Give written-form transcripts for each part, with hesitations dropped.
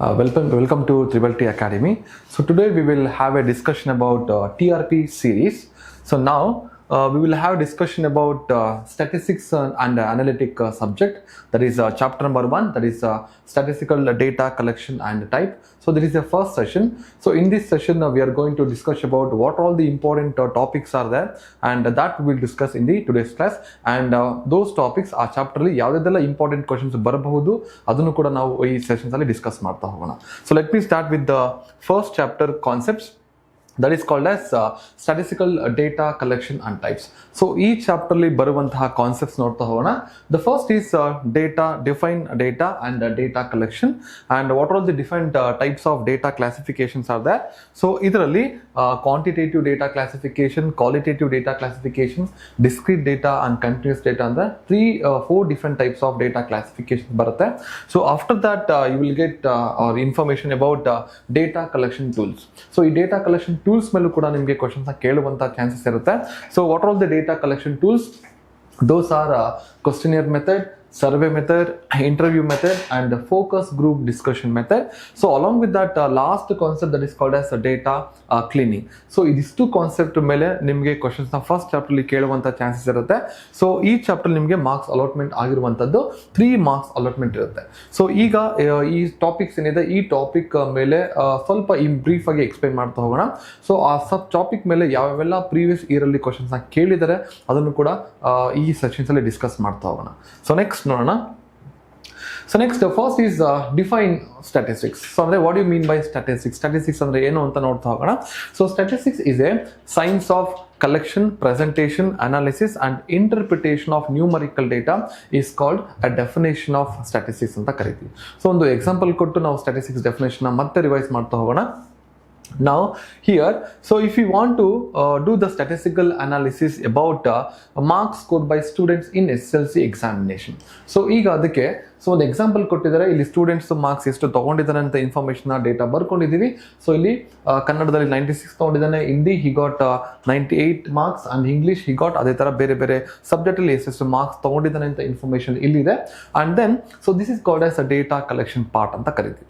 Welcome to Triple T Academy. So today we will have a discussion about TRP series. So now we will have a discussion about statistics and analytic subject. That is chapter number 1. That is statistical data collection and type. So this is the first session. So in this session we are going to discuss about what all the important topics are there, and that we will discuss in the today's class. And those topics ಆ chapter ಅಲ್ಲಿ ಯಾವುದೆಲ್ಲ important questions ಬರಬಹುದು ಅದನ್ನು ಕೂಡ ನಾವು ಈ sessions ಅಲ್ಲಿ discuss ಮಾಡ್ತಾ ಹೋಗೋಣ. So let me start with the first chapter concepts. That is called as statistical data collection and types. So each chapter li baruvantaha concepts nodta hogona. The first is data, define data and data collection, and what are the different types of data classifications are there. So idralli quantitative data classification, qualitative data classification, discrete data and continuous data and the four different types of data classifications barutte. So after that you will get or information about data collection tools. So ee data collection tools ಮೇಲೂ ಕೂಡ ನಿಮಗೆ questions ಕೇಳುವಂತ chances ಇರುತ್ತೆ. So what are the data collection tools? Those are questionnaire method, survey method, interview method and focus group discussion method. So along with that last concept that is called as data cleaning. So ಇದಿಷ್ಟು concept ಮೇಲೆ ನಿಮಗೆ questions ನ first chapter ಅಲ್ಲಿ ಕೇಳುವಂತ chances ಇರುತ್ತೆ. So ಈ chapter ನಿಮಗೆ marks allotment ಆಗಿರುವಂತದ್ದು 3 marks allotment ಇರುತ್ತೆ. ಸೊ ಈಗ ಈ ಟಾಪಿಕ್ಸ್ ಏನಿದೆ ಈ ಟಾಪಿಕ್ ಮೇಲೆ ಸ್ವಲ್ಪ ಬ್ರೀಫ್ ಆಗಿ ಎಕ್ಸ್ಪ್ಲೈನ್ ಮಾಡ್ತಾ ಹೋಗೋಣ. ಸೊ ಆ ಸಬ್ ಟಾಪಿಕ್ ಮೇಲೆ ಯಾವೆಲ್ಲ ಪ್ರೀವಿಯಸ್ ಇಯರ್ ಅಲ್ಲಿ ಕ್ವಶನ್ಸ್ ನ ಕೇಳಿದರೆ ಅದನ್ನು ಕೂಡ ಈ ಸೆಷನ್ಸ್ ಅಲ್ಲಿ ಡಿಸ್ಕಸ್ ಮಾಡ್ತಾ ಹೋಗೋಣ. ಸೊ ನೆಕ್ಸ್ಟ್ ನೋಡೋಣ. So next the first is define statistics. So andre what do you mean by statistics? Statistics andre ಏನು ಅಂತ ನೋಡ್ತಾ ಹೋಗೋಣ. So statistics is a science of collection, presentation, analysis and interpretation of numerical data is called a definition of statistics ಅಂತ ಕರೀತೀವಿ. So ಒಂದು example ಕೊಟ್ಟು ನಾವು statistics definition ಮತ್ತೆ ರಿವೈಸ್ ಮಾಡ್ತಾ ಹೋಗೋಣ. Now here, so if you want to do the statistical analysis about marks scored by students in SSLC examination. So ಈಗ ಅದಕ್ಕೆ ಒಂದು ಎಕ್ಸಾಂಪಲ್ ಕೊಟ್ಟಿದ್ದಾರೆ. ಇಲ್ಲಿ ಸ್ಟೂಡೆಂಟ್ಸ್ ಮಾರ್ಕ್ಸ್ ಎಷ್ಟು ತಗೊಂಡಿದ್ದಾನೆ ಅಂತ ಇನ್ಫಾರ್ಮೇಶನ್ ಡೇಟಾ ಬರ್ಕೊಂಡಿದ್ದೀವಿ. ಸೊ ಇಲ್ಲಿ ಕನ್ನಡದಲ್ಲಿ 96 ತಗೊಂಡಿದ್ದಾನೆ, Hindi he got 98 marks and English he got, ಅದೇ ತರ ಬೇರೆ ಬೇರೆ ಸಬ್ಜೆಕ್ಟ್ ಅಲ್ಲಿ ಎಷ್ಟು ಮಾರ್ಕ್ಸ್ ತಗೊಂಡಿದ್ದಾನೆ ಅಂತ ಇನ್ಫಾರ್ಮೇಶನ್ ಇಲ್ಲಿದೆ. And then so this is called as a data collection part ಅಂತ ಕರಿತೀವಿ.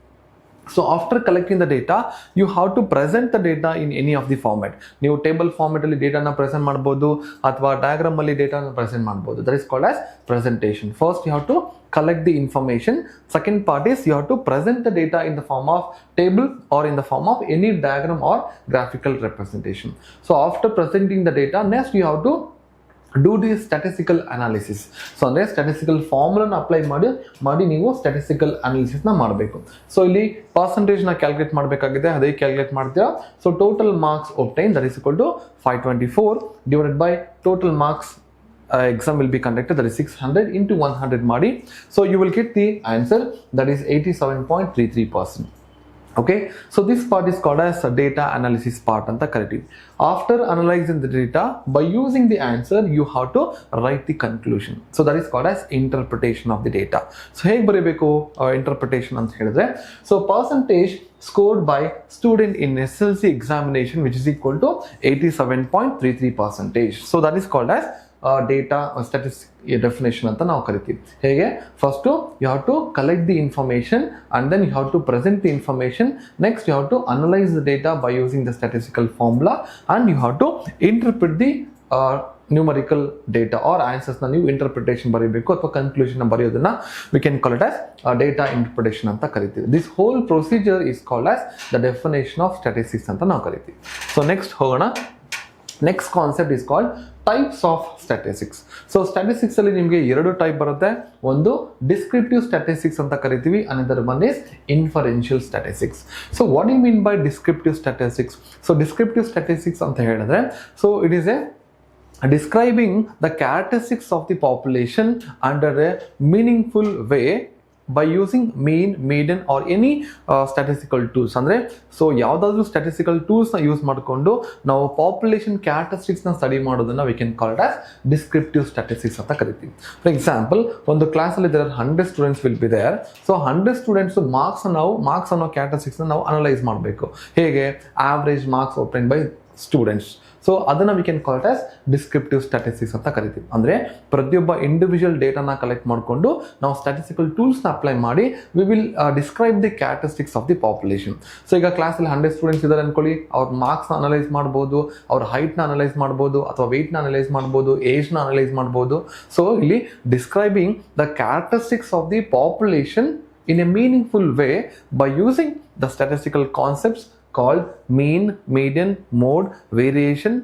So after collecting the data, you have to present the data in any of the format. ನೀವು ಟೇಬಲ್ ಫಾರ್ಮೆಟ್ ಅಲ್ಲಿ ಡೇಟಾನ present ಮಾಡಬಹುದು ಅಥವಾ diagram ಅಲ್ಲಿ ಡೇಟಾನ present ಮಾಡಬಹುದು. That is called as presentation. First you have to collect the information. Second part is you have to present the data in the form of table or in the form of any diagram or graphical representation. So after presenting the data, next you have to do the statistical analysis. So ಅಂದರೆ statistical ಫಾರ್ಮುಲಾನ apply ಮಾಡಿ ನೀವು statistical ಅನಾಲಿಸಿಸ್ನ ಮಾಡಬೇಕು. So ಇಲ್ಲಿ ಪರ್ಸೆಂಟೇಜ್ನ calculate ಮಾಡಬೇಕಾಗಿದೆ, ಅದೇ calculate ಮಾಡ್ತೀರಾ. So total marks obtain that is equal to 524 divided by total marks exam will be conducted, that is 600 into 100 ಮಾಡಿ. So you will get the answer, that is 87.33%. Okay, so this part is called as a data analysis part anta kariತೀವಿ. After analyzing the data by using the answer you have to write the conclusion. So that is called as interpretation of the data. So ಹೇಗೆ ಬರೀಬೇಕು interpretation ಅಂತ ಹೇಳಿದ್ರೆ, so percentage scored by student in SSLC examination which is equal to 87.33%. So that is called as data statistic definition ಅಂತ ನಾವು ಕರಿತೀವಿ. ಹೇಗೆ? First you have to collect the information and then you have to present the information. Next you have to analyse the data by using the statistical formula and you have to interpret the numerical data or ಆನ್ಸರ್ಸ್ನ ನೀವು interpretation ಬರೀಬೇಕು ಅಥವಾ conclusion ಬರೆಯೋದನ್ನ we can call it as data interpretation ಅಂತ ಕರಿತೀವಿ. This whole procedure is called as the definition of statistics ಅಂತ ನಾವು ಕರಿತೀವಿ. ಸೊ ನೆಕ್ಸ್ಟ್ ಹೋಗೋಣ. Next concept is called types of statistics. So statistics ಅಲ್ಲಿ ನಿಮಗೆ 2 ಟೈಪ್ ಬರುತ್ತೆ. ಒಂದು ಡಿಸ್ಕ್ರಿಪ್ಟಿವ್ ಸ್ಟ್ಯಾಟಿಸ್ಟಿಕ್ಸ್ ಅಂತ ಕರಿತೀವಿ, another one is inferential statistics. So what do you mean by descriptive statistics? So descriptive statistics ಅಂತ ಹೇಳಿದ್ರೆ, so it is a describing the characteristics of the population under a meaningful way by using mean, median or any statistical tools. ಅಂದರೆ so ಯಾವುದಾದ್ರೂ statistical ಟೂಲ್ಸ್ನ use ಮಾಡಿಕೊಂಡು ನಾವು population ಕ್ಯಾರೆಕ್ಟರಿಸ್ಟಿಕ್ಸ್ನ study ಮಾಡೋದನ್ನ we can call it as descriptive statistics ಅಂತ ಕರಿತೀವಿ. For example ಒಂದು ಕ್ಲಾಸಲ್ಲಿ there are 100 students will be there. So 100 students marks ಅನ್ನೋ ಕ್ಯಾರೆಕ್ಟರಿಸ್ಟಿಕ್ಸ್ನ ನಾವು ಅನಲೈಸ್ ಮಾಡಬೇಕು. ಹೇಗೆ? Average marks obtain by students. So ಅದನ್ನು we can call it as descriptive statistics ಅಂತ ಕರಿತೀವಿ. ಅಂದರೆ ಪ್ರತಿಯೊಬ್ಬ ಇಂಡಿವಿಜುವಲ್ ಡೇಟಾನ ಕಲೆಕ್ಟ್ ಮಾಡಿಕೊಂಡು ನಾವು ಸ್ಟ್ಯಾಟಿಸ್ಟಿಕಲ್ ಟೂಲ್ಸ್ನ ಅಪ್ಲೈ ಮಾಡಿ we will describe the characteristics of the population. So ಈಗ ಕ್ಲಾಸಲ್ಲಿ 100 ಸ್ಟೂಡೆಂಟ್ಸ್ ಇದ್ದಾರೆ ಅನ್ಕೊಳ್ಳಿ, ಅವ್ರ ಮಾರ್ಕ್ಸ್ನ ಅನಲೈಸ್ ಮಾಡ್ಬೋದು, ಅವ್ರ ಹೈಟ್ನ ಅನಲೈಸ್ ಮಾಡ್ಬೋದು, ಅಥವಾ ವೆಯ್ಟ್ನ ಅನಲೈಸ್ ಮಾಡ್ಬೋದು, ಏಜ್ನ ಅನಲೈಸ್ ಮಾಡ್ಬೋದು. ಸೊ ಇಲ್ಲಿ describing the characteristics of the population in a meaningful way by using the statistical concepts called mean, median, mode, variation,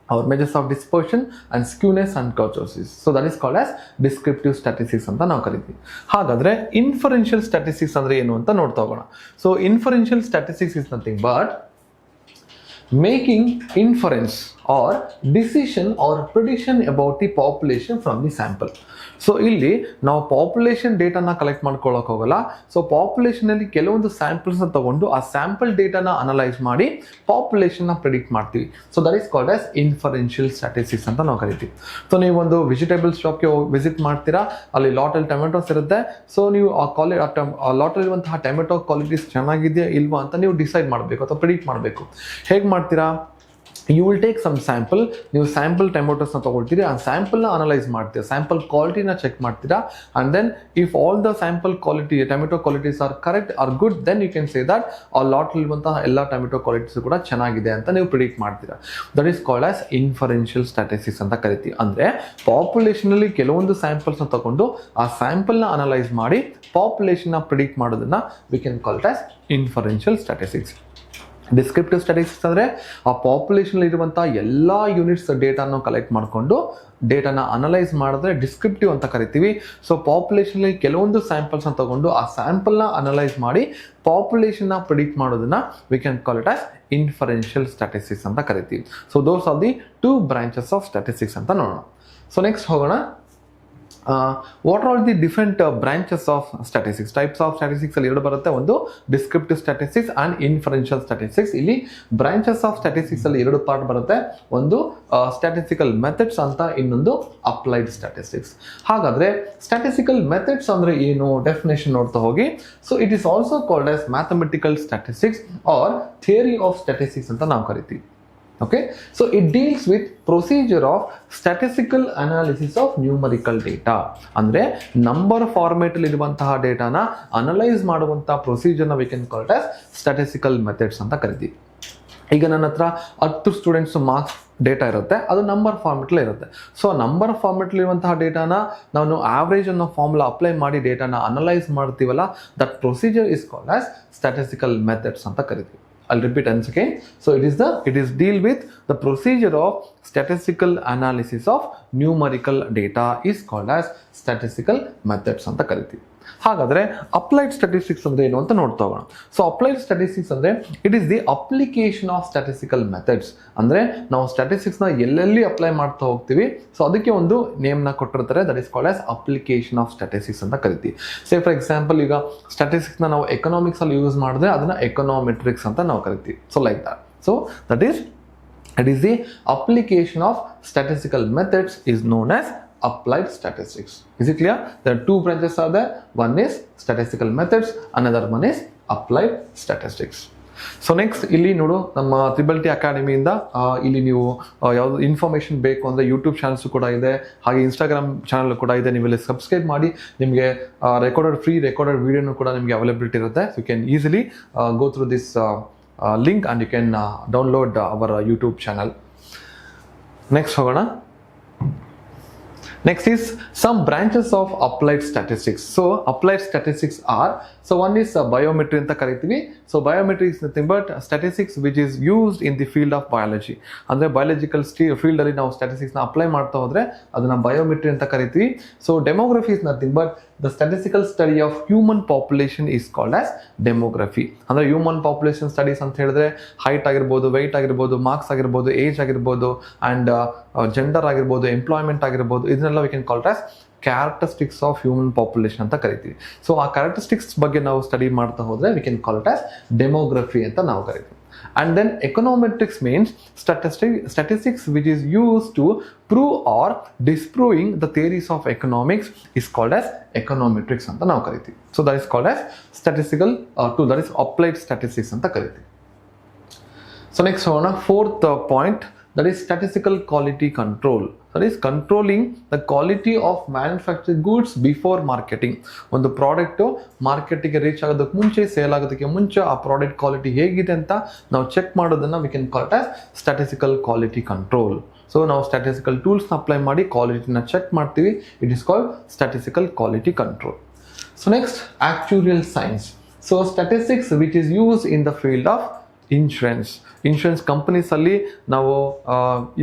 or measures of dispersion and skewness and kurtosis. So that is called as descriptive statistics ಅಂತ ನಾವು ಕರಿತೀವಿ. ಹಾಗಾದ್ರೆ inferential statistics ಅಂದ್ರೆ ಏನು ಅಂತ ನೋಡ್ತಾ ಹೋಗೋಣ. So inferential statistics is nothing but making inference or decision or prediction about the population from the sample. So ಇಲ್ಲಿ ನಾವು ಪಾಪ್ಯುಲೇಷನ್ ಡೇಟಾನ ಕಲೆಕ್ಟ್ ಮಾಡ್ಕೊಳ್ಳೋಕೆ ಹೋಗಲ್ಲ. ಸೊ ಪಾಪ್ಯುಲೇಷನಲ್ಲಿ ಕೆಲವೊಂದು ಸ್ಯಾಂಪಲ್ಸ್ನ ತಗೊಂಡು ಆ ಸ್ಯಾಂಪಲ್ ಡೇಟಾನ ಅನಲೈಸ್ ಮಾಡಿ ಪಾಪ್ಯುಲೇಷನ್ನ ಪ್ರಿಡಿಕ್ಟ್ ಮಾಡ್ತೀವಿ. So that is called as inferential statistics ಅಂತ ನಾವು ಕರಿತೀವಿ. ಸೊ ನೀವು ಒಂದು ವೆಜಿಟೇಬಲ್ ಶಾಪ್ಗೆ ವಿಸಿಟ್ ಮಾಡ್ತೀರಾ, ಅಲ್ಲಿ ಲಾಟಲ್ಲಿ ಟೊಮೆಟೊಸ್ ಇರುತ್ತೆ. ಸೊ ನೀವು ಆ ಲಾಟಲ್ಲಿರುವಂತಹ ಟೊಮೆಟೊ ಕ್ವಾಲಿಟೀಸ್ ಚೆನ್ನಾಗಿದೆಯಾ ಇಲ್ವಾ ಅಂತ ನೀವು ಡಿಸೈಡ್ ಮಾಡಬೇಕು ಅಥವಾ ಪ್ರಿಡಿಕ್ಟ್ ಮಾಡಬೇಕು. ಹೇಗೆ ಮಾಡ್ತೀರಾ? You will take some sample. ನೀವು ಸ್ಯಾಂಪಲ್ ಟೊಮೆಟೋಸ್ನ ತೊಗೊಳ್ತೀರಿ, ಆ ಸ್ಯಾಂಪಲ್ನ ಅನಲೈಸ್ ಮಾಡ್ತೀರಾ, ಸ್ಯಾಂಪಲ್ ಕ್ವಾಲಿಟಿನ ಚೆಕ್ ಮಾಡ್ತೀರಾ, and then if all the sample quality tomato qualities are correct or good, then you can say that ಆ ಲಾಟಲ್ಲಿರುವಂತಹ ಎಲ್ಲ ಟೊಮೆಟೊ ಕ್ವಾಲಿಟೀಸ್ ಕೂಡ ಚೆನ್ನಾಗಿದೆ ಅಂತ ನೀವು ಪ್ರಿಡಿಕ್ಟ್ ಮಾಡ್ತೀರಾ. That is called as inferential statistics ಅಂತ ಕರಿತೀವಿ. ಅಂದರೆ ಪಾಪ್ಯುಲೇಷನಲ್ಲಿ ಕೆಲವೊಂದು ಸ್ಯಾಂಪಲ್ಸ್ನ ತಗೊಂಡು ಆ ಸ್ಯಾಂಪಲ್ನ ಅನಲೈಸ್ ಮಾಡಿ ಪಾಪ್ಯುಲೇಷನ್ನ ಪ್ರಿಡಿಕ್ಟ್ ಮಾಡೋದನ್ನ we can call it as inferential statistics. Descriptive statistics ಅಂದರೆ ಆ ಪಾಪ್ಯುಲೇಷನ್ ಇರುವಂಥ ಎಲ್ಲ ಯೂನಿಟ್ಸ್ ಡೇಟಾನ ಕಲೆಕ್ಟ್ ಮಾಡಿಕೊಂಡು ಡೇಟಾನ ಅನಲೈಸ್ ಮಾಡಿದ್ರೆ ಡಿಸ್ಕ್ರಿಪ್ಟಿವ್ ಅಂತ ಕರಿತೀವಿ. ಸೊ ಪಾಪ್ಯುಲೇಷನ್ಲಿ ಕೆಲವೊಂದು ಸ್ಯಾಂಪಲ್ಸ್ನ ತಗೊಂಡು ಆ ಸ್ಯಾಂಪಲ್ನ ಅನಲೈಸ್ ಮಾಡಿ ಪಾಪ್ಯುಲೇಷನ್ನ ಪ್ರಿಡಿಕ್ಟ್ ಮಾಡೋದನ್ನ we can call it as inferential statistics ಅಂತ ಕರಿತೀವಿ. So those R the 2 branches of statistics ಅಂತ ನೋಡೋಣ. ಸೊ ನೆಕ್ಸ್ಟ್ ಹೋಗೋಣ. What are the different branches of statistics? Types of statistics ಅಲ್ಲಿ 2 ಬರುತ್ತೆ, ಒಂದು descriptive statistics and inferential statistics. ಇಲ್ಲಿ branches of statistics ಅಲ್ಲಿ 2 ಪಾರ್ಟ್ ಬರುತ್ತೆ, ಒಂದು ಸ್ಟ್ಯಾಟಿಸ್ಟಿಕಲ್ ಮೆಥಡ್ಸ್ ಅಂತ, ಇನ್ನೊಂದು ಅಪ್ಲೈಡ್ ಸ್ಟ್ಯಾಟಿಸ್ಟಿಕ್ಸ್. ಹಾಗಾದ್ರೆ ಸ್ಟ್ಯಾಟಿಸ್ಟಿಕಲ್ ಮೆಥಡ್ಸ್ ಅಂದ್ರೆ ಏನು? ಡೆಫಿನೇಷನ್ ನೋಡ್ತಾ ಹೋಗಿ. So it is also called as mathematical statistics or theory of statistics ಅಂತ ನಾವು ಕರಿತೀವಿ. Okay, so it deals with procedure of statistical analysis of numerical data. ಅಂದ್ರೆ ನಂಬರ್ ಫಾರ್ಮೇಟ್ ಅಲ್ಲಿ ಇರುವಂತಹ ಡೇಟಾನ ಅನಲೈಸ್ ಮಾಡುವಂತಹ ಪ್ರೊಸೀಜರ್ನ we can call it as statistical methods ಅಂತ ಕರಿತೀವಿ. ಈಗ ನನ್ನ ಹತ್ರ 10 ಸ್ಟೂಡೆಂಟ್ಸ್ ಮಾರ್ಕ್ಸ್ ಡೇಟಾ ಇರುತ್ತೆ, ಅದು ನಂಬರ್ ಫಾರ್ಮೆಟ್ಲೇ ಇರುತ್ತೆ. ಸೊ ನಂಬರ್ ಫಾರ್ಮೆಟ್ಲಿರುವಂತಹ ಡೇಟಾನ ನಾವು ಆವ್ರೇಜ್ ಅನ್ನೋ ಫಾರ್ಮುಲಾ ಅಪ್ಲೈ ಮಾಡಿ ಡೇಟಾನ ಅನಲೈಸ್ ಮಾಡ್ತೀವಲ್ಲ, that procedure is called as statistical methods ಅಂತ ಕರಿತೀವಿ. I'll repeat once again. So it is deal with the procedure of statistical analysis of numerical data is called as statistical methods ಅಂತ ಕರಿತೀವಿ. ಹಾಗಾದ್ರೆ applied statistics ಅಂದ್ರೆ ಏನು ಅಂತ ನೋಡ್ತಾ ಹೋಗೋಣ. ಸೊ ಅಪ್ಲೈಡ್ ಸ್ಟ್ಯಾಟಿಸ್ಟಿಕ್ಸ್ ಅಂದ್ರೆ it is the application of statistical methods. ಅಂದ್ರೆ ನಾವು ಸ್ಟ್ಯಾಟಿಸ್ಟಿಕ್ಸ್ನ ಎಲ್ಲೆಲ್ಲಿ ಅಪ್ಲೈ ಮಾಡ್ತಾ ಹೋಗ್ತೀವಿ, ಸೊ ಅದಕ್ಕೆ ಒಂದು ನೇಮ್ನ ಕೊಟ್ಟಿರ್ತಾರೆ, that is called as application of statistics ಅಂತ ಕರಿತೀವಿ. ಸೇ ಫಾರ್ ಎಕ್ಸಾಂಪಲ್, ಈಗ ಸ್ಟ್ಯಾಟಿಸ್ಟಿಕ್ಸ್ನ ನಾವು ಎಕನಾಮಿಕ್ಸ್ ಅಲ್ಲಿ ಯೂಸ್ ಮಾಡಿದ್ರೆ ಅದನ್ನ ಎಕನಾಮೆಟ್ರಿಕ್ಸ್ ಅಂತ ನಾವು ಕರಿತೀವಿ. So like that. So that is it is the application of statistical methods is known as applied statistics. Is it clear? There are 2 branches are there. One is statistical methods, another one is applied statistics. So next ಇಲ್ಲಿ ನೋಡು, ನಮ್ಮ triple-T ಅಕಾಡೆಮಿಯಿಂದ ಇಲ್ಲಿ ನೀವು ಯಾವುದು information ಬೇಕು ಅಂದರೆ YouTube channels ಕೂಡ ಇದೆ, ಹಾಗೆ ಇನ್ಸ್ಟಾಗ್ರಾಮ್ ಚಾನಲ್ ಕೂಡ ಇದೆ. ನೀವು ಇಲ್ಲಿ ಸಬ್ಸ್ಕ್ರೈಬ್ ಮಾಡಿ, ನಿಮಗೆ ಫ್ರೀ ರೆಕಾರ್ಡೆಡ್ ವಿಡಿಯೋನು ಕೂಡ ನಿಮಗೆ ಅವೈಲಬಿಲಿಟಿ ಇರುತ್ತೆ. So you can easily go through this link and you can download our YouTube channel. Next ಹೋಗೋಣ. Next is some branches of applied statistics. So applied statistics are, so one is biometry ಅಂತ ಕರಿತೀವಿ. So biometry is nothing but statistics which is used in the field of biology. ಅಂದ್ರೆ biological field ಅಲ್ಲಿ ನಾವು statistics ನ apply ಮಾಡ್ತಾ ಹೋದ್ರೆ ಅದನ್ನ biometry ಅಂತ ಕರಿತೀವಿ. So demography is nothing but the statistical study of human population is called as demography. ಅಂದ್ರೆ ಹ್ಯೂಮನ್ ಪಾಪ್ಯುಲೇಷನ್ ಸ್ಟಡೀಸ್ ಅಂತ ಹೇಳಿದ್ರೆ ಹೈಟ್ ಆಗಿರ್ಬೋದು, ವೆಯ್ಟ್ ಆಗಿರ್ಬೋದು, ಮಾರ್ಕ್ಸ್ ಆಗಿರ್ಬೋದು, ಏಜ್ ಆಗಿರ್ಬೋದು, ಆ್ಯಂಡ್ ಜೆಂಡರ್ ಆಗಿರ್ಬೋದು, ಎಂಪ್ಲಾಯ್ಮೆಂಟ್ ಆಗಿರ್ಬೋದು, ಇದನ್ನೆಲ್ಲ V can call it as characteristics of human population ಅಂತ ಕರಿತೀವಿ. ಸೊ ಆ ಕ್ಯಾರೆಕ್ಟರಿಸ್ಟಿಕ್ಸ್ ಬಗ್ಗೆ ನಾವು ಸ್ಟಡಿ ಮಾಡ್ತಾ ಹೋದ್ರೆ V can call it as demography ಅಂತ ನಾವು ಕರಿತೀವಿ. And then econometrics means statistics which is used to prove or disproving the theories of economics is called as econometrics ಅಂತ ನಾವು ಕರಿತೀವಿ. So that is called as statistical tool, that is applied statistics ಅಂತ ಕರಿತೀವಿ. So next one, fourth point, that is statistical quality control. That is controlling the quality of manufactured goods before marketing. ಒಂದು product ಮಾರ್ಕೆಟಿಗೆ reach ಆಗೋದಕ್ಕೆ ಮುಂಚೆ, sale ಆಗೋದಕ್ಕೆ ಮುಂಚೆ ಆ product quality ಹೇಗಿದೆ ಅಂತ ನಾವು ಚೆಕ್ ಮಾಡೋದನ್ನು we can call it as statistical quality control. So ನಾವು ಸ್ಟ್ಯಾಟಿಸ್ಟಿಕಲ್ ಟೂಲ್ಸ್ನ ಅಪ್ಲೈ ಮಾಡಿ ಕ್ವಾಲಿಟಿನ ಚೆಕ್ ಮಾಡ್ತೀವಿ. It is called statistical quality control. So next, actuarial science. So statistics which is use in the field of insurance ಕಂಪನೀಸಲ್ಲಿ ನಾವು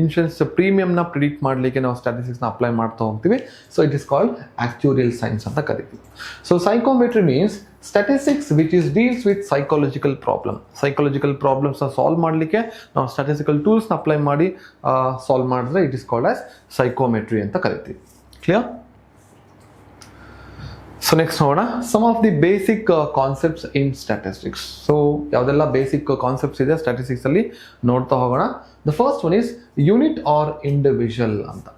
insurance ಪ್ರೀಮಿಯಮ್ನ predict ಮಾಡಲಿಕ್ಕೆ ನಾವು ಸ್ಟ್ಯಾಟಿಸ್ಟಿಕ್ಸ್ನ apply ಮಾಡ್ತಾ ಹೋಗ್ತೀವಿ. So it is called actuarial science ಅಂತ ಕರಿತೀವಿ. So psychometry means statistics which is deals with psychological ಪ್ರಾಬ್ಲಮ್ಸ್ನ solve ಮಾಡಲಿಕ್ಕೆ ನಾವು ಸ್ಟ್ಯಾಟಿಸ್ಟಿಕಲ್ ಟೂಲ್ಸ್ನ ಅಪ್ಲೈ ಮಾಡಿ ಸಾಲ್ವ್ ಮಾಡಿದ್ರೆ it is called as psychometry ಅಂತ ಕರಿತೀವಿ. ಕ್ಲಿಯರ್? ಸೊ ನೆಕ್ಸ್ಟ್ ನೋಡೋಣ some of the basic concepts in statistics. So ಯಾವುದೆಲ್ಲ ಬೇಸಿಕ್ ಕಾನ್ಸೆಪ್ಟ್ಸ್ ಇದೆ ಸ್ಟ್ಯಾಟಿಸ್ಟಿಕ್ಸ್ ಅಲ್ಲಿ ನೋಡ್ತಾ ಹೋಗೋಣ. The first one is unit or individual ಅಂತ.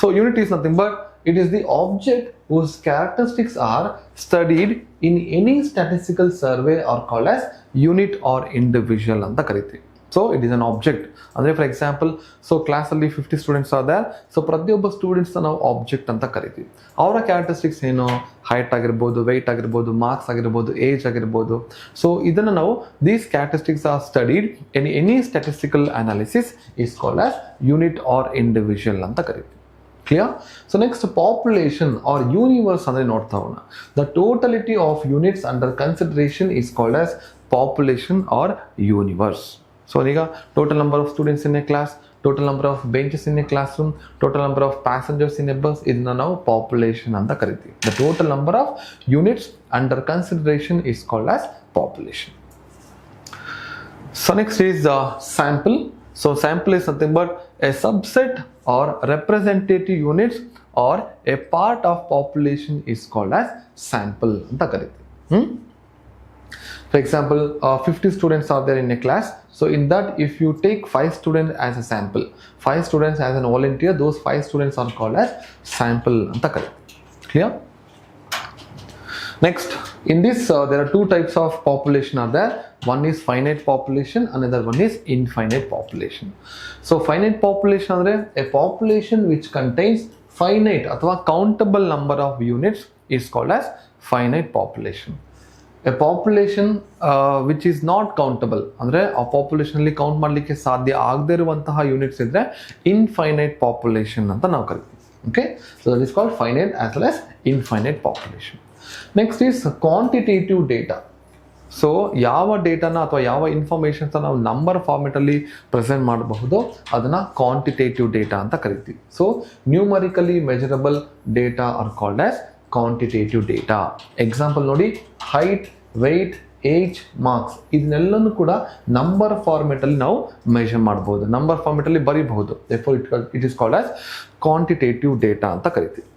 So unit is nothing but it is the object whose characteristics are studied in any statistical survey or called as unit or individual ಅಂತ ಕರಿತೀವಿ. So it is an object. ಅಂದರೆ for example, so ಕ್ಲಾಸಲ್ಲಿ 50 students ಆದಾರೆ. So ಪ್ರತಿಯೊಬ್ಬ ಸ್ಟೂಡೆಂಟ್ಸ್ನ ನಾವು object ಅಂತ ಕರಿತೀವಿ. ಅವರ characteristics ಏನು, ಹೈಟ್ ಆಗಿರ್ಬೋದು, ವೆಯ್ಟ್ ಆಗಿರ್ಬೋದು, ಮಾರ್ಕ್ಸ್ ಆಗಿರ್ಬೋದು, ಏಜ್ ಆಗಿರ್ಬೋದು. ಸೊ ಇದನ್ನು ನಾವು these characteristics are studied in any statistical analysis is called as unit or individual ಅಂತ ಕರಿತೀವಿ. Clear? So next, population or universe ಅಂದರೆ ನೋಡ್ತಾ ಹೋಗೋಣ. The totality of units under consideration is called as population or universe. So ಈಗ total number of students in a class, total number of benches in a class room, total number of passengers in a bus, ಇದನ್ನ ನಾವು population ಅಂತ ಕರಿತೀವಿ. The total number of units under consideration is called as population. So next is sample. So sample is nothing but a subset or representative units or a part of population is called as sample ಅಂತ ಕರಿತೀವಿ. For example, 50 students are there in a class. So in that, if you take 5 students as a sample, 5 students as a volunteer, those 5 students are called as sample ಅಂತ ಕರಿತೀವಿ. Clear? Next, in this there are two types of population are there. One is finite population, another one is infinite population. So finite population andre a population which contains finite ಅಥವಾ countable number of units is called as finite population. A population which is not countable ಅಂದ್ರೆ ಆ population ಅಲ್ಲಿ count ಮಾಡಲಿಕ್ಕೆ ಸಾಧ್ಯ ಆಗದೇ ಇರುವಂತಹ units ಇದ್ರೆ infinite population ಅಂತ ನಾವು ಕರಿತೀವಿ. Okay, so that is called finite as well as infinite population. Next is quantitative data. So ಯಾವ ಡೇಟಾನ ಅಥವಾ ಯಾವ ಇನ್ಫಾರ್ಮೇಷನ್ಸ್ ನಾವು ನಂಬರ್ ಫಾರ್ಮೆಟಲ್ಲಿ ಪ್ರೆಸೆಂಟ್ ಮಾಡಬಹುದು ಅದನ್ನು ಕ್ವಾಂಟಿಟೇಟಿವ್ ಡೇಟಾ ಅಂತ ಕರಿತೀವಿ. So numerically measurable data are called as quantitative data. Example ನೋಡಿ, height, weight, age, marks ಇದನ್ನೆಲ್ಲನೂ ಕೂಡ ನಂಬರ್ ಫಾರ್ಮೆಟಲ್ಲಿ ನಾವು ಮೆಷರ್ ಮಾಡ್ಬೋದು, ನಂಬರ್ ಫಾರ್ಮೆಟಲ್ಲಿ ಬರೀಬಹುದು. It is called as quantitative data ಅಂತ ಕರಿತೀವಿ.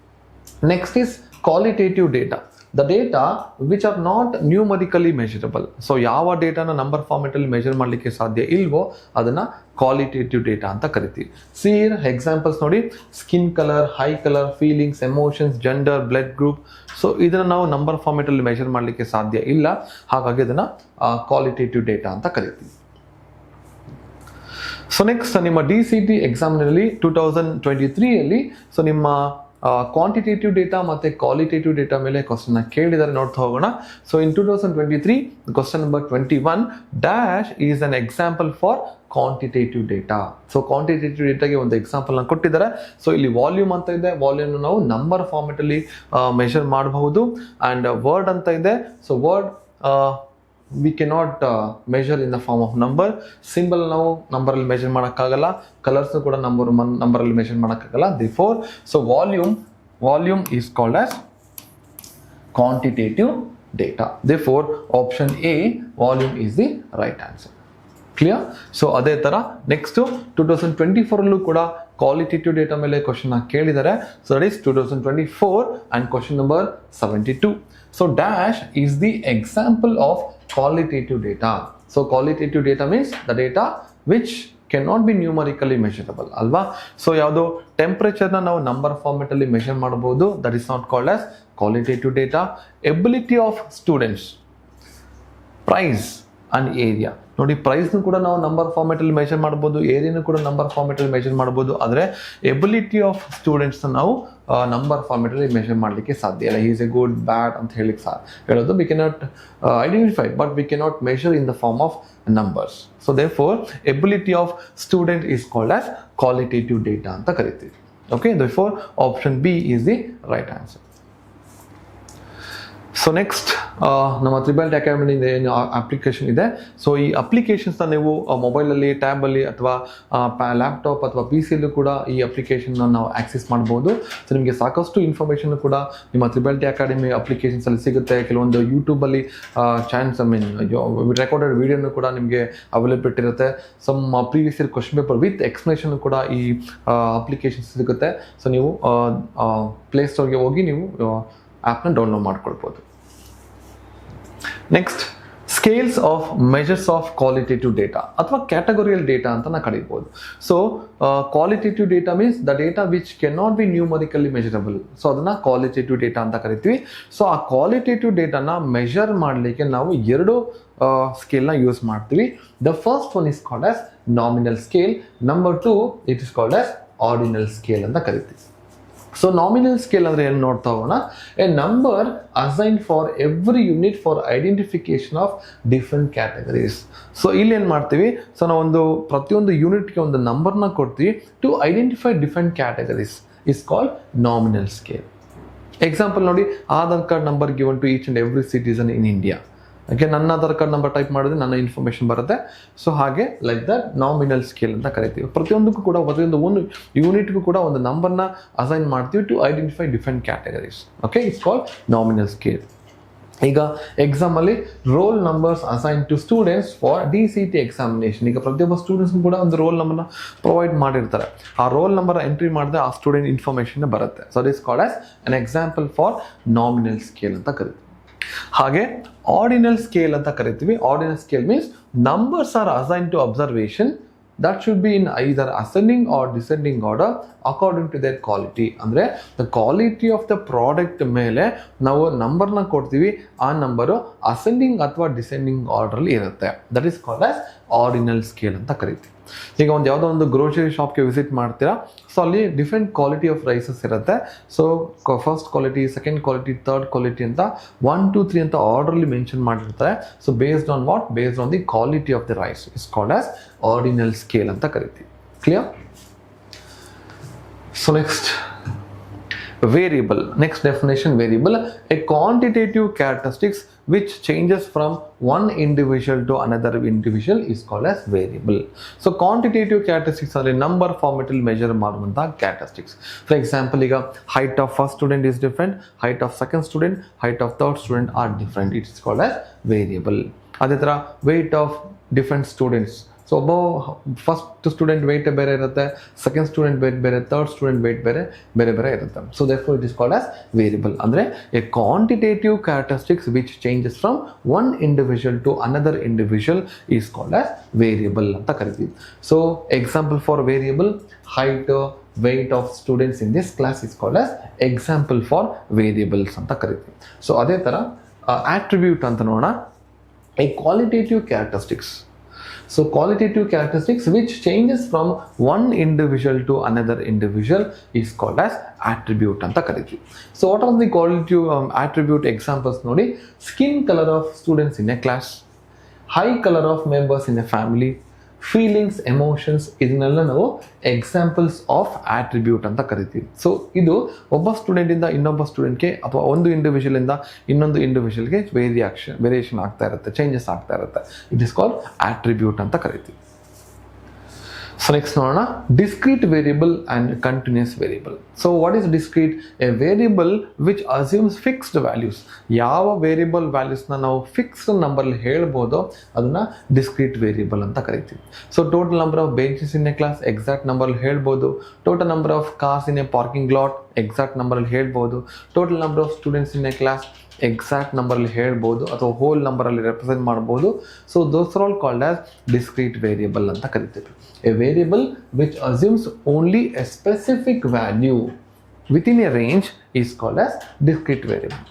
Next is qualitative data. The data which are not numerically measurable. So ಯಾವ ಡೇಟಾನ ನಂಬರ್ ಫಾರ್ಮೆಟಲ್ಲಿ ಮೆಜರ್ ಮಾಡಲಿಕ್ಕೆ ಸಾಧ್ಯ ಇಲ್ವೋ ಅದನ್ನು ಕ್ವಾಲಿಟೇಟಿವ್ ಡೇಟಾ ಅಂತ ಕರಿತೀವಿ. ಸಿ ಎಕ್ಸಾಂಪಲ್ಸ್ ನೋಡಿ, skin colour, high colour, feelings, emotions, gender, blood group. So ಇದನ್ನು ನಾವು ನಂಬರ್ ಫಾರ್ಮೆಟಲ್ಲಿ ಮೆಜರ್ ಮಾಡಲಿಕ್ಕೆ ಸಾಧ್ಯ ಇಲ್ಲ, ಹಾಗಾಗಿ ಅದನ್ನು ಕ್ವಾಲಿಟೇಟಿವ್ ಡೇಟಾ ಅಂತ ಕರಿತೀವಿ. ಸೊ ನೆಕ್ಸ್ಟ್, ನಿಮ್ಮ DCT ಎಕ್ಸಾಮ್ನಲ್ಲಿ 2023 ಸೊ ನಿಮ್ಮ ಕ್ವಾಂಟಿಟೇಟಿವ್ ಡೇಟಾ ಮತ್ತು ಕ್ವಾಲಿಟೇಟಿವ್ ಡೇಟಾ ಮೇಲೆ ಕ್ವಶನ್ನ ಕೇಳಿದ್ದಾರೆ, ನೋಡ್ತಾ ಹೋಗೋಣ. So in 2023 question number 21 dash is an example for quantitative data. So quantitative ಡೇಟಾಗೆ ಒಂದು ಎಕ್ಸಾಂಪಲ್ನ ಕೊಟ್ಟಿದ್ದಾರೆ. ಸೊ ಇಲ್ಲಿ ವಾಲ್ಯೂಮ್ ಅಂತ ಇದೆ, ವಾಲ್ಯೂಮ್ನ ನಾವು ನಂಬರ್ ಫಾರ್ಮೆಟಲ್ಲಿ ಮೆಷರ್ ಮಾಡಬಹುದು. ಆ್ಯಂಡ್ ವರ್ಡ್ ಅಂತ ಇದೆ. So word we cannot measure in the form of number. Symbol ನಾವು ನಂಬರಲ್ಲಿ ಮೆಷರ್ ಮಾಡೋಕ್ಕಾಗಲ್ಲ, ಕಲರ್ಸ್ನು ಕೂಡ ನಂಬರಲ್ಲಿ ಮೆಷರ್ ಮಾಡೋಕ್ಕಾಗಲ್ಲ. therefore so volume is called as quantitative data. therefore option A, volume is the right answer. Clear? So ಅದೇ ಥರ next 2024 ಕೂಡ qualitative data ಮೇಲೆ ಕ್ವಶನ್ನ ಕೇಳಿದ್ದಾರೆ. So that is 2024 and question number 72. So dash is the example of qualitative data. So qualitative data means the data which cannot be numerically measurable ಅಲ್ವಾ. So ಯಾವುದೋ ಟೆಂಪ್ರೇಚರ್ನ ನಾವು ನಂಬರ್ ಫಾರ್ಮೆಟಲ್ಲಿ ಮೆಷರ್ ಮಾಡಬಹುದು, that is not called as qualitative data. Ability of students, price and area, ನೋಡಿ ಪ್ರೈಸ್ನು ಕೂಡ ನಾವು ನಂಬರ್ ಫಾರ್ಮೆಟಲ್ಲಿ ಮೆಷರ್ ಮಾಡ್ಬೋದು, ಏರಿಯಾನು ಕೂಡ ನಂಬರ್ ಫಾರ್ಮೆಟಲ್ಲಿ ಮೆಷರ್ ಮಾಡ್ಬೋದು. ಆದರೆ ಎಬಿಲಿಟಿ ಆಫ್ ಸ್ಟೂಡೆಂಟ್ಸ್ನ ನಾವು ನಂಬರ್ ಫಾರ್ಮೆಟಲ್ಲಿ ಮೆಷರ್ ಮಾಡಲಿಕ್ಕೆ ಸಾಧ್ಯ ಇಲ್ಲ. ಈಸ್ ಎ ಗುಡ್ ಬ್ಯಾಡ್ ಅಂತ ಹೇಳೋದು we cannot identify, but we cannot measure in the form of numbers. So therefore ability of student is called as qualitative data ಅಂತ ಕರಿತೀವಿ. Okay, therefore option B is the right answer. So next ನಮ್ಮ triple academy ಏನು application ಇದೆ, so ಈ ಅಪ್ಲಿಕೇಶನ್ಸ್ನ ನೀವು ಮೊಬೈಲಲ್ಲಿ, ಟ್ಯಾಬಲ್ಲಿ ಅಥವಾ laptop ಅಥವಾ ಪಿ ಸಿಯಲ್ಲೂ ಕೂಡ ಈ ಅಪ್ಲಿಕೇಶನ್ನ ನಾವು ಆಕ್ಸೆಸ್ ಮಾಡ್ಬೋದು. ಸೊ ನಿಮಗೆ ಸಾಕಷ್ಟು ಇನ್ಫಾರ್ಮೇಷನ್ ಕೂಡ ನಿಮ್ಮ ತ್ರಿಬಲ್ ಅಕಾಡೆಮಿ ಅಪ್ಲಿಕೇಶನ್ಸಲ್ಲಿ ಸಿಗುತ್ತೆ. ಕೆಲವೊಂದು ಯೂಟ್ಯೂಬಲ್ಲಿ ರೆಕಾರ್ಡೆಡ್ ವಿಡಿಯೋನು ಕೂಡ ನಿಮಗೆ ಅವೈಲೇಬಲ್ ಇರುತ್ತೆ. Some previous year question paper with explanation ಕೂಡ ಈ ಅಪ್ಲಿಕೇಶನ್ಸ್ ಸಿಗುತ್ತೆ. ಸೊ ನೀವು ಪ್ಲೇಸ್ಟೋರ್ಗೆ ಹೋಗಿ ನೀವು ಆ್ಯಪ್ನ ಡೌನ್ಲೋಡ್ ಮಾಡ್ಕೊಳ್ಬೋದು. Next, scales of measures of qualitative data ಅಥವಾ ಕ್ಯಾಟಗೋರಿಯಲ್ ಡೇಟಾ ಅಂತ ನಾವು ಕರೀಬೋದು. So qualitative data means the data which can not be numerically measurable. So ಅದನ್ನು ಕ್ವಾಲಿಟೇಟಿವ್ ಡೇಟಾ ಅಂತ ಕರಿತೀವಿ. ಸೊ ಆ ಕ್ವಾಲಿಟೇಟಿವ್ ಡೇಟಾನ ಮೆಜರ್ ಮಾಡಲಿಕ್ಕೆ ನಾವು ಎರಡು ಸ್ಕೇಲ್ನ ಯೂಸ್ ಮಾಡ್ತೀವಿ. The first one is called as nominal scale. Number 2 it is called as ordinal scale ಅಂತ ಕರಿತೀವಿ. ಸೊ ನಾಮಿನಲ್ ಸ್ಕೇಲ್ ಅಂದರೆ ಏನು ನೋಡ್ತಾ ಹೋಗೋಣ. A number assign for every unit for identification of different categories. So ಇಲ್ಲಿ ಏನು ಮಾಡ್ತೀವಿ, ಸೊ ನಾವೊಂದು ಪ್ರತಿಯೊಂದು ಯೂನಿಟ್ಗೆ ಒಂದು ನಂಬರ್ನ ಕೊಡ್ತೀವಿ to identify different categories is called nominal scale. Example ನೋಡಿ, Aadhaar card number given to each and every citizen in India. Okay, ನನ್ನ ಆಧಾರ್ ಕಾರ್ಡ್ ನಂಬರ್ ಟೈಪ್ ಮಾಡಿದ್ರೆ ನನ್ನ ಇನ್ಫಾರ್ಮೇಷನ್ ಬರುತ್ತೆ. ಸೊ ಹಾಗೆ ಲೈಕ್ ದಟ್ ನಾಮಿನಲ್ ಸ್ಕೇಲ್ ಅಂತ ಕರಿತೀವಿ. ಪ್ರತಿಯೊಂದಕ್ಕೂ ಕೂಡ ಒಂದು ಯೂನಿಟ್ಗೂ ಕೂಡ ಒಂದು ನಂಬರ್ನ ಅಸೈನ್ ಮಾಡ್ತೀವಿ to identify different categories. Okay, it's called nominal scale. ಈಗ ಎಕ್ಸಾಮಲ್ಲಿ roll numbers assign to students for DCT examination. ಈಗ ಪ್ರತಿಯೊಬ್ಬ ಸ್ಟೂಡೆಂಟ್ಸ್ಗೂ ಕೂಡ ಒಂದು ರೋಲ್ ನಂಬರ್ನ ಪ್ರೊವೈಡ್ ಮಾಡಿರ್ತಾರೆ. ಆ ರೋಲ್ ನಂಬರ್ ಎಂಟ್ರಿ ಮಾಡಿದ್ರೆ ಆ ಸ್ಟೂಡೆಂಟ್ ಇನ್ಫಾರ್ಮೇಷನ್ ಬರುತ್ತೆ. So this called as an example for nominal scale ಅಂತ ಕರಿತೀವಿ. ಹಾಗೆ ಆರ್ಡಿನಲ್ ಸ್ಕೇಲ್ ಅಂತ ಕರಿತೀವಿ. Ordinal scale means numbers are assign to observation that should be in either ascending or descending order according to their quality. ಅಂದರೆ the quality of the product ಮೇಲೆ ನಾವು ನಂಬರ್ನ ಕೊಡ್ತೀವಿ, ಆ ನಂಬರು ಅಸೆಂಡಿಂಗ್ ಅಥವಾ ಡಿಸೆಂಡಿಂಗ್ ಆರ್ಡ್ರಲ್ಲಿ ಇರುತ್ತೆ. That is called as ordinal scale ಅಂತ ಕರಿತೀವಿ. ಈಗ ಒಂದು ಯಾವುದೋ ಒಂದು ಗ್ರೋಸರಿ ಶಾಪ್ಗೆ ವಿಸಿಟ್ ಮಾಡ್ತೀರಾ, ಸೊ ಅಲ್ಲಿ ಡಿಫ್ರೆಂಟ್ ಕ್ವಾಲಿಟಿ ಆಫ್ ರೈಸಸ್ ಇರುತ್ತೆ. So first quality, second quality, third quality ಅಂತ 1, 2, 3 ಅಂತ ಆರ್ಡ್ರಲ್ಲಿ ಮೆನ್ಷನ್ ಮಾಡಿರ್ತಾರೆ. So based on what? Based on the quality of the rice is called as ordinal scale ಅಂತ ಕರಿತೀವಿ. Clear? So next, variable. Next definition, variable, a quantitative characteristics which changes from one individual to another individual is called as variable. So quantitative characteristics are a number formatally measure ಮಾಡುವಂತ characteristics. For example, ಈಗ height of first student is different, height of second student, height of third student are different. It is called as variable. ಅದೇ ಥರ weight of different students. So ಒಬ್ಬ first student weight ಬೇರೆ ಇರುತ್ತೆ, second student weight ಬೇರೆ, third student weight ಬೇರೆ ಇರುತ್ತೆ. So therefore it is called as variable. ಅಂದರೆ a quantitative characteristics which changes from one individual to another individual is called as variable ಅಂತ ಕರಿತೀವಿ. So example for variable, height, weight of students in this class is called as example for variables ಅಂತ ಕರಿತೀವಿ. So ಅದೇ ಥರ attribute ಅಂತ ನೋಡೋಣ. A qualitative characteristics. So qualitative characteristics which changes from one individual to another individual is called as attribute ಅಂತ ಕರಿತೀವಿ. So what are the qualitative attribute examples ನೋಡಿ? Skin color of students in a class, eye color of members in a family, feelings, emotions, ಇದನ್ನೆಲ್ಲ ನಾವು examples of attribute ಅಂತ ಕರಿತೀವಿ. So ಇದು ಒಬ್ಬ ಸ್ಟೂಡೆಂಟಿಂದ ಇನ್ನೊಬ್ಬ ಸ್ಟೂಡೆಂಟ್ಗೆ ಅಥವಾ ಒಂದು ಇಂಡಿವಿಜುವಲಿಂದ ಇನ್ನೊಂದು ಇಂಡಿವಿಜುವಲ್ಗೆ ವೇರಿಯೇಷನ್ ಆಗ್ತಾ ಇರುತ್ತೆ, ಚೇಂಜಸ್ ಆಗ್ತಾ ಇರುತ್ತೆ. ಇಟ್ ಇಸ್ ಕಾಲ್ಡ್ ಆಟ್ರಿಬ್ಯೂಟ್ ಅಂತ ಕರಿತೀವಿ. ಸೊ ನೆಕ್ಸ್ಟ್ ನೋಡೋಣ, discrete variable and continuous variable. So what is discrete? A variable which assumes fixed values. ಯಾವ ವೇರಿಯಬಲ್ ವ್ಯಾಲ್ಯೂಸ್ನ ನಾವು ಫಿಕ್ಸ್ಡ್ ನಂಬರ್ಲಿ ಹೇಳ್ಬೋದೋ ಅದನ್ನು ಡಿಸ್ಕ್ರೀಟ್ ವೇರಿಯಬಲ್ ಅಂತ ಕರಿತೀವಿ. So total number of benches in a class exact ನಂಬರ್ಲಿ ಹೇಳ್ಬೋದು, total number of cars in a parking lot exact ನಂಬರಲ್ಲಿ ಹೇಳ್ಬೋದು, total number of students in a class exact ನಂಬರಲ್ಲಿ ಹೇಳ್ಬೋದು ಅಥವಾ ಹೋಲ್ ನಂಬರಲ್ಲಿ ರೆಪ್ರೆಸೆಂಟ್ ಮಾಡ್ಬೋದು. So those are all called as discrete variable ಅಂತ ಕರಿತೀವಿ. A variable which assumes only a specific value within a range is called as discrete variable.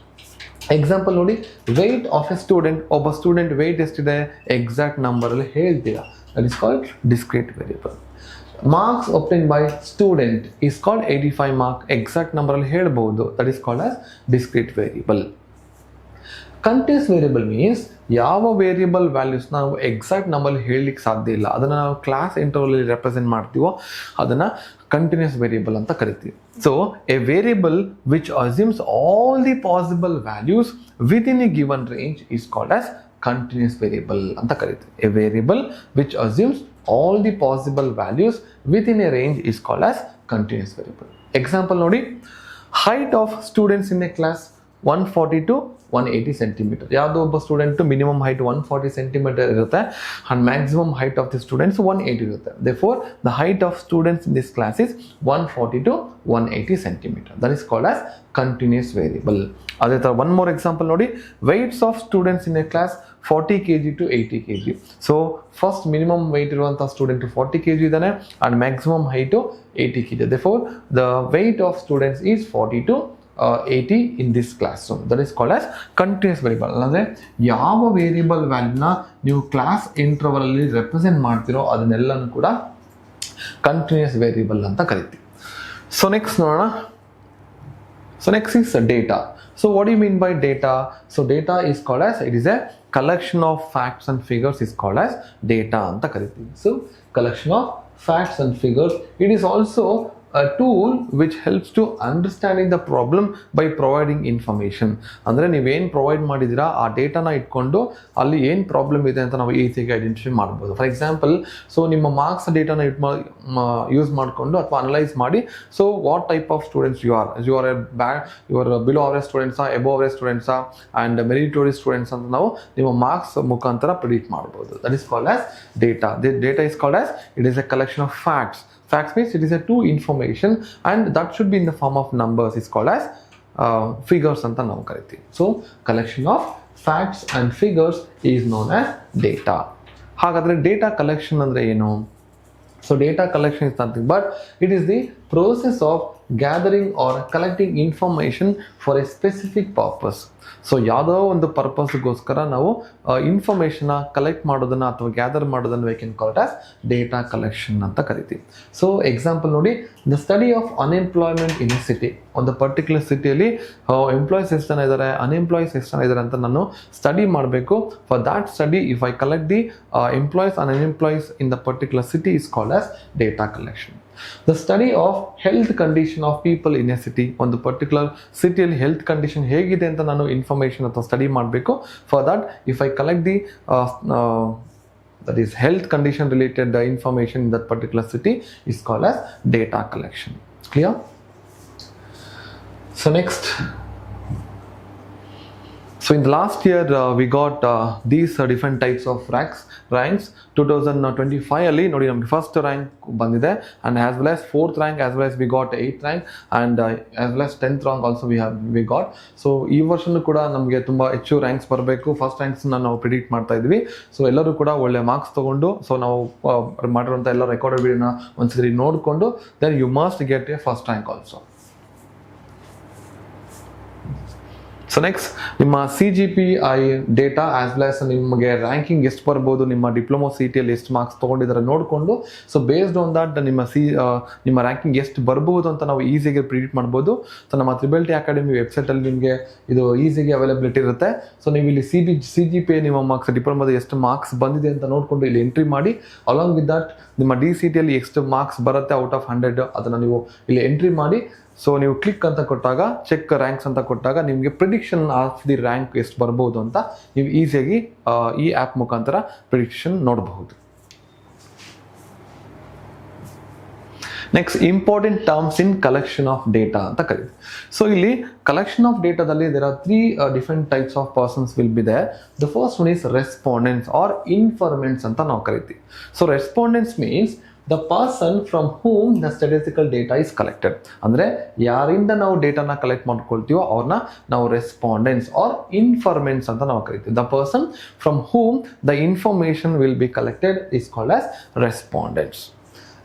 Example ನೋಡಿ, weight of a student, ಒಬ್ಬ student weight ಎಷ್ಟಿದೆ exact ನಂಬರಲ್ಲಿ ಹೇಳ್ತೀರಾ, that is called discrete variable. Marks obtain by student is called 85 mark, exact ನಂಬರಲ್ಲಿ ಹೇಳ್ಬೋದು, that is called as discrete variable. Continuous variable means ಯಾವ variable values ನಾವು exact number ಹೇಳಲಿಕ್ಕೆ ಸಾಧ್ಯ ಇಲ್ಲ, ಅದನ್ನು ನಾವು ಕ್ಲಾಸ್ ಇಂಟರ್ವಲ್ ರೆಪ್ರೆಸೆಂಟ್ ಮಾಡ್ತೀವೋ ಅದನ್ನು ಕಂಟಿನ್ಯೂಸ್ ವೇರಿಯಬಲ್ ಅಂತ ಕರಿತೀವಿ. So a variable which assumes all the possible values within a given range is called as continuous variable ಅಂತ ಕರಿತೀವಿ. A variable which assumes all the possible values within a range is called as continuous variable. Example ನೋಡಿ, height of students in a class 140 to 180 centimeter. ಯಾವುದೋ ಒಬ್ಬ student minimum height 140 centimetre ಇರುತ್ತೆ and maximum height of the students 180 ಇರುತ್ತೆ. Therefore the height of students in this class is 140 to 180 centimeter. That is called as continuous variable. ಅದೇ ಥರ one more example ನೋಡಿ, weights of students in a class 40 kg to 80 kg. So first minimum weight ಇರುವಂಥ student 40 kg ಇದ್ದಾನೆ and maximum height 80 kg. Therefore the weight of students is 40 to 80 in this classroom. That is called as continuous variable. ಅಂದರೆ ಯಾವ variable ವ್ಯಾಲ್ಯೂನ ನೀವು class interval ಅಲ್ಲಿ represent ಮಾಡ್ತಿರೋ ಅದನ್ನೆಲ್ಲನೂ ಕೂಡ continuous variable ಅಂತ ಕರಿತೀವಿ. ಸೊ ನೆಕ್ಸ್ಟ್ ನೋಡೋಣ. So next is data. So what do you mean by data? So data is called as, it is a collection of facts and figures is called as data anta karithívi. So collection of facts and figures, it is also a tool which helps to understanding the problem by providing information. ಅಂದರೆ ನೀವೇನು provide ಮಾಡಿದ್ದೀರಾ ಆ ಡೇಟಾನ ಇಟ್ಕೊಂಡು ಅಲ್ಲಿ ಏನು problem ಇದೆ ಅಂತ ನಾವು ಈಸಿಯಾಗಿ ಐಡೆಂಟಿಫೈ ಮಾಡ್ಬೋದು. ಫಾರ್ ಎಕ್ಸಾಂಪಲ್, ಸೊ ನಿಮ್ಮ ಮಾರ್ಕ್ಸ್ ಡೇಟಾನ ಯೂಸ್ ಮಾಡಿಕೊಂಡು ಅಥವಾ ಅನಲೈಸ್ ಮಾಡಿ, so what type of students you are below average ಸ್ಟೂಡೆಂಟ್ಸಾ, ಎಬೋ ಅವರೇಜ್ ಸ್ಟೂಡೆಂಟ್ಸಾ ಆ್ಯಂಡ್ ಮೆರಿಟೋರಿಯಸ್ ಸ್ಟೂಡೆಂಟ್ಸ್ ಅಂತ ನಾವು ನಿಮ್ಮ ಮಾರ್ಕ್ಸ್ ಮುಖಾಂತರ ಪ್ರಿಡಿಕ್ಟ್ ಮಾಡ್ಬೋದು. That is called as data. Data is called as, it is a collection of facts. Facts means it is a true information and that should be in the form of numbers is called as figures anta ನಾವು ಕರಿತೀವಿ. So collection of facts and figures is known as data. ಹಾಗಾದ್ರೆ data collection ಅಂದ್ರೆ ಏನು? So data collection is nothing but it is the process of gathering or collecting information for a specific purpose. So ಯಾವುದೋ ಒಂದು ಪರ್ಪಸ್ಗೋಸ್ಕರ ನಾವು ಇನ್ಫಾರ್ಮೇಷನ್ನ collect ಮಾಡೋದನ್ನು ಅಥವಾ gather ಮಾಡೋದನ್ನು we can call it as data collection ಅಂತ ಕರಿತೀವಿ. ಸೊ ಎಕ್ಸಾಂಪಲ್ ನೋಡಿ, the study of unemployment in a city. ಒಂದು ಪರ್ಟಿಕ್ಯುಲರ್ ಸಿಟಿಯಲ್ಲಿ ಎಂಪ್ಲಾಯೀಸ್ ಎಷ್ಟು ಜನ ಇದ್ದಾರೆ, ಅನ್ಎಂಪ್ಲಾಯೀಸ್ ಎಷ್ಟು ಜನ ಇದ್ದಾರೆ ಅಂತ ನಾನು ಸ್ಟಡಿ ಮಾಡಬೇಕು. For that study if I collect the employees and unemployees in the particular city is called as data collection. The study of health condition of people in a city. ಒಂದು ಪರ್ಟಿಕ್ಯುಲರ್ ಸಿಟಿಯಲ್ಲಿ health condition ಹೇಗಿದೆ ಅಂತ ನಾನು information ಅಥವಾ study ಮಾಡಬೇಕು. For that if I collect the that is health condition related information in that particular city is called as data collection. Clear? So next, so in the last year we got these different types of ranks 2025 ಅಲ್ಲಿ ನೋಡಿ ನಮಗೆ first rank ಬಂದಿದೆ and as well as fourth rank, as well as we got 8th rank and as well as 10th rank also we got. So ಈ ವರ್ಷನೂ ಕೂಡ ನಮಗೆ ತುಂಬ ಹೆಚ್ಚು ರ್ಯಾಂಕ್ಸ್ ಬರಬೇಕು. ಫಸ್ಟ್ ರ್ಯಾಂಕ್ಸ್ನ ನಾವು ಪ್ರಿಡಿಕ್ಟ್ ಮಾಡ್ತಾ ಇದ್ವಿ. ಸೊ ಎಲ್ಲರೂ ಕೂಡ ಒಳ್ಳೆ ಮಾರ್ಕ್ಸ್ ತೊಗೊಂಡು, ಸೊ ನಾವು ಮಾಡಿರುವಂಥ ಎಲ್ಲ ರೆಕಾರ್ಡೆಡ್ ವಿಡಿಯೋನ ಒಂದ್ಸರಿ ನೋಡಿಕೊಂಡು then you must get a first rank also. So next ನಿಮ್ಮ CGPI data as well as ನಿಮಗೆ ರ್ಯಾಂಕಿಂಗ್ ಎಷ್ಟು ಬರ್ಬೋದು, ನಿಮ್ಮ ಡಿಪ್ಲೊಮಾ CETಯಲ್ಲಿ ಎಷ್ಟು ಮಾರ್ಕ್ಸ್ ತೊಗೊಂಡಿದ್ದಾರೆ ನೋಡಿಕೊಂಡು, ಸೊ ಬೇಸ್ಡ್ ಆನ್ ದಟ್ ನಿಮ್ಮ ರ್ಯಾಂಕಿಂಗ್ ಎಷ್ಟು ಬರ್ಬೋದು ಅಂತ ನಾವು ಈಸಿಯಾಗಿ ಪ್ರಿಡಿಕ್ಟ್ ಮಾಡ್ಬೋದು. ಸೊ ನಮ್ಮ ತ್ರಿಬಲ್-ಟಿ ಅಕಾಡೆಮಿ ವೆಬ್ಸೈಟಲ್ಲಿ ನಿಮಗೆ ಇದು ಈಸಿಯಾಗಿ ಅವೈಲಬಿಲಿಟಿ ಇರುತ್ತೆ. ಸೊ ನೀವು ಇಲ್ಲಿ CGPI ನಿಮ್ಮ ಮಾರ್ಕ್ಸ್ ಡಿಪ್ಲೊಮಾದ ಎಷ್ಟು ಮಾರ್ಕ್ಸ್ ಬಂದಿದೆ ಅಂತ ನೋಡಿಕೊಂಡು ಇಲ್ಲಿ ಎಂಟ್ರಿ ಮಾಡಿ, ಅಲಾಂಗ್ ವಿತ್ ದಟ್ ನಿಮ್ಮ DCTಯಲ್ಲಿ ಎಷ್ಟು ಮಾರ್ಕ್ಸ್ ಬರುತ್ತೆ ಔಟ್ ಆಫ್ 100 ಅದನ್ನು ನೀವು ಇಲ್ಲಿ ಎಂಟ್ರಿ ಮಾಡಿ. ಸೊ ನೀವು ಕ್ಲಿಕ್ ಅಂತ ಕೊಟ್ಟಾಗ, ಚೆಕ್ ರ್ಯಾಂಕ್ಸ್ ಅಂತ ಕೊಟ್ಟಾಗ ನಿಮಗೆ ಪ್ರಿಡಿಕ್ಷನ್ ಆಫ್ ದಿ ರ್ಯಾಂಕ್ ಎಷ್ಟು ಬರ್ಬೋದು ಅಂತ ನೀವು ಈಸಿಯಾಗಿ ಈ ಆ್ಯಪ್ ಮುಖಾಂತರ ಪ್ರಿಡಿಕ್ಷನ್ ನೋಡಬಹುದು. Next important terms in collection of data ಅಂತ ಕರೀತೀವಿ. ಸೊ ಇಲ್ಲಿ ಕಲೆಕ್ಷನ್ ಆಫ್ ಡೇಟಾದಲ್ಲಿ there are 3 different types of persons will be there. The first one is respondents or informants ಅಂತ ನಾವು ಕರಿತೀವಿ. So respondents means the person from whom the statistical data is collected. ಅಂದರೆ ಯಾರಿಂದ ನಾವು ಡೇಟಾನ collect ಮಾಡ್ಕೊಳ್ತೀವೋ ಅವ್ರನ್ನ ನಾವು respondents or informants ಅಂತ ನಾವು ಕರಿತೀವಿ. The person from whom the information will be collected is called as respondents.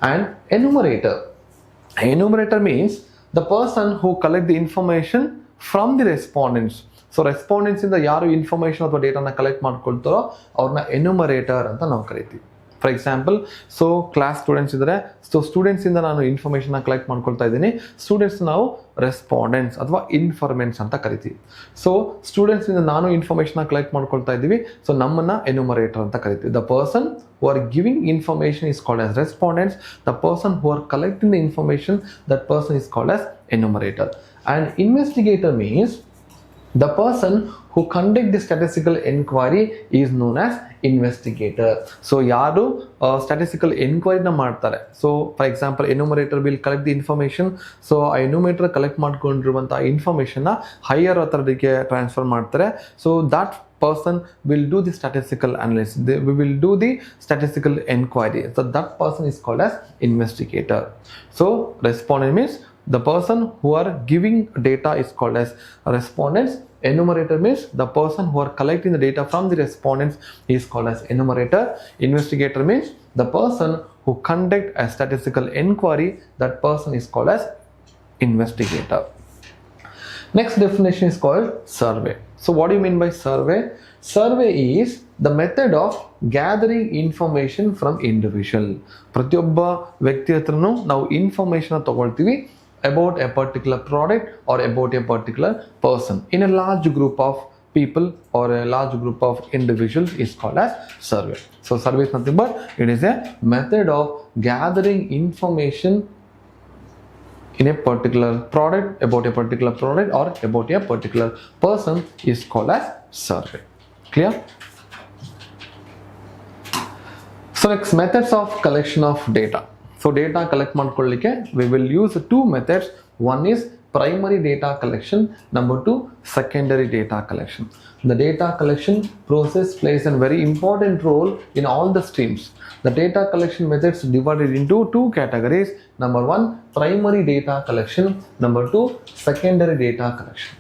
And enumerator means the person who collect the information from the respondents. So respondents ಇಂದ ಯಾರು information ಅಥವಾ ಡೇಟಾನ collect ಮಾಡ್ಕೊಳ್ತಾರೋ ಅವ್ರನ್ನ ಎನ್ಯುಮರೇಟರ್ ಅಂತ ನಾವು ಕರಿತೀವಿ. For example, so class students ಇದ್ದಾರೆ, so ಸ್ಟೂಡೆಂಟ್ಸಿಂದ ನಾನು ಇನ್ಫಾರ್ಮೇಷನ್ನ ಕಲೆಕ್ಟ್ ಮಾಡ್ಕೊಳ್ತಾ ಇದ್ದೀನಿ. ಸ್ಟೂಡೆಂಟ್ಸ್ ನಾವು ರೆಸ್ಪಾಂಡೆಂಟ್ಸ್ ಅಥವಾ ಇನ್ಫಾರ್ಮೆಂಟ್ಸ್ ಅಂತ ಕರಿತೀವಿ. ಸೊ ಸ್ಟೂಡೆಂಟ್ಸಿಂದ ನಾನು ಇನ್ಫಾರ್ಮೇಷನ್ನ ಕಲೆಕ್ಟ್ ಮಾಡ್ಕೊಳ್ತಾ ಇದ್ದೀವಿ, ಸೊ ನಮ್ಮನ್ನ ಎನ್ಯುಮರೇಟರ್ ಅಂತ ಕರಿತೀವಿ. The person who are giving information is called as respondents. The person who are collecting the information, that person is called as enumerator. And investigator means the person who conduct the statistical inquiry is known as investigator. So ಯಾರು statistical inquiry ನ ಮಾಡ್ತಾರೆ. So for example, enumerator will collect the information. So ಆ enumerator collect ಮಾಡ್ಕೊಂಡಿರುವಂತಹ information ನ higher authority transfer ಮಾಡ್ತಾರೆ. So that person will do the statistical analysis. We will do the statistical inquiry. So that person is called as investigator. So respondent means the person who are giving data is called as respondents. Enumerator means the person who are collecting the data from the respondents is called as enumerator. Investigator means the person who conduct a statistical inquiry, that person is called as investigator. Next definition is called survey. So what do you mean by survey? Survey is the method of gathering information from individual. ಪ್ರತಿಯೊಬ್ಬ ವ್ಯಕ್ತಿ ಹತ್ರನೂ ನಾವು information ತಗೊಳ್ತೀವಿ about a particular product or about a particular person. In a large group of people or a large group of individuals is called as survey. So survey is nothing but it is a method of gathering information in a particular product, about a particular product or about a particular person is called as survey. Clear? So next, methods of collection of data. So data collect ಮಾಡ್ಕೊಳ್ಳಿಕ್ಕೆ we will use two methods. One is primary data collection, number two secondary data collection. The data collection process plays a very important role in all the streams. The data collection methods divided into two categories. Number one, primary data collection. Number two, secondary data collection.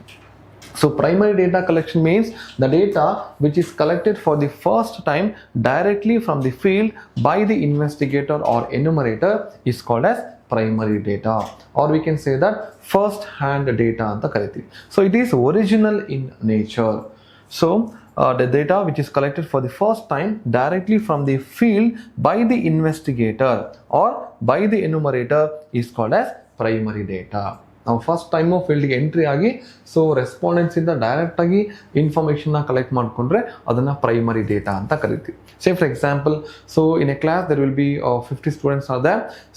So primary data collection means the data which is collected for the first time directly from the field by the investigator or enumerator is called as primary data, or we can say that first hand data anta kariti. So it is original in nature. So the data which is collected for the first time directly from the field by the investigator or by the enumerator is called as primary data. ನಾವು first time ಫೀಲ್ಡ್ಗೆ entry ಆಗಿ so ರೆಸ್ಪಾಂಡೆನ್ಸಿಂದ ಡೈರೆಕ್ಟಾಗಿ ಇನ್ಫಾರ್ಮೇಷನ್ನ collect ಮಾಡಿಕೊಂಡ್ರೆ ಅದನ್ನು primary data ಅಂತ ಕರಿತೀವಿ. Say for example, so in a class there will be 50 students ಆದ.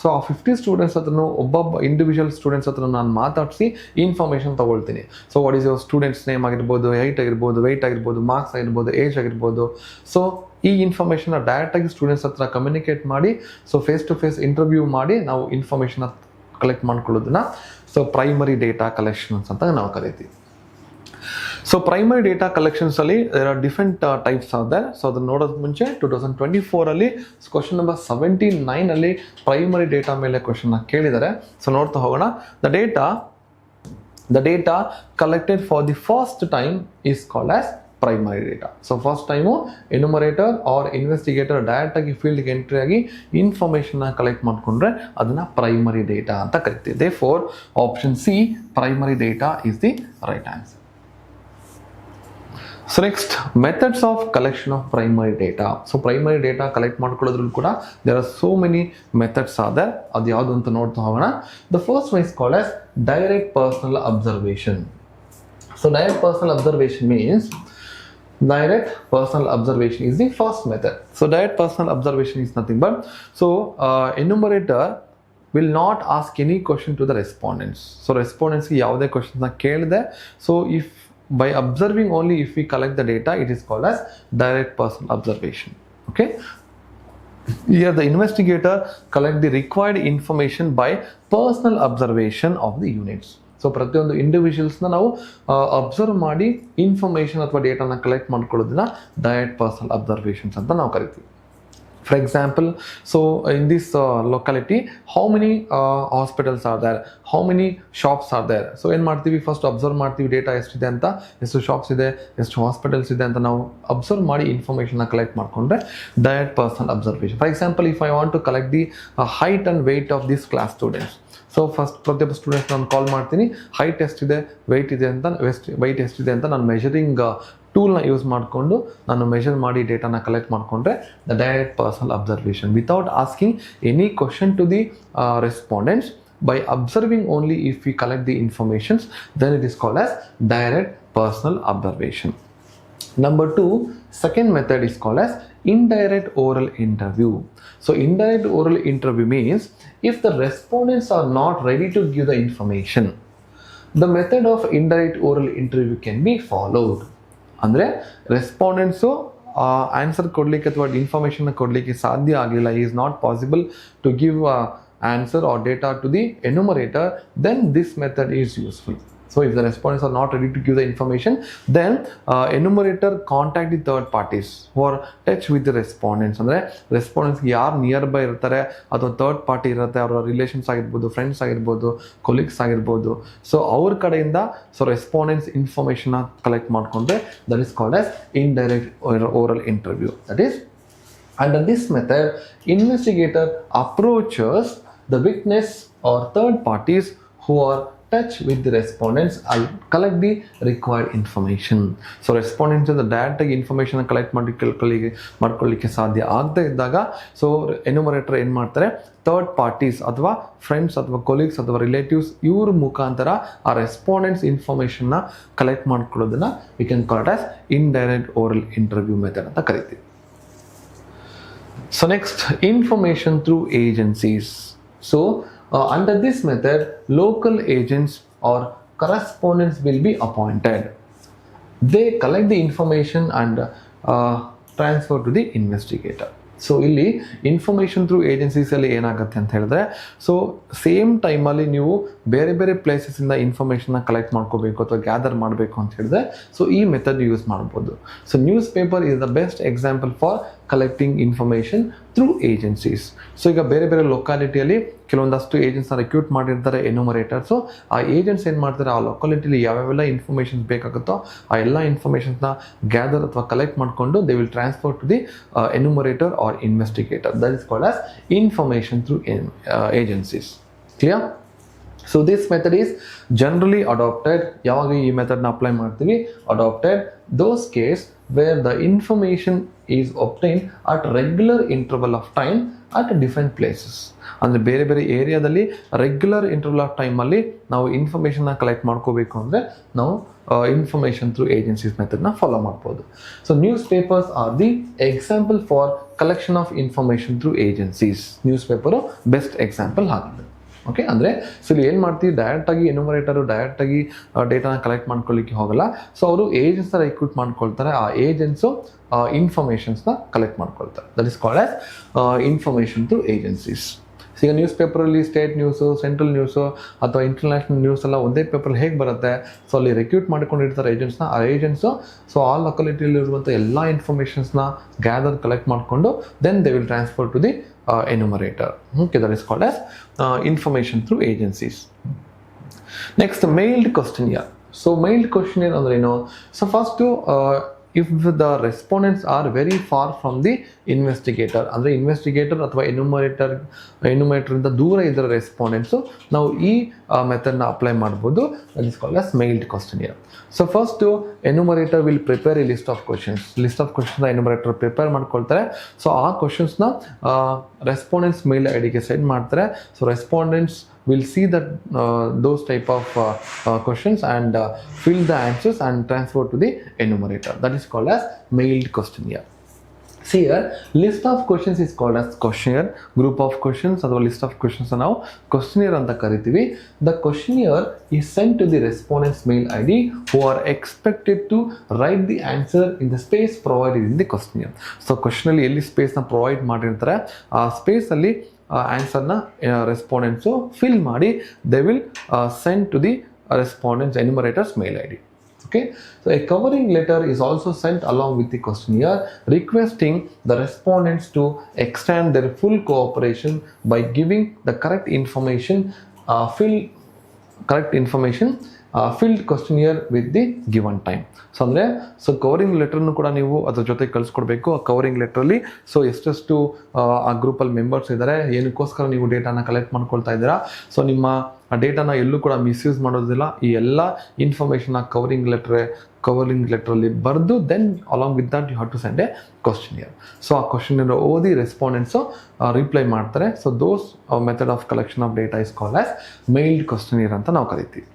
ಸೊ ಆ 50 ಸ್ಟೂಡೆಂಟ್ಸ್ ಹತ್ರನೂ ಒಬ್ಬೊಬ್ಬ ಇಂಡಿವಿಜುವಲ್ ಸ್ಟೂಡೆಂಟ್ಸ್ ಹತ್ರ ನಾನು ಮಾತಾಡಿಸಿ ಇನ್ಫಾರ್ಮೇಷನ್ ತೊಗೊಳ್ತೀನಿ. So what is your students name ಆಗಿರ್ಬೋದು, ಹೈಟ್ ಆಗಿರ್ಬೋದು, ವೆಯ್ಟ್ ಆಗಿರ್ಬೋದು, ಮಾರ್ಕ್ಸ್ ಆಗಿರ್ಬೋದು, ಏಜ್ ಆಗಿರ್ಬೋದು. ಸೊ ಈ ಇನ್ಫಾರ್ಮೇಷನ್ನ ಡೈರೆಕ್ಟಾಗಿ ಸ್ಟೂಡೆಂಟ್ಸ್ ಹತ್ರ ಕಮ್ಯುನಿಕೇಟ್ ಮಾಡಿ so face to face interview ಮಾಡಿ ನಾವು ಇನ್ಫಾರ್ಮೇಷನ್ನ ಕಲೆಕ್ಟ್ ಮಾಡ್ಕೊಳ್ಳೋದನ್ನ ಸೊ ಪ್ರೈಮರಿ ಡೇಟಾ ಕಲೆಕ್ಷನ್ಸ್ ಅಂತ ನಾವು ಕರಿತೀವಿ. ಸೊ ಪ್ರೈಮರಿ ಡೇಟಾ ಕಲೆಕ್ಷನ್ಸ್ ಅಲ್ಲಿ ಡಿಫ್ರೆಂಟ್ ಟೈಪ್ಸ್ ಆದ. ಸೊ ಅದನ್ನ ನೋಡೋದು ಮುಂಚೆ 2024 ಕ್ವಶನ್ ನಂಬರ್ 79 ಅಲ್ಲಿ ಪ್ರೈಮರಿ ಡೇಟಾ ಮೇಲೆ ಕ್ವಶನ್ ಕೇಳಿದ್ದಾರೆ. ಸೊ ನೋಡ್ತಾ ಹೋಗೋಣ. The data collected for the first time is called as primary data. So first time enumerator or investigator direct ಆಗಿ ಫೀಲ್ಡ್ಗೆ ಎಂಟ್ರಿ ಆಗಿ ಇನ್ಫಾರ್ಮೇಷನ್ನ ಕಲೆಕ್ಟ್ ಮಾಡಿಕೊಂಡ್ರೆ ಅದನ್ನ ಪ್ರೈಮರಿ ಡೇಟಾ ಅಂತ ಕರಿತೀವಿ. Therefore option C, primary data is the right answer. So next, methods of collection of primary data. So primary data collect ಮಾಡ್ಕೊಳ್ಳೋದ್ರಲ್ಲಿ ಕೂಡ there are so many methods ಆದ. ಅದು ಯಾವುದು ಅಂತ ನೋಡ್ತಾ ಹೋಗೋಣ. The first one is called as direct personal observation. So direct personal observation means direct personal observation is the first method. So direct personal observation is nothing but enumerator will not ask any question to the respondents. So respondents ki yavade questions na kelide, so if by observing only if we collect the data, it is called as direct personal observation. Okay, here the investigator collect the required information by personal observation of the units. So ಪ್ರತಿಯೊಂದು ಇಂಡಿವಿಜುವಲ್ಸ್ನ ನಾವು observe ಮಾಡಿ information ಅಥವಾ ಡೇಟಾನ collect ಮಾಡ್ಕೊಳ್ಳೋದನ್ನ direct personal observations ಅಂತ ನಾವು ಕರಿತೀವಿ. For example, so in this locality, how many hospitals are there, how many shops are there. So ಏನು ಮಾಡ್ತೀವಿ, ಫಸ್ಟ್ ಅಬ್ಸರ್ವ್ ಮಾಡ್ತೀವಿ ಡೇಟಾ ಎಷ್ಟಿದೆ ಅಂತ, ಎಷ್ಟು ಶಾಪ್ಸ್ ಇದೆ, ಎಷ್ಟು ಹಾಸ್ಪಿಟಲ್ಸ್ ಇದೆ ಅಂತ ನಾವು ಅಬ್ಸರ್ವ್ ಮಾಡಿ ಇನ್ಫಾರ್ಮೇಷನ್ನ ಕಲೆಕ್ಟ್ ಮಾಡಿಕೊಂಡ್ರೆ direct personal observation. For example, if I want to collect the height and weight of this class students, so first ಪ್ರತಿಯೊಬ್ಬ ಸ್ಟೂಡೆಂಟ್ಸ್ ನಾನು ಕಾಲ್ ಮಾಡ್ತೀನಿ, ಹೈಟ್ ಎಷ್ಟಿದೆ, ವೆಯ್ಟ್ ಎಷ್ಟಿದೆ ಅಂತ ನಾನು ಮೆಷರಿಂಗ್ ಟೂಲ್ನ ಯೂಸ್ ಮಾಡಿಕೊಂಡು ನಾನು ಮೆಷರ್ ಮಾಡಿ ಡೇಟಾನ ಕಲೆಕ್ಟ್ ಮಾಡಿಕೊಂಡ್ರೆ the direct personal observation without asking any question to the respondents. By observing only, if we collect the informations, then it is called as direct personal observation. Number 2, second method is called as indirect oral interview. So indirect oral interview means if the respondents are not ready to give the information, the method of indirect oral interview can be followed. ಅಂದರೆ ರೆಸ್ಪಾಂಡೆಂಟ್ಸು answer ಕೊಡಲಿಕ್ಕೆ ಅಥವಾ ಇನ್ಫಾರ್ಮೇಷನ್ನ ಕೊಡಲಿಕ್ಕೆ ಸಾಧ್ಯ ಆಗಲಿಲ್ಲ, is not possible to give answer or data to the enumerator, then this method is useful. So if the respondents are not ready to give the information, then enumerator contact the third parties who are touch with the respondents. ಅಂದರೆ ರೆಸ್ಪಾಂಡೆಂಟ್ಸ್ಗೆ ಯಾರು near by ಇರ್ತಾರೆ ಅಥವಾ third party ಇರುತ್ತೆ, ಅವರ relations ಆಗಿರ್ಬೋದು, friends ಆಗಿರ್ಬೋದು, colleagues ಆಗಿರ್ಬೋದು, so ಅವ್ರ ಕಡೆಯಿಂದ ಸೊ ರೆಸ್ಪಾಂಡೆಂಟ್ಸ್ ಇನ್ಫಾರ್ಮೇಷನ್ನ ಕಲೆಕ್ಟ್ ಮಾಡಿಕೊಂಡ್ರೆ that is called as indirect oral interview. That is under this method, investigator approaches the witness or third parties who are touch with the respondents and collect the required information. So respondents ಇಂದ ಡೈರೆಕ್ಟಾಗಿ information collect ಮಾಡ್ಕೊಳ್ಳಿಕ್ಕೆ ಸಾಧ್ಯ ಆಗದೆ ಇದ್ದಾಗ so enumerator ಏನು ಮಾಡ್ತಾರೆ, third parties ಅಥವಾ friends ಅಥವಾ ಕೊಲೀಗ್ಸ್ ಅಥವಾ ರಿಲೇಟಿವ್ಸ್ ಇವ್ರ ಮುಖಾಂತರ ಆ ರೆಸ್ಪಾಂಡೆಂಟ್ಸ್ ಇನ್ಫಾರ್ಮೇಷನ್ನ ಕಲೆಕ್ಟ್ ಮಾಡ್ಕೊಳ್ಳೋದನ್ನ we can call it as indirect oral interview method ಅಂತ ಕರಿತೀವಿ. So next, information through agencies. So under this method, local agents or correspondents will be appointed. They collect the information and transfer to the investigator. So ಇಲ್ಲಿ information through ಏಜೆನ್ಸೀಸಲ್ಲಿ ಏನಾಗುತ್ತೆ ಅಂತ ಹೇಳಿದ್ರೆ, so same ಟೈಮಲ್ಲಿ ನೀವು ಬೇರೆ ಬೇರೆ ಪ್ಲೇಸಸ್ಸಿಂದ ಇನ್ಫಾರ್ಮೇಷನ್ನ ಕಲೆಕ್ಟ್ ಮಾಡ್ಕೋಬೇಕು ಅಥವಾ ಗ್ಯಾದರ್ ಮಾಡಬೇಕು ಅಂತ ಹೇಳಿದ್ರೆ ಸೊ ಈ ಮೆಥಡ್ ಯೂಸ್ ಮಾಡ್ಬೋದು. So news paper is the best example for collecting information through agencies. So ಈಗ ಬೇರೆ ಬೇರೆ ಲೊಕ್ಯಾಲಿಟಿಯಲ್ಲಿ ಕೆಲವೊಂದಷ್ಟು ಏಜೆಂಟ್ಸ್ನ ರೆಕ್ರೂಟ್ ಮಾಡಿರ್ತಾರೆ ಎನ್ಯುಮರೇಟರ್ಸು. ಆ ಏಜೆಂಟ್ಸ್ ಏನು ಮಾಡ್ತಾರೆ, ಆ ಲೊಕ್ಯಾಲಿಟಿಲಿ ಯಾವ್ಯಾವೆಲ್ಲ ಇನ್ಫಾರ್ಮೇಷನ್ಸ್ ಬೇಕಾಗುತ್ತೋ ಆ ಎಲ್ಲ ಇನ್ಫಾರ್ಮೇಷನ್ಸ್ನ ಗ್ಯಾದರ್ ಅಥವಾ ಕಲೆಕ್ಟ್ ಮಾಡಿಕೊಂಡು they will transfer to the enumerator or investigator. That is called as information through agencies. Clear? So this method is generally adopted. ಯಾವಾಗ ಈ ಮೆಥಡ್ನ ಅಪ್ಲೈ ಮಾಡ್ತೀವಿ, adopted those case where the information is obtained at regular interval of time at different places. ಅಂದರೆ ಬೇರೆ ಬೇರೆ ಏರಿಯಾದಲ್ಲಿ regular interval of ಟೈಮಲ್ಲಿ ನಾವು ಇನ್ಫಾರ್ಮೇಷನ್ನ ಕಲೆಕ್ಟ್ ಮಾಡ್ಕೋಬೇಕು ಅಂದರೆ ನಾವು ಇನ್ಫಾರ್ಮೇಷನ್ ಥ್ರೂ ಏಜೆನ್ಸೀಸ್ ಮೆಥಡ್ನ ಫಾಲೋ ಮಾಡ್ಬೋದು. So news papers R the example for collection of information through agencies. News paper best example ಆಗಿದೆ. ಓಕೆ, ಅಂದರೆ ಸೊ ಇಲ್ಲಿ ಏನು ಮಾಡ್ತೀವಿ, ಡೈರೆಕ್ಟಾಗಿ ಎನ್ಯುಮರೇಟರು ಡೈರೆಕ್ಟಾಗಿ ಡೇಟಾನ ಕಲೆಕ್ಟ್ ಮಾಡ್ಕೊಳ್ಳಿಕ್ಕೆ ಹೋಗಲ್ಲ. ಸೊ ಅವರು ಏಜೆಂಟ್ಸ್ನ ರೆಕ್ರೂಟ್ ಮಾಡ್ಕೊಳ್ತಾರೆ, ಆ ಏಜೆಂಟ್ಸು ಇನ್ಫಾರ್ಮೇಷನ್ಸ್ನ ಕಲೆಕ್ಟ್ ಮಾಡ್ಕೊಳ್ತಾರೆ. That is called as information through agencies. ಈಗ ನ್ಯೂಸ್ ಪೇಪರಲ್ಲಿ ಸ್ಟೇಟ್ ನ್ಯೂಸು, ಸೆಂಟ್ರಲ್ ನ್ಯೂಸು ಅಥವಾ ಇಂಟರ್ನ್ಯಾಷನಲ್ ನ್ಯೂಸ್ ಎಲ್ಲ ಒಂದೇ ಪೇಪರಲ್ಲಿ ಹೇಗೆ ಬರುತ್ತೆ, ಸೊ ಅಲ್ಲಿ ರೆಕ್ರೂಟ್ ಮಾಡ್ಕೊಂಡಿರ್ತಾರೆ ಏಜೆಂಟ್ಸ್ನ. ಆ ಏಜೆಂಟ್ಸು ಸೊ ಆ ಲೊಕಾಲಿಟಿಯಲ್ಲಿರುವಂಥ ಎಲ್ಲ ಇನ್ಫಾರ್ಮೇಷನ್ಸ್ನ ಗ್ಯಾದರ್ ಕಲೆಕ್ಟ್ ಮಾಡಿಕೊಂಡು then they will transfer to the enumerator. Okay, that is called as information through agencies. Next, mailed questionnaire. So mailed questionnaire ಅಂದ್ರೆ ಏನು? So first if the respondents are very far from the investigator, ಅಂದರೆ investigator ಅಥವಾ ಎನ್ಯುಮರೇಟರಿಂದ ದೂರ ಇದ್ದರೆ respondents, ನಾವು ಈ ಮೆಥಡ್ನ ಅಪ್ಲೈ ಮಾಡ್ಬೋದು. That is called as mailed questionnaire. So first enumerator will prepare a list of ಕ್ವಶನ್ಸ್ನ ಎನ್ಯುಮರೇಟರ್ ಪ್ರಿಪೇರ್ ಮಾಡ್ಕೊಳ್ತಾರೆ. ಸೊ ಆ ಕ್ವಶನ್ಸ್ನ ರೆಸ್ಪಾಂಡೆಂಟ್ಸ್ ಮೇಲ್ ಐ ಡಿಗೆ ಸೆಂಡ್ ಮಾಡ್ತಾರೆ. So respondents will see that those type of questions and fill the answers and transfer to the enumerator. That is called as mailed questionnaire. See here, list of questions is called as questionnaire. Group of questions ಅಥವಾ list of questions ನಾವು questionnaire ಅಂತ ಕರಿತೀವಿ. The questionnaire is sent to the respondent's mail ID who are expected to write the answer in the space provided in the questionnaire. So question ಅಲ್ಲಿ ಎಲ್ಲಿ ಸ್ಪೇಸ್ನ provide ಮಾಡಿರ್ತಾರೆ ಆ ಸ್ಪೇಸಲ್ಲಿ ಆನ್ಸರ್ನ ರೆಸ್ಪಾಂಡೆಂಟ್ಸು ಫಿಲ್ ಮಾಡಿ they will send to the respondents enumerators mail ID. Okay, so a covering letter is also sent along with the questionnaire requesting the respondents to extend their full cooperation by giving the correct information, filled questionnaire with the given time. So covering ಲೆಟರ್ನು ಕೂಡ ನೀವು ಅದ್ರ ಜೊತೆ ಕಳಿಸ್ಕೊಡ್ಬೇಕು. ಆ covering ಲೆಟ್ರಲ್ಲಿ so ಎಷ್ಟೆಷ್ಟು ಆ ಗ್ರೂಪಲ್ಲಿ members ಇದ್ದಾರೆ, ಏನಕ್ಕೋಸ್ಕರ ನೀವು ಡೇಟಾನ ಕಲೆಕ್ಟ್ ಮಾಡ್ಕೊಳ್ತಾ ಇದ್ದೀರಾ, ಸೊ ನಿಮ್ಮ ಆ ಡೇಟಾನ ಎಲ್ಲೂ ಕೂಡ ಮಿಸ್ಯೂಸ್ ಮಾಡೋದಿಲ್ಲ, ಈ ಎಲ್ಲ ಇನ್ಫಾರ್ಮೇಷನ್ ಆ ಕವರಿಂಗ್ ಲೆಟ್ರಲ್ಲಿ ಬರೆದು then along with that you have to send a questionnaire. So ಆ ಕ್ವಶನಿಯರ್ ಓದಿ ರೆಸ್ಪಾಂಡೆಂಟ್ಸು ರಿಪ್ಲೈ ಮಾಡ್ತಾರೆ. So those method of collection of data is called as mailed questionnaire ಅಂತ ನಾವು ಕರಿತೀವಿ.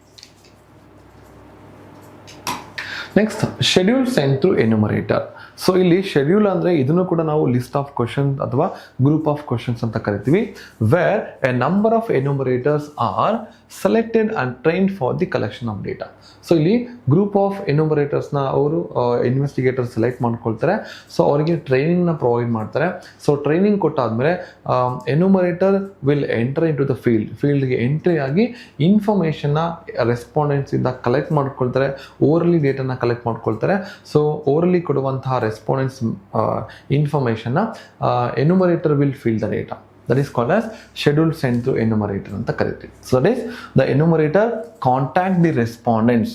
Next schedule sent through enumerator. So ಇಲ್ಲಿ schedule ಅಂದರೆ ಇದನ್ನು ಕೂಡ ನಾವು ಲಿಸ್ಟ್ ಆಫ್ ಕ್ವಶನ್ಸ್ ಅಥವಾ ಗ್ರೂಪ್ ಆಫ್ ಕ್ವಶನ್ಸ್ ಅಂತ ಕರಿತೀವಿ. Where a number of enumerators are selected and trained for the collection of data. So ಇಲ್ಲಿ ಗ್ರೂಪ್ ಆಫ್ ಎನ್ಯುಮರೇಟರ್ಸ್ನ ಅವರು ಇನ್ವೆಸ್ಟಿಗೇಟರ್ ಸೆಲೆಕ್ಟ್ ಮಾಡ್ಕೊಳ್ತಾರೆ. ಸೊ ಅವರಿಗೆ ಟ್ರೈನಿಂಗ್ನ ಪ್ರೊವೈಡ್ ಮಾಡ್ತಾರೆ. ಸೊ ಟ್ರೈನಿಂಗ್ ಕೊಟ್ಟಾದ್ಮೇಲೆ enumerator will enter into the ಫೀಲ್ಡ್ಗೆ ಎಂಟ್ರಿ ಆಗಿ ಇನ್ಫಾರ್ಮೇಷನ್ನ ರೆಸ್ಪಾಂಡೆಂಟ್ಸಿಂದ ಕಲೆಕ್ಟ್ ಮಾಡ್ಕೊಳ್ತಾರೆ, ಓರಲಿ ಡೇಟಾನ ಕಲೆಕ್ಟ್ ಮಾಡ್ಕೊಳ್ತಾರೆ. ಸೊ ಓರಲಿ ಕೊಡುವಂತಹ ರೆಸ್ಪಾಂಡೆಂಟ್ಸ್ ಇನ್ಫಾರ್ಮೇಷನ್ನ enumerator will fill the data. That is called as schedule sent to enumerator ಅಂತ ಕರಿತೀವಿ. So that is the enumerator contact the respondents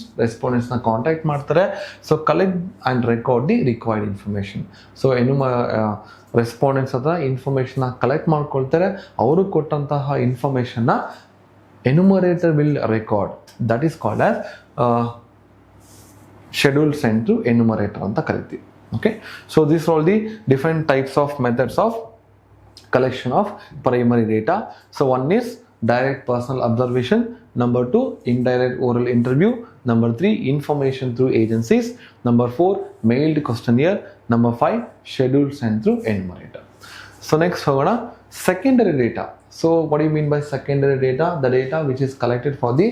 ನ ಕಾಂಟ್ಯಾಕ್ಟ್ ಮಾಡ್ತಾರೆ. So collect and record the required information. So respondents ಹತ್ರ ಇನ್ಫಾರ್ಮೇಷನ್ನ collect ಮಾಡ್ಕೊಳ್ತಾರೆ. ಅವರು ಕೊಟ್ಟಂತಹ ಇನ್ಫಾರ್ಮೇಷನ್ನ enumerator will record. That is called as schedule sent to enumerator ಅಂತ ಕರಿತೀವಿ. Okay, so these are all the different types of methods of collection of primary data. So one is direct personal observation, number 2 indirect oral interview, number 3 information through agencies, number 4 mailed questionnaire, number 5 schedule sent through enumerator. So next ಹೋಗೋಣ secondary data. So what do you mean by secondary data? The data which is collected for the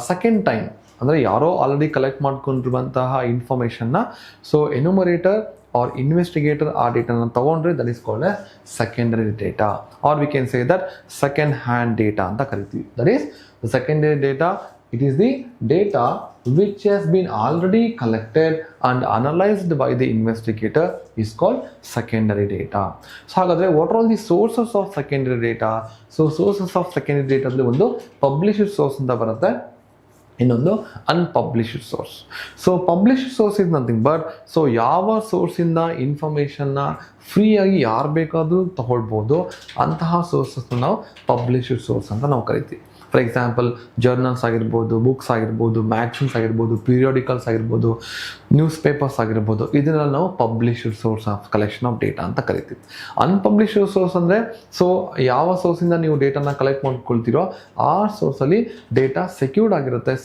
second time. ಅಂದರೆ ಯಾರೋ already collect ಮಾಡ್ಕೊಂಡಿರುವಂತಹ ಇನ್ಫಾರ್ಮೇಷನ್ನ so enumerator or investigator ಆ ಡೇಟಾನ ತಗೊಂಡ್ರೆ that is called as secondary data, or we can say that second hand data ಅಂತ ಕರಿತೀವಿ. That is the secondary data. It is the data which has been already collected and analysed by the investigator is called secondary data. So ಹಾಗಾದರೆ what are all the sources of secondary data? So sources of secondary ಡೇಟಾದಲ್ಲಿ ಒಂದು published source ಅಂತ ಬರುತ್ತೆ, ಇನ್ನೊಂದು unpublished source. So published source is nothing but so ಯಾವ ಸೋರ್ಸಿಂದ ಇನ್ಫಾರ್ಮೇಷನ್ನ ಫ್ರೀಯಾಗಿ ಯಾರು ಬೇಕಾದರೂ ತಗೊಳ್ಬೋದು ಅಂತಹ ಸೋರ್ಸಸ್ನ ನಾವು ಪಬ್ಲಿಷ್ಡ್ ಸೋರ್ಸ್ ಅಂತ ನಾವು ಕರಿತೀವಿ. ಫಾರ್ ಎಕ್ಸಾಂಪಲ್ ಜರ್ನಲ್ಸ್ ಆಗಿರ್ಬೋದು, ಬುಕ್ಸ್ ಆಗಿರ್ಬೋದು, ಮ್ಯಾಗ್ಝಿನ್ಸ್ ಆಗಿರ್ಬೋದು, ಪೀರಿಯಾಡಿಕಲ್ಸ್ ಆಗಿರ್ಬೋದು, ನ್ಯೂಸ್ ಪೇಪರ್ಸ್ ಆಗಿರ್ಬೋದು, ಇದನ್ನೆಲ್ಲ ನಾವು published source of collection of data ಅಂತ ಕರಿತೀವಿ. ಅನ್ಪಬ್ಲಿಷ್ಡ್ ಸೋರ್ಸ್ ಅಂದರೆ ಸೊ ಯಾವ ಸೋರ್ಸಿಂದ ನೀವು ಡೇಟಾನ ಕಲೆಕ್ಟ್ ಮಾಡ್ಕೊಳ್ತೀರೋ ಆ ಸೋರ್ಸಲ್ಲಿ ಡೇಟಾ ಸೆಕ್ಯೂರ್ಡ್ ಆಗಿರುತ್ತೆ,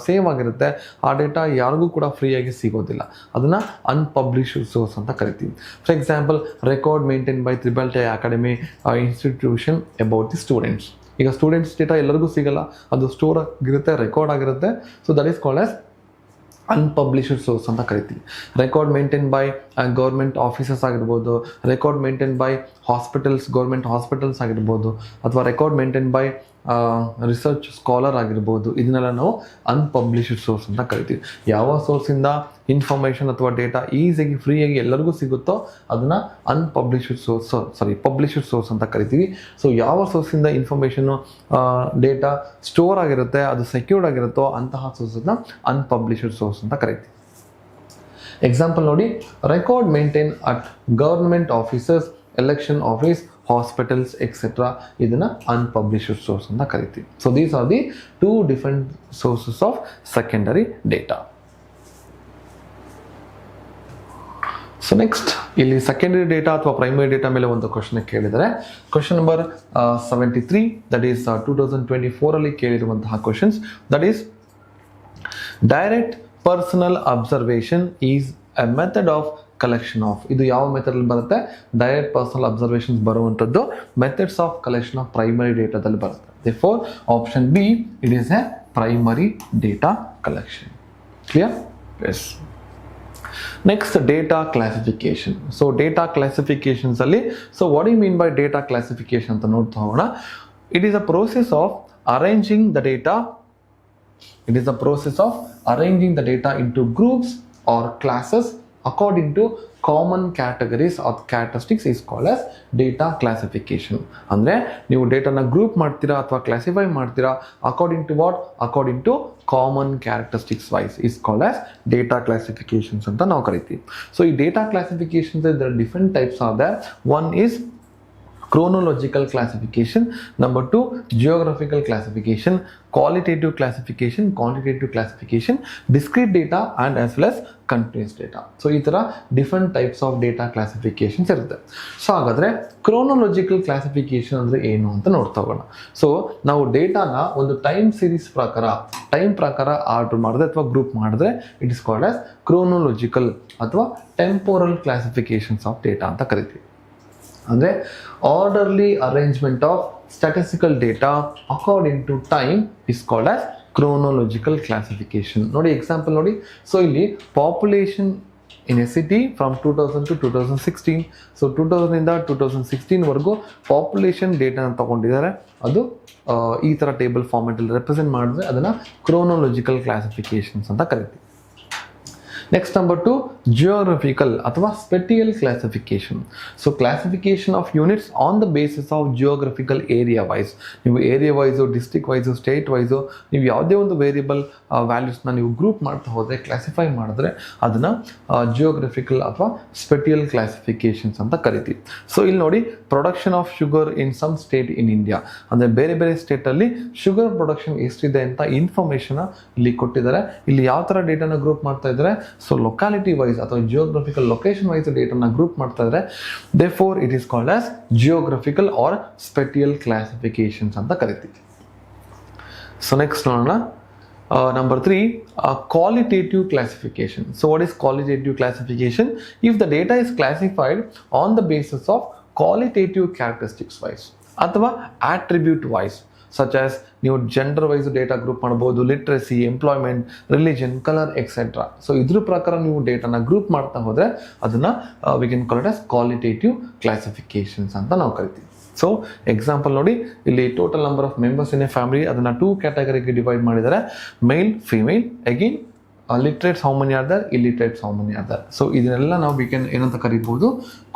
ಸೇವ್ ಆಗಿರುತ್ತೆ, ಆ ಡೇಟಾ ಯಾರಿಗೂ ಕೂಡ ಫ್ರೀಯಾಗಿ ಸಿಗೋದಿಲ್ಲ, ಅದನ್ನು ಅನ್ಪಬ್ಲಿಷ್ಡ್ ಸೋರ್ಸ್ ಅಂತ ಕರಿತೀವಿ. For example record maintain by tribal academy institution about the students. ಈಗ ಸ್ಟೂಡೆಂಟ್ಸ್ ಡೇಟಾ ಎಲ್ಲರಿಗೂ ಸಿಗಲ್ಲ, ಅದು ಸ್ಟೋರ್ ಆಗಿರುತ್ತೆ, ರೆಕಾರ್ಡ್ ಆಗಿರುತ್ತೆ. So that is called as unpublished source ಅಂತ ಕರಿತೀವಿ. Record maintain by government offices ಆಗಿರ್ಬೋದು, record maintain by hospitals, government hospitals ಆಗಿರ್ಬೋದು, ಅಥವಾ record maintain by research scholar ಆಗಿರ್ಬೋದು, ಇದನ್ನೆಲ್ಲ ನಾವು ಅನ್ಪಬ್ಲಿಷ್ಡ್ ಸೋರ್ಸ್ ಅಂತ ಕರಿತೀವಿ. ಯಾವ ಸೋರ್ಸಿಂದ ಇನ್ಫಾರ್ಮೇಷನ್ ಅಥವಾ ಡೇಟಾ ಈಸಿಯಾಗಿ ಫ್ರೀಯಾಗಿ ಎಲ್ಲರಿಗೂ ಸಿಗುತ್ತೋ ಅದನ್ನು ಪಬ್ಲಿಷ್ಡ್ ಸೋರ್ಸ್ ಅಂತ ಕರಿತೀವಿ. ಸೊ ಯಾವ ಸೋರ್ಸಿಂದ ಇನ್ಫಾರ್ಮೇಷನ್ನು ಡೇಟಾ ಸ್ಟೋರ್ ಆಗಿರುತ್ತೆ, ಅದು ಸೆಕ್ಯೂರ್ಡ್ ಆಗಿರುತ್ತೋ ಅಂತಹ ಸೋರ್ಸನ್ನ ಅನ್ಪಬ್ಲಿಷ್ಡ್ ಸೋರ್ಸ್ ಅಂತ ಕರಿತೀವಿ. ಎಕ್ಸಾಂಪಲ್ ನೋಡಿ, record maintain at government offices, election office, hospitals etcetera, ಇದನ್ನು ಅನ್ಪಬ್ಲಿಷ್ಡ್ ಸೋರ್ಸ್ ಅಂತ ಕರಿತೀವಿ. So these are the 2 different sources of secondary data. So next ಇಲ್ಲಿ ಸೆಕೆಂಡರಿ ಡೇಟಾ ಅಥವಾ ಪ್ರೈಮರಿ ಡೇಟಾ ಮೇಲೆ ಒಂದು ಕ್ವಶನ್ ಕೇಳಿದರೆ, ಕ್ವಶನ್ ನಂಬರ್ 73, ದಟ್ ಈಸ್ 2024 ಕೇಳಿರುವಂತಹ questions. That is direct personal observation is a method of collection of. ಇದು ಯಾವ ಮೆಥಡಲ್ಲಿ ಬರುತ್ತೆ? ಡೈರೆಕ್ಟ್ ಪರ್ಸನಲ್ ಅಬ್ಸರ್ವೇಷನ್ಸ್ ಬರುವಂಥದ್ದು methods of collection of primary ಡೇಟಾದಲ್ಲಿ ಬರುತ್ತೆ. Therefore option B, it is a primary data collection. Clear? Yes. Next data classification. So data classifications ಅಲ್ಲಿ so what you mean by data classification ಅಂತ ನೋಡ್ತಾ ಹೋಗೋಣ. It is a process of arranging the data It is the process of arranging the data into groups or classes according to common categories or characteristics is called as data classification. ಅಂದರೆ ನೀವು ಡೇಟಾನ group ಮಾಡ್ತೀರಾ ಅಥವಾ classify ಮಾಡ್ತೀರಾ according to what, according to common characteristics wise is called as data classifications ಅಂತ ನಾವು ಕರಿತೀವಿ. So ಈ data classifications there are different types are there. One is chronological classification, number 2 geographical classification, qualitative classification, quantitative classification, discrete data and as well as continuous data. So ಈ ಥರ different types of data classifications ಇರುತ್ತೆ. So ಹಾಗಾದರೆ ಕ್ರೋನೋಲಜಿಕಲ್ classification ಅಂದರೆ ಏನು ಅಂತ ನೋಡ್ತಾ ಹೋಗೋಣ. So ನಾವು ಡೇಟಾನ ಒಂದು ಟೈಮ್ ಸೀರೀಸ್ ಪ್ರಕಾರ ಆರ್ಡರ್ ಮಾಡಿದ್ರೆ ಅಥವಾ ಗ್ರೂಪ್ ಮಾಡಿದ್ರೆ it is called as chronological ಅಥವಾ ಟೆಂಪೋರಲ್ ಕ್ಲಾಸಿಫಿಕೇಶನ್ಸ್ ಆಫ್ ಡೇಟಾ ಅಂತ ಕರಿತೀವಿ. ಅಂದರೆ orderly arrangement of statistical data according to time is called as chronological classification. ನೋಡಿ ಎಕ್ಸಾಂಪಲ್ ನೋಡಿ. ಸೊ ಇಲ್ಲಿ population in a city from 2000 to 2016. So 2000ಇಂದ 2016ವರೆಗೂ population ಡೇಟಾನ ತಗೊಂಡಿದ್ದಾರೆ. ಅದು ಈ ಥರ ಟೇಬಲ್ ಫಾರ್ಮೆಟಲ್ಲಿ ರೆಪ್ರೆಸೆಂಟ್ ಮಾಡಿದ್ರೆ ಅದನ್ನು ಕ್ರೋನೋಲಜಿಕಲ್ ಕ್ಲಾಸಿಫಿಕೇಶನ್ಸ್ ಅಂತ ಕರಿತೀವಿ. Next, number 2, geographical ಅಥವಾ spatial classification. So classification of units on the basis of geographical area wise. ನೀವು area wise, district wise, state wise ನೀವು ಯಾವುದೇ ಒಂದು ವೇರಿಯಬಲ್ ವ್ಯಾಲ್ಯೂಸ್ನ ನೀವು ಗ್ರೂಪ್ ಮಾಡ್ತಾ ಹೋದರೆ, ಕ್ಲಾಸಿಫೈ ಮಾಡಿದ್ರೆ ಅದನ್ನು ಜಿಯೋಗ್ರಫಿಕಲ್ ಅಥವಾ ಸ್ಪೆಟಿಯಲ್ ಕ್ಲಾಸಿಫಿಕೇಶನ್ಸ್ ಅಂತ ಕರಿತೀವಿ. ಸೊ ಇಲ್ಲಿ ನೋಡಿ, production of sugar in some state in India, ಅಂದರೆ ಬೇರೆ ಬೇರೆ ಸ್ಟೇಟಲ್ಲಿ ಶುಗರ್ ಪ್ರೊಡಕ್ಷನ್ ಎಷ್ಟಿದೆ ಅಂತ ಇನ್ಫಾರ್ಮೇಷನ್ ಇಲ್ಲಿ ಕೊಟ್ಟಿದ್ದಾರೆ. ಇಲ್ಲಿ ಯಾವ ಥರ ಡೇಟಾನ ಗ್ರೂಪ್ ಮಾಡ್ತಾ ಇದ್ದಾರೆ, ಸೊ ಲೊಕ್ಯಾಲಿಟಿ ವೈಸ್ ಅಥವಾ ಜಿಯೋಗ್ರಫಿಕಲ್ ಲೊಕೇಶನ್ ವೈಸ್ ಡೇಟಾನ ಗ್ರೂಪ್ ಮಾಡ್ತಾ ಇದ್ದಾರೆ. Therefore it is called as geographical or spatial classifications ಅಂತ ಕರಿತೀವಿ. ಸೊ ನೆಕ್ಸ್ಟ್ ನೋಡೋಣ. Number 3, qualitative classification. So what is qualitative classification? If the data is classified on the basis of qualitative characteristics wise ಅಥವಾ attribute wise, such as ನೀವು gender wise data group ಮಾಡ್ಬೋದು, literacy, employment, religion, colour etcetera. So ಇದ್ರ ಪ್ರಕಾರ ನೀವು ಡೇಟಾನ group ಮಾಡ್ತಾ ಹೋದರೆ ಅದನ್ನು we can call it as qualitative classifications ಅಂತ ನಾವು ಕರಿತೀವಿ. ಸೊ ಎಕ್ಸಾಂಪಲ್ ನೋಡಿ, ಇಲ್ಲಿ total number of members in a family ಅದನ್ನು 2 ಕ್ಯಾಟಗರಿಗೆ ಡಿವೈಡ್ ಮಾಡಿದ್ದಾರೆ, male, female, again literates how many are there, illiterates how many are there. So ಇದನ್ನೆಲ್ಲ ನಾವು ವಿ ಕ್ಯಾನ್ ಏನಂತ ಕರಿಬೋದು,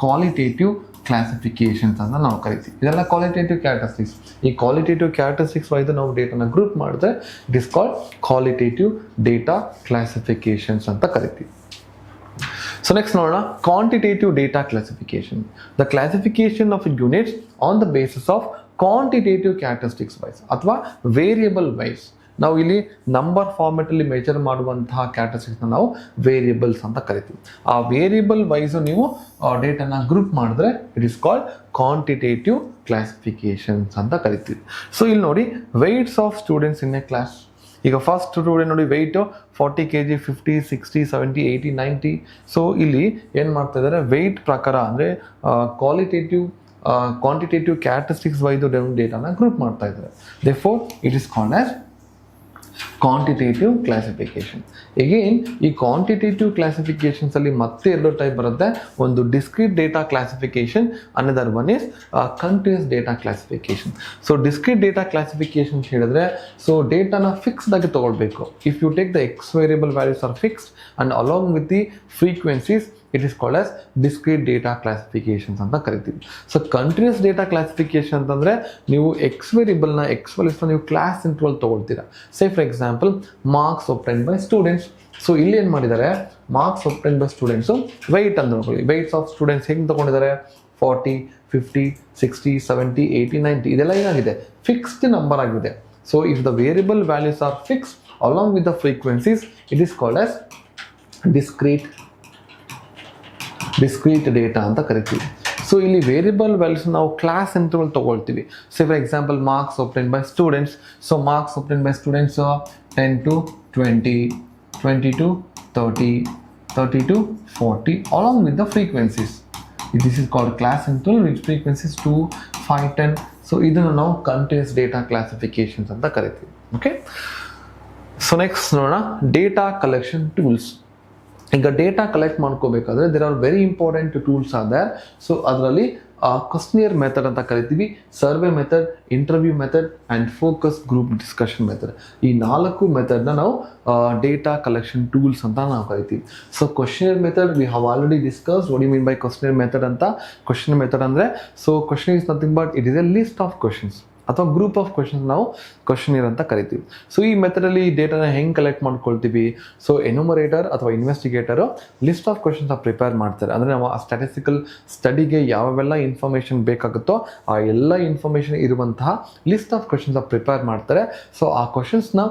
ಕ್ವಾಲಿಟೇಟಿವ್ ಕ್ಲಾಸಿಫಿಕೇಶನ್ಸ್ ಅಂತ ನಾವು ಕರಿತೀವಿ. ಇದೆಲ್ಲ ಕ್ವಾಲಿಟೇಟಿವ್ ಕ್ಯಾರೆಕ್ಟರಿಸ್ಟಿಕ್ಸ್. ಈ ಕ್ವಾಲಿಟೇಟಿವ್ ಕ್ಯಾರೆಕ್ಟರಿಸ್ಟಿಕ್ಸ್ ವೈಸ್ ನಾವು ಡೇಟಾನ ಗ್ರೂಪ್ ಮಾಡಿದ್ರೆ it is called qualitative data classifications ಅಂತ ಕರಿತೀವಿ. So next ನೋಡೋಣ, quantitative data classification. The classification of units on the basis of quantitative characteristics wise ಅಥವಾ ವೇರಿಯಬಲ್ ವೈಸ್. ನಾವು ಇಲ್ಲಿ ನಂಬರ್ ಫಾರ್ಮೆಟಲ್ಲಿ ಮೆಜರ್ ಮಾಡುವಂತಹ ಕ್ಯಾರೆಕ್ಟರಿಸ್ಟಿಕ್ಸ್ನ ನಾವು ವೇರಿಯಬಲ್ಸ್ ಅಂತ ಕರಿತೀವಿ. ಆ ವೇರಿಯಬಲ್ ವೈಸು ನೀವು ಡೇಟಾನ ಗ್ರೂಪ್ ಮಾಡಿದ್ರೆ it is called quantitative classifications ಅಂತ ಕರಿತೀವಿ. ಸೊ ಇಲ್ಲಿ ನೋಡಿ, weights of students in a class. ಈಗ ಫಸ್ಟ್ ಸ್ಟೂಡೆಂಟ್ ನೋಡಿ ವೆಯ್ಟು 40 kg, 50, 60, 70, 80, 90. ಸೊ ಇಲ್ಲಿ ಏನು ಮಾಡ್ತಾ ಇದ್ದಾರೆ, ವೆಯ್ಟ್ ಪ್ರಕಾರ ಅಂದರೆ ಕ್ವಾಂಟಿಟೇಟಿವ್ ಕ್ಯಾರೆಕ್ಟರಿಸ್ಟಿಕ್ಸ್ ವೈದು ಡೇಟಾನ ಗ್ರೂಪ್ ಮಾಡ್ತಾ ಇದ್ದಾರೆ. Therefore it is called as quantitative classification. Again ಈ ಕ್ವಾಂಟಿಟೇಟಿವ್ ಕ್ಲಾಸಿಫಿಕೇಶನ್ಸ್ ಅಲ್ಲಿ ಮತ್ತೆ 2 ಟೈಪ್ ಬರುತ್ತೆ. ಒಂದು discrete data classification, another one is continuous data classification. So discrete data classification ಹೇಳಿದ್ರೆ, ಸೊ ಡೇಟಾನ ಫಿಕ್ಸ್ಡ್ ಆಗಿ ತಗೊಳ್ಬೇಕು. If you take the X variable values are fixed and along with the frequencies it is called as discrete data classifications ಅಂತ ಕರಿತೀವಿ. So continuous data classification ಅಂತಂದರೆ ನೀವು X ವೇರಿಯಬಲ್ನ ನೀವು ಕ್ಲಾಸ್ ಇಂಟರ್ವಲ್ ತೊಗೊಳ್ತೀರಾ. Say for example marks obtained by students. So ಇಲ್ಲಿ ಏನು ಮಾಡಿದ್ದಾರೆ, marks obtained by students weight ಅಂತ ನೋಡ್ಕೊಳ್ಳಿ. ವೆಯ್ಟ್ಸ್ ಆಫ್ ಸ್ಟೂಡೆಂಟ್ಸ್ ಹೆಂಗೆ ತೊಗೊಂಡಿದ್ದಾರೆ, 40, 50, 60, 70, 80, 90 ಇದೆಲ್ಲ ಏನಾಗಿದೆ, ಫಿಕ್ಸ್ಡ್ ನಂಬರ್ ಆಗಿದೆ. So if the variable values are fix along with the frequencies it is called as discrete data ಅಂತ ಕರಿತೀವಿ. ಸೊ ಇಲ್ಲಿ ವೇರಿಯಬಲ್ ವ್ಯಾಲ್ಯೂಸ್ ನಾವು ಕ್ಲಾಸ್ ಇಂಟರ್ವಲ್ ತೊಗೊಳ್ತೀವಿ. Say for example marks obtained by students. So marks obtained by students 10 to 20, 20 to 30, 30 to 40 along with the frequencies. This is called class interval with frequencies 2, 5, 10. So ಇದನ್ನು ನಾವು continuous data classifications ಅಂತ ಕರಿತೀವಿ. Okay, so next ನೋಡೋಣ, data collection tools. ಈಗ data collect ಮಾಡ್ಕೋಬೇಕಾದ್ರೆ there are very important tools are there. So ಅದರಲ್ಲಿ questionnaire method ಅಂತ ಕರಿತೀವಿ, survey method, interview method and focus group discussion method. ಈ 4 ಮೆಥಡ್ನ ನಾವು ಡೇಟಾ ಕಲೆಕ್ಷನ್ ಟೂಲ್ಸ್ ಅಂತ ನಾವು ಕರಿತೀವಿ. So questionnaire method we have already discuss. What you mean by questionnaire method ಅಂತ? Questionnaire method ಅಂದರೆ so question is nothing but it is a list of questions ಅಥವಾ group of questions ನಾವು questionnaire ಅಂತ ಕರಿತೀವಿ. So ಈ ಮೆಥಡಲ್ಲಿ ಡೇಟಾನ ಹೆಂಗೆ collect ಮಾಡ್ಕೊಳ್ತೀವಿ? So ಎನ್ಯುಮರೇಟರ್ ಅಥವಾ ಇನ್ವೆಸ್ಟಿಗೇಟರು ಲಿಸ್ಟ್ ಆಫ್ ಕ್ವಶನ್ಸ್ನ ಪ್ರಿಪೇರ್ ಮಾಡ್ತಾರೆ. ಅಂದರೆ ನಾವು ಆ ಸ್ಟ್ಯಾಟಿಸ್ಟಿಕಲ್ ಸ್ಟಡಿಗೆ ಯಾವೆಲ್ಲ ಇನ್ಫಾರ್ಮೇಷನ್ ಬೇಕಾಗುತ್ತೋ ಆ ಎಲ್ಲ ಇನ್ಫಾರ್ಮೇಷನ್ ಇರುವಂತಹ ಲಿಸ್ಟ್ ಆಫ್ ಕ್ವಶನ್ಸ್ನ ಪ್ರಿಪೇರ್ ಮಾಡ್ತಾರೆ. ಸೊ ಆ ಕ್ವಶನ್ಸ್ನ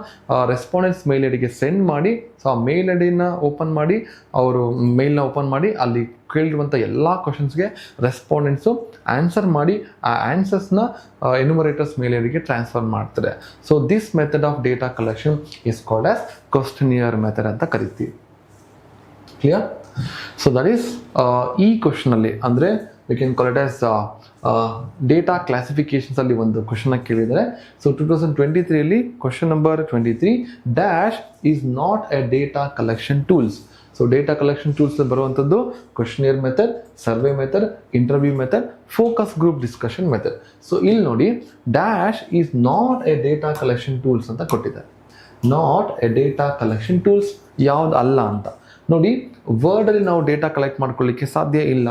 ರೆಸ್ಪಾಂಡೆಂಟ್ಸ್ ಮೇಲ್ ಐಡಿಗೆ ಸೆಂಡ್ ಮಾಡಿ, ಸೊ ಆ ಮೇಲ್ ಐಡಿನ ಓಪನ್ ಮಾಡಿ, ಅವರು ಮೇಲ್ನ ಓಪನ್ ಮಾಡಿ ಅಲ್ಲಿ ಕೇಳಿರುವಂಥ ಎಲ್ಲ ಕ್ವಶನ್ಸ್ಗೆ ರೆಸ್ಪಾಂಡೆಂಟ್ಸು ಆನ್ಸರ್ ಮಾಡಿ ಆ ಆನ್ಸರ್ಸ್ನ ಎನ್ಯುಮರೇಟರ್ಸ್ ಮೇಲ್ ಐಡಿಗೆ ಟ್ರಾನ್ಸ್ಫರ್ ಮಾಡ್ತಾರೆ. So this method of data collection is called as questionnaire method ಅಂತ ಕರಿತೀವಿ. ಕ್ಲಿಯರ್? ಸೊ ದಟ್ ಈಸ್ ಈ ಕ್ವಶನಲ್ಲಿ ಅಂದರೆ we can call it as data classifications ಅಲ್ಲಿ ಒಂದು ಕ್ವಶನ್ ಕೇಳಿದರೆ. So 2023 question number 23 dash is not a data collection tools. So data collection tools ಬರುವಂಥದ್ದು questionnaire method, survey method, interview method, focus group discussion method. So ಇಲ್ಲಿ ನೋಡಿ dash is not a data collection tools ಅಂತ ಕೊಟ್ಟಿದ್ದಾರೆ. Not a data collection tools ಯಾವ್ದು ಅಲ್ಲ ಅಂತ ನೋಡಿ. ವರ್ಡಲ್ಲಿ ನಾವು ಡೇಟಾ ಕಲೆಕ್ಟ್ ಮಾಡ್ಕೊಳ್ಳಿಕ್ಕೆ ಸಾಧ್ಯ ಇಲ್ಲ.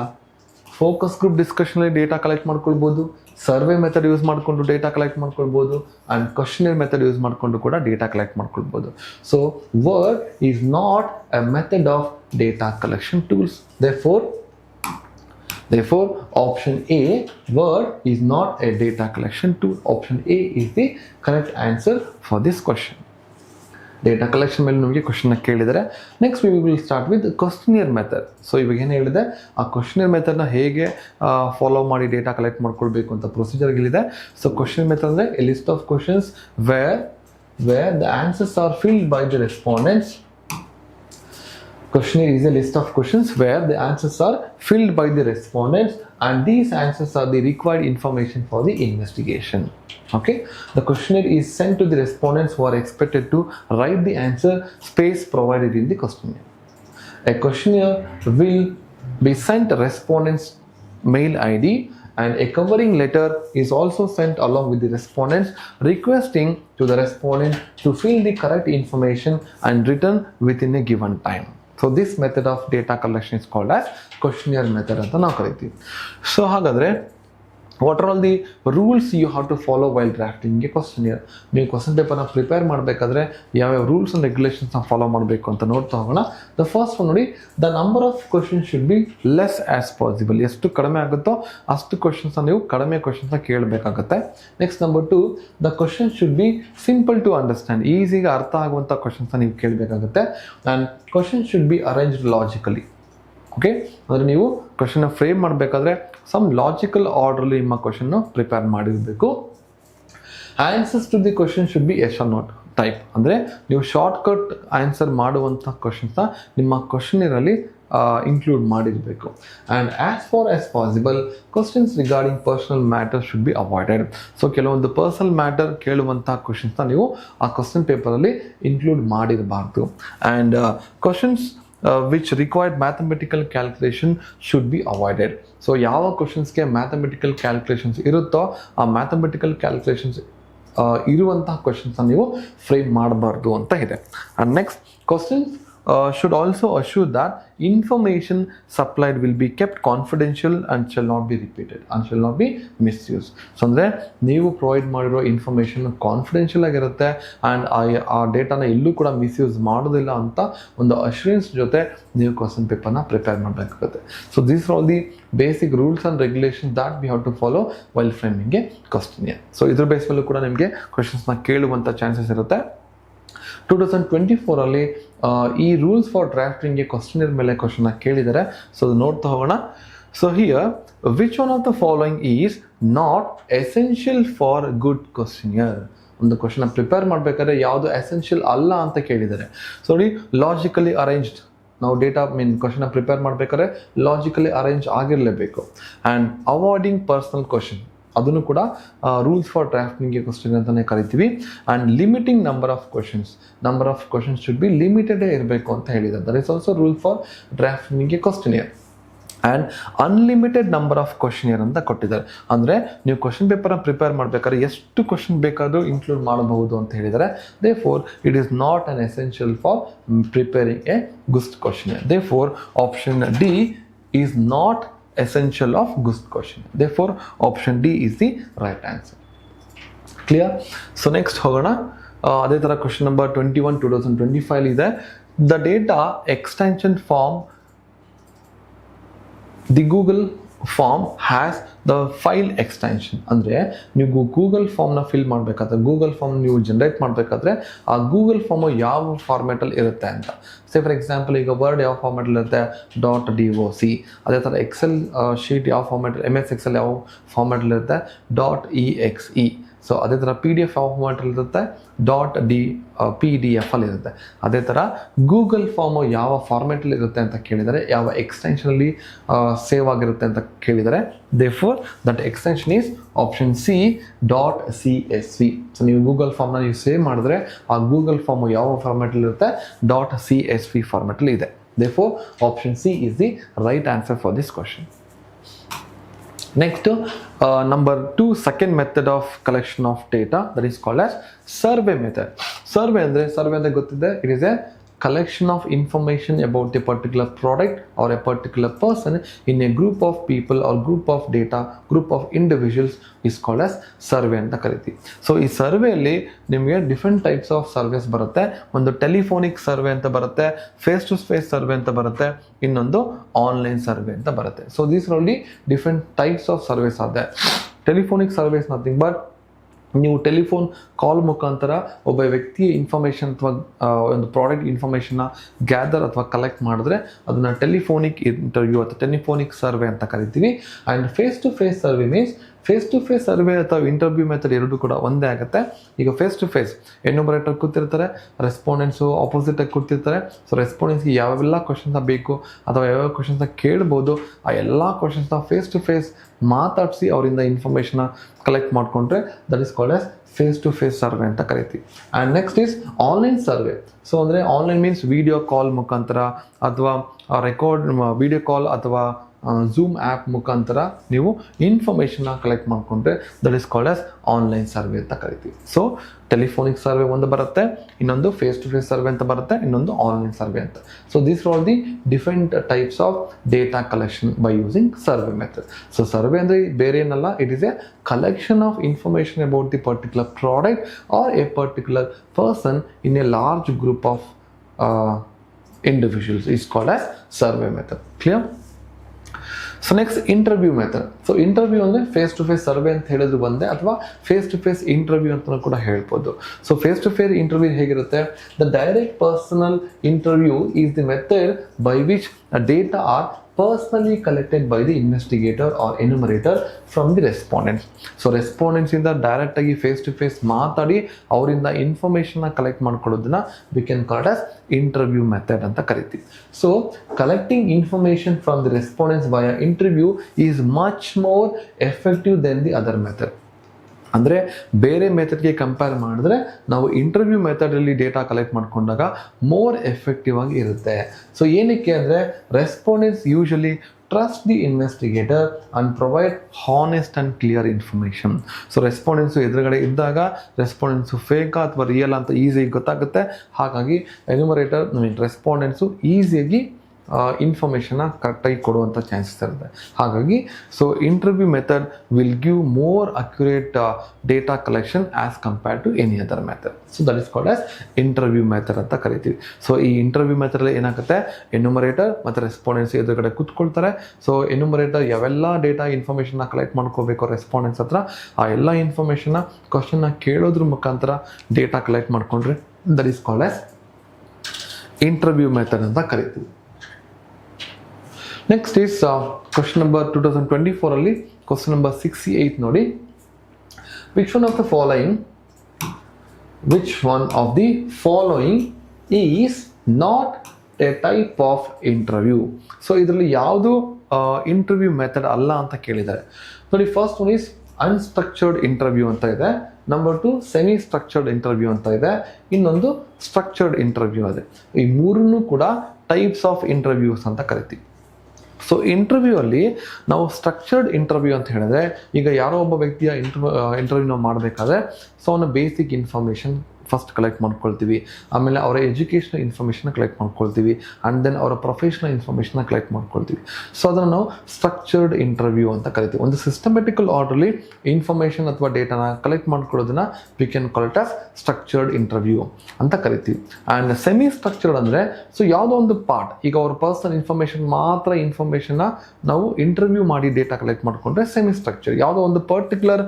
ಫೋಕಸ್ ಗ್ರೂಪ್ ಡಿಸ್ಕಷನಲ್ಲಿ ಡೇಟಾ ಕಲೆಕ್ಟ್ ಮಾಡ್ಕೊಳ್ಬೋದು, ಸರ್ವೆ ಮೆಥಡ್ ಯೂಸ್ ಮಾಡಿಕೊಂಡು ಡೇಟಾ ಕಲೆಕ್ಟ್ ಮಾಡ್ಕೊಳ್ಬೋದು, ಆ್ಯಂಡ್ ಕ್ವಶ್ನಿಯರ್ ಮೆಥಡ್ ಯೂಸ್ ಮಾಡಿಕೊಂಡು ಕೂಡ ಡೇಟಾ ಕಲೆಕ್ಟ್ ಮಾಡ್ಕೊಳ್ಬೋದು. So word is not A method of data collection tools. Therefore, option A, word is not a data collection tool. Option A is the correct answer for this question. Data collection ಮೇಲೆ ನಮಗೆ ಕ್ವಶನ್ನ ಕೇಳಿದರೆ next we will start with questionnaire method. So ಇವಾಗ ಏನು ಹೇಳಿದೆ, ಆ ಕ್ವಶ್ನಿಯರ್ ಮೆಥಡ್ನ ಹೇಗೆ follow ಮಾಡಿ ಡೇಟಾ ಕಲೆಕ್ಟ್ ಮಾಡ್ಕೊಳ್ಬೇಕು ಅಂತ ಪ್ರೊಸೀಜರ್ಗಳಿದೆ. ಸೊ ಕ್ವಶ್ನಿಯರ್ ಮೆಥಡ್ ಅಂದರೆ a list of questions where the answers are filled by the respondents. Questionnaire is a list of questions where the answers are filled by the respondents and these answers are the required information for the investigation. Okay, the questionnaire is sent to the respondents who are expected to write the answer space provided in the questionnaire. A questionnaire will be sent respondents mail ID and a covering letter is also sent along with the respondents requesting to the respondent to fill the correct information and return within a given time. So this method of data collection is called as questionnaire method ಅಂತ ನಾವು ಕರಿತೀವಿ. So ಹಾಗಾದರೆ what are all the rules you have to follow while drafting a questionnaire? ನೀವು question ಪೇಪರ್ನ prepare ಮಾಡಬೇಕಾದ್ರೆ ಯಾವ್ಯಾವ rules and ರೆಗ್ಯುಲೇಷನ್ಸ್ನ follow ಮಾಡಬೇಕು ಅಂತ ನೋಡ್ತಾ ಹೋಗೋಣ. ದ ಫಸ್ಟ್ ಒನ್ ನೋಡಿ, the number of questions should be less as possible. ಎಷ್ಟು ಕಡಿಮೆ ಆಗುತ್ತೋ ಅಷ್ಟು ಕ್ವಶನ್ಸ್ನ ನೀವು ಕಡಿಮೆ ಕ್ವಶನ್ಸ್ನ ಕೇಳಬೇಕಾಗುತ್ತೆ. Next number 2, the question should be simple to understand. ಈಸಿಗೆ ಅರ್ಥ ಆಗುವಂಥ ಕ್ವಶನ್ಸ್ನ ನೀವು ಕೇಳಬೇಕಾಗುತ್ತೆ. And question should be arranged logically. Okay, ಅಂದರೆ ನೀವು ಕ್ವಶನ್ನ ಫ್ರೇಮ್ ಮಾಡಬೇಕಾದ್ರೆ ಸಮ್ ಲಾಜಿಕಲ್ ಆರ್ಡ್ರಲ್ಲಿ ನಿಮ್ಮ ಕ್ವಶನ್ನ ಪ್ರಿಪೇರ್ ಮಾಡಿರಬೇಕು. Answers to the question should be yes or not type. ಅಂದರೆ ನೀವು ಶಾರ್ಟ್ಕಟ್ ಆನ್ಸರ್ ಮಾಡುವಂಥ ಕ್ವಶನ್ಸ್ನ ನಿಮ್ಮ ಕ್ವಶನಿರಲ್ಲಿ ಇನ್ಕ್ಲೂಡ್ ಮಾಡಿರಬೇಕು. And as far as possible questions regarding personal matter should be avoided. So ಕೆಲವೊಂದು ಪರ್ಸನಲ್ ಮ್ಯಾಟರ್ ಕೇಳುವಂಥ ಕ್ವಶನ್ಸ್ನ ನೀವು ಆ ಕ್ವಶನ್ ಪೇಪರಲ್ಲಿ ಇನ್ಕ್ಲೂಡ್ ಮಾಡಿರಬಾರ್ದು. And questions which required mathematical calculation should be avoided. So ಯಾವ ಕ್ವಶನ್ಸ್ಗೆ ಮ್ಯಾಥಮೆಟಿಕಲ್ ಕ್ಯಾಲ್ಕುಲೇಷನ್ಸ್ ಇರುತ್ತೋ ಆ ಮ್ಯಾಥಮೆಟಿಕಲ್ ಕ್ಯಾಲ್ಕುಲೇಷನ್ಸ್ ಇರುವಂತಹ ಕ್ವಶನ್ಸ್ನ ನೀವು ಫ್ರೇಮ್ ಮಾಡಬಾರ್ದು ಅಂತ ಇದೆ. And next, questions should also assure that information supplied will be kept confidential and shall not be repeated and shall not be misused. So ಅಂದರೆ ನೀವು ಪ್ರೊವೈಡ್ ಮಾಡಿರೋ ಇನ್ಫಾರ್ಮೇಷನ್ ಕಾನ್ಫಿಡೆನ್ಷಿಯಲ್ ಆಗಿರುತ್ತೆ ಆ್ಯಂಡ್ ಆ ಡೇಟಾನ ಎಲ್ಲೂ ಕೂಡ ಮಿಸ್ಯೂಸ್ ಮಾಡೋದಿಲ್ಲ ಅಂತ ಒಂದು ಅಶ್ಯೂರೆನ್ಸ್ ಜೊತೆ ನೀವು ಕ್ವಶನ್ ಪೇಪರ್ನ ಪ್ರಿಪೇರ್ ಮಾಡಬೇಕಾಗುತ್ತೆ. So these are all the basic rules and regulation that we have to follow while framing a questionnaire. So ಇದ್ರ ಬೇಸ್ ಮೇಲೂ ಕೂಡ ನಿಮಗೆ ಕ್ವಶನ್ಸ್ನ ಕೇಳುವಂಥ ಚಾನ್ಸಸ್ ಇರುತ್ತೆ. 2024 ಈ ರೂಲ್ಸ್ ಫಾರ್ ಡ್ರಾಫ್ಟಿಂಗ್ಗೆ ಕ್ವಶ್ನಿಯರ್ ಮೇಲೆ ಕ್ವಶನ್ನ ಕೇಳಿದ್ದಾರೆ. ಸೊ ಅದು ನೋಡ್ತಾ ಹೋಗೋಣ. So here, which one of the following is not essential for good questionnaire? ಒಂದು ಕ್ವಶನ್ನ ಪ್ರಿಪೇರ್ ಮಾಡಬೇಕಾದ್ರೆ ಯಾವುದು ಎಸೆನ್ಷಿಯಲ್ ಅಲ್ಲ ಅಂತ ಕೇಳಿದ್ದಾರೆ. ಸೊ ನೋಡಿ, ಲಾಜಿಕಲಿ ಅರೇಂಜ್ಡ್. ನಾವು ಡೇಟಾ ಕ್ವಶನ್ನ ಪ್ರಿಪೇರ್ ಮಾಡಬೇಕಾದ್ರೆ ಲಾಜಿಕಲಿ ಅರೇಂಜ್ ಆಗಿರಲೇಬೇಕು. ಆ್ಯಂಡ್ ಅವಾಯ್ಡಿಂಗ್ ಪರ್ಸನಲ್ ಕ್ವಶನ್, ಅದನ್ನು ಕೂಡ ರೂಲ್ಸ್ ಫಾರ್ ಡ್ರಾಫ್ಟಿಂಗ್ಗೆ ಕ್ವಶನ್ ಅಂತಲೇ ಕರಿತೀವಿ. And limiting number of questions should be ಲಿಮಿಟೆಡೇ ಇರಬೇಕು ಅಂತ ಹೇಳಿದ್ದಾರೆ. That is also rule for ಡ್ರಾಫ್ಟಿಂಗ್ಗೆ questionnaire. And unlimited number of questionnaire ಅಂತ ಕೊಟ್ಟಿದ್ದಾರೆ. ಅಂದರೆ ನೀವು ಕ್ವಶನ್ ಪೇಪರ್ನ ಪ್ರಿಪೇರ್ ಮಾಡಬೇಕಾದ್ರೆ ಎಷ್ಟು ಕ್ವಶನ್ ಬೇಕಾದರೂ ಇನ್ಕ್ಲೂಡ್ ಮಾಡಬಹುದು ಅಂತ ಹೇಳಿದ್ದಾರೆ. They four it is not an essential for preparing A GUST questionnaire. Therefore, option D is not essential of GUST questionnaire. Therefore, option D is the right answer. Clear? So next ಹೋಗೋಣ. ಅದೇ ಥರ question number 21 2025 ಇದೆ. The data extension form the Google form has the file extension. ಅಂದರೆ ನೀವು Google ಫಾರ್ಮ್ನ fill ಮಾಡಬೇಕಾದ್ರೆ, Google form ನೀವು generate ಮಾಡಬೇಕಾದ್ರೆ ಆ ಗೂಗಲ್ ಫಾರ್ಮು ಯಾವ ಫಾರ್ಮ್ಯಾಟಲ್ಲಿ ಇರುತ್ತೆ ಅಂತ. ಫಾರ್ ಎಕ್ಸಾಂಪಲ್ ಈಗ ವರ್ಡ್ ಯಾವ ಫಾರ್ಮ್ಯಾಟಲ್ಲಿ ಇರುತ್ತೆ, .doc. ಅದೇ ಥರ ಎಕ್ಸೆಲ್ ಶೀಟ್ ಯಾವ ಫಾರ್ಮ್ಯಾಟ್, MS ಎಕ್ಸೆಲ್ ಯಾವ ಫಾರ್ಮ್ಯಾಟಲ್ಲಿ ಇರುತ್ತೆ, .exe. ಸೊ ಅದೇ ಥರ PDF ಯಾವ ಫಾರ್ಮ್ಯಾಟಲ್ಲಿ ಇರುತ್ತೆ, .pdf ಅಲ್ಲಿ ಇರುತ್ತೆ. ಅದೇ ಥರ ಗೂಗಲ್ ಫಾರ್ಮು ಯಾವ ಫಾರ್ಮ್ಯಾಟಲ್ಲಿ ಇರುತ್ತೆ ಅಂತ ಕೇಳಿದರೆ, ಯಾವ ಎಕ್ಸ್ಟೆನ್ಷನಲ್ಲಿ ಸೇವ್ ಆಗಿರುತ್ತೆ ಅಂತ ಕೇಳಿದರೆ, therefore that extension is option C .csv. So ನೀವು ಗೂಗಲ್ ಫಾರ್ಮ್ನ ನೀವು ಸೇವ್ ಮಾಡಿದ್ರೆ ಆ ಗೂಗಲ್ ಫಾರ್ಮು ಯಾವ ಫಾರ್ಮ್ಯಾಟಲ್ಲಿ ಇರುತ್ತೆ, .csv ಫಾರ್ಮ್ಯಾಟಲ್ಲಿ ಇದೆ. Therefore option C is the right answer for this question. Next, number 2, second method of collection of data, that is called as survey method. Survey ಅಂದ್ರೆ ಗೊತ್ತಿದೆ, it is a collection of information about a particular product or a particular person in a group of people or group of data, group of individuals is called as survey ಅಂತ ಕರಿತೀವಿ. So ಈ ಸರ್ವೆಯಲ್ಲಿ ನಿಮಗೆ different types of service ಬರುತ್ತೆ. ಒಂದು telephonic survey ಅಂತ ಬರುತ್ತೆ, face to face survey ಅಂತ ಬರುತ್ತೆ, ಇನ್ನೊಂದು ಆನ್ಲೈನ್ ಸರ್ವೆ ಅಂತ ಬರುತ್ತೆ. So these are only different types of surveys ಆದ. ಟೆಲಿಫೋನಿಕ್ ಸರ್ವೇಸ್ ನಥಿಂಗ್ ಬಟ್ ನೀವು ಟೆಲಿಫೋನ್ ಕಾಲ್ ಮುಖಾಂತರ ಒಬ್ಬ ವ್ಯಕ್ತಿಯ ಇನ್ಫಾರ್ಮೇಷನ್ ಅಥವಾ ಒಂದು ಪ್ರಾಡಕ್ಟ್ ಇನ್ಫಾರ್ಮೇಷನ್ನ ಗ್ಯಾದರ್ ಅಥವಾ ಕಲೆಕ್ಟ್ ಮಾಡಿದ್ರೆ ಅದನ್ನು ಟೆಲಿಫೋನಿಕ್ ಇಂಟರ್ವ್ಯೂ ಅಥವಾ ಟೆಲಿಫೋನಿಕ್ ಸರ್ವೆ ಅಂತ ಕರಿತೀವಿ. And face to face survey means face to face survey ಅಥವಾ ಇಂಟರ್ವ್ಯೂ ಮೆಥಡ್ ಎರಡೂ ಕೂಡ ಒಂದೇ ಆಗುತ್ತೆ. ಈಗ ಫೇಸ್ ಟು ಫೇಸ್ ಎನ್ಯುಮರೇಟರ್ ಕೂತಿರ್ತಾರೆ, ರೆಸ್ಪಾಂಡೆನ್ಸು ಆಪೋಸಿಟಾಗಿ ಕೂತಿರ್ತಾರೆ. ಸೊ ರೆಸ್ಪಾಂಡೆನ್ಸ್ಗೆ ಯಾವೆಲ್ಲ ಕ್ವಶನ್ಸ್ನ ಬೇಕು ಅಥವಾ ಯಾವ್ಯಾವ ಕ್ವಶನ್ಸ್ನ ಕೇಳ್ಬೋದು, ಆ ಎಲ್ಲ ಕ್ವಶನ್ಸ್ನ ಫೇಸ್ ಟು ಫೇಸ್ ಮಾತಾಡಿಸಿ ಅವರಿಂದ ಇನ್ಫಾರ್ಮೇಷನ್ನ ಕಲೆಕ್ಟ್ ಮಾಡಿಕೊಂಡ್ರೆ that is called as face to face survey ಅಂತ ಕರಿತೀವಿ. And next is online survey. So ಅಂದರೆ ಆನ್ಲೈನ್ ಮೀನ್ಸ್ ವಿಡಿಯೋ ಕಾಲ್ ಮುಖಾಂತರ ಅಥವಾ ರೆಕಾರ್ಡ್ ವಿಡಿಯೋ ಕಾಲ್ ಅಥವಾ ಝೂಮ್ ಆ್ಯಪ್ ಮುಖಾಂತರ ನೀವು ಇನ್ಫಾರ್ಮೇಷನ್ನ ಕಲೆಕ್ಟ್ ಮಾಡಿಕೊಂಡ್ರೆ that is called as online survey ಅಂತ ಕರಿತೀವಿ. ಸೊ ಟೆಲಿಫೋನಿಕ್ ಸರ್ವೆ ಒಂದು ಬರುತ್ತೆ, ಇನ್ನೊಂದು ಫೇಸ್ ಟು ಫೇಸ್ ಸರ್ವೆ ಅಂತ ಬರುತ್ತೆ, ಇನ್ನೊಂದು ಆನ್ಲೈನ್ ಸರ್ವೆ ಅಂತ. So these are all the different types of data collection by using survey method. So survey ಅಂದರೆ ಬೇರೆ ಏನಲ್ಲ, it is a collection of information about the particular product or a particular person in a large group of individuals is called as survey method. Clear? So next interview method. So interview ಅಂದರೆ face to face survey ಅಂತ ಹೇಳಿದ್ರು ಒಂದೇ, ಅಥವಾ face to face interview ಅಂತಲೂ ಕೂಡ ಹೇಳ್ಬೋದು. So face to face interview ಹೇಗಿರುತ್ತೆ, the direct personal interview is the method by which data are personally collected by the investigator or enumerator from the respondents. So respondents ಇಂದ direct ಆಗಿ face to face ಮಾತಾಡಿ ಅವರಿಂದ ಇನ್ಫಾರ್ಮೇಷನ್ನ collect ಮಾಡ್ಕೊಳ್ಳೋದನ್ನ we can call as interview method ಅಂತ ಕರಿತೀವಿ. So collecting information from the respondents via interview is much more effective than the other method. ಅಂದರೆ ಬೇರೆ ಮೆಥಡ್ಗೆ compare ಮಾಡಿದ್ರೆ ನಾವು ಇಂಟರ್ವ್ಯೂ ಮೆಥಡಲ್ಲಿ ಡೇಟಾ ಕಲೆಕ್ಟ್ ಮಾಡ್ಕೊಂಡಾಗ ಮೋರ್ ಎಫೆಕ್ಟಿವ್ ಆಗಿ ಇರುತ್ತೆ. ಸೊ ಏನಕ್ಕೆ ಅಂದರೆ respondents usually trust the investigator and provide honest and clear information. So respondents ಎದುರುಗಡೆ ಇದ್ದಾಗ ರೆಸ್ಪಾಂಡೆನ್ಸು ಫೇಕಾ ಅಥವಾ ರಿಯಲ್ ಅಂತ ಈಸಿಯಾಗಿ ಗೊತ್ತಾಗುತ್ತೆ. ಹಾಗಾಗಿ ಎನ್ಯುಮರೇಟರ್ ರೆಸ್ಪಾಂಡೆನ್ಸು ಈಸಿಯಾಗಿ ಇನ್ಫಾರ್ಮೇಷನ್ನ ಕರೆಕ್ಟಾಗಿ ಕೊಡುವಂಥ ಚಾನ್ಸಸ್ ಇರುತ್ತೆ. ಹಾಗಾಗಿ so interview method will give more accurate data collection as compared to any other method. So that is called as interview method ಅಂತ ಕರಿತೀವಿ. ಸೊ ಈ ಇಂಟರ್ವ್ಯೂ ಮೆಥಡಲ್ಲಿ ಏನಾಗುತ್ತೆ, ಎನ್ಯುಮರೇಟರ್ ಮತ್ತು ರೆಸ್ಪಾಂಡೆನ್ಸ್ ಎದುರುಗಡೆ ಕೂತ್ಕೊಳ್ತಾರೆ. ಸೊ ಎನ್ಯುಮರೇಟರ್ ಯಾವೆಲ್ಲ ಡೇಟಾ ಇನ್ಫಾರ್ಮೇಷನ್ನ ಕಲೆಕ್ಟ್ ಮಾಡ್ಕೋಬೇಕು ರೆಸ್ಪಾಂಡೆನ್ಸ್ ಹತ್ರ, ಆ ಎಲ್ಲ ಇನ್ಫಾರ್ಮೇಷನ್ನ ಕ್ವಶನ್ನ ಕೇಳೋದ್ರ ಮುಖಾಂತರ ಡೇಟಾ ಕಲೆಕ್ಟ್ ಮಾಡಿಕೊಂಡ್ರೆ that is called as interview method ಅಂತ ಕರಿತೀವಿ. ನೆಕ್ಸ್ಟ್ ಈಸ್ ಕ್ವಶನ್ ನಂಬರ್ 2024 ಅಲ್ಲಿ ಕ್ವಶನ್ ನಂಬರ್ 68 ನೋಡಿ. Which one of the following is not a type of interview. So ಇದರಲ್ಲಿ ಯಾವುದು ಇಂಟರ್ವ್ಯೂ ಮೆಥಡ್ ಅಲ್ಲ ಅಂತ ಕೇಳಿದ್ದಾರೆ ನೋಡಿ. First one is unstructured interview ಅಂತ ಇದೆ, ನಂಬರ್ 2 ಸೆಮಿ ಸ್ಟ್ರಕ್ಚರ್ಡ್ ಇಂಟರ್ವ್ಯೂ ಅಂತ ಇದೆ, ಇನ್ನೊಂದು ಸ್ಟ್ರಕ್ಚರ್ಡ್ ಇಂಟರ್ವ್ಯೂ ಇದೆ. ಈ ಮೂರನ್ನು ಕೂಡ ಟೈಪ್ಸ್ ಆಫ್ ಇಂಟರ್ವ್ಯೂಸ್ ಅಂತ ಕರಿತೀವಿ. ಸೊ ಇಂಟರ್ವ್ಯೂ ಅಲ್ಲಿ ನಾವು ಸ್ಟ್ರಕ್ಚರ್ಡ್ ಇಂಟರ್ವ್ಯೂ ಅಂತ ಹೇಳಿದ್ರೆ, ಈಗ ಯಾರೋ ಒಬ್ಬ ವ್ಯಕ್ತಿಯ ಇಂಟರ್ವ್ಯೂ ನಾವು ಮಾಡಬೇಕಾದ್ರೆ ಸೊ ಅವನ ಬೇಸಿಕ್ ಇನ್ಫಾರ್ಮೇಷನ್ ಫಸ್ಟ್ ಕಲೆಕ್ಟ್ ಮಾಡ್ಕೊಳ್ತೀವಿ, ಆಮೇಲೆ ಅವರ ಎಜುಕೇಷನಲ್ ಇನ್ಫಾರ್ಮೇಷನ್ನ ಕಲೆಕ್ಟ್ ಮಾಡ್ಕೊಳ್ತೀವಿ, ಆ್ಯಂಡ್ ದೆನ್ ಅವರ ಪ್ರೊಫೆಷನಲ್ ಇನ್ಫಾರ್ಮೇಷನ್ನ ಕಲೆಕ್ಟ್ ಮಾಡ್ಕೊಳ್ತೀವಿ. ಸೊ ಅದನ್ನು ನಾವು ಸ್ಟ್ರಕ್ಚರ್ಡ್ ಇಂಟರ್ವ್ಯೂ ಅಂತ ಕರಿತೀವಿ. ಒಂದು ಸಿಸ್ಟಮೆಟಿಕಲ್ ಆರ್ಡರ್ಲಿ ಇನ್ಫಾರ್ಮೇಷನ್ ಅಥವಾ ಡೇಟಾನ ಕಲೆಕ್ಟ್ ಮಾಡ್ಕೊಳ್ಳೋದನ್ನ we can call it as structured interview ಅಂತ ಕರಿತೀವಿ. ಆ್ಯಂಡ್ ಸೆಮಿ ಸ್ಟ್ರಕ್ಚರ್ಡ್ ಅಂದರೆ ಸೊ ಯಾವುದೋ ಒಂದು ಪಾರ್ಟ್, ಈಗ ಅವ್ರ ಪರ್ಸನಲ್ ಇನ್ಫಾರ್ಮೇಷನ್ನ ನಾವು ಇಂಟರ್ವ್ಯೂ ಮಾಡಿ ಡೇಟಾ ಕಲೆಕ್ಟ್ ಮಾಡಿಕೊಂಡ್ರೆ ಸೆಮಿ ಸ್ಟ್ರಕ್ಚರ್. ಯಾವುದೋ ಒಂದು ಪರ್ಟಿಕ್ಯುಲರ್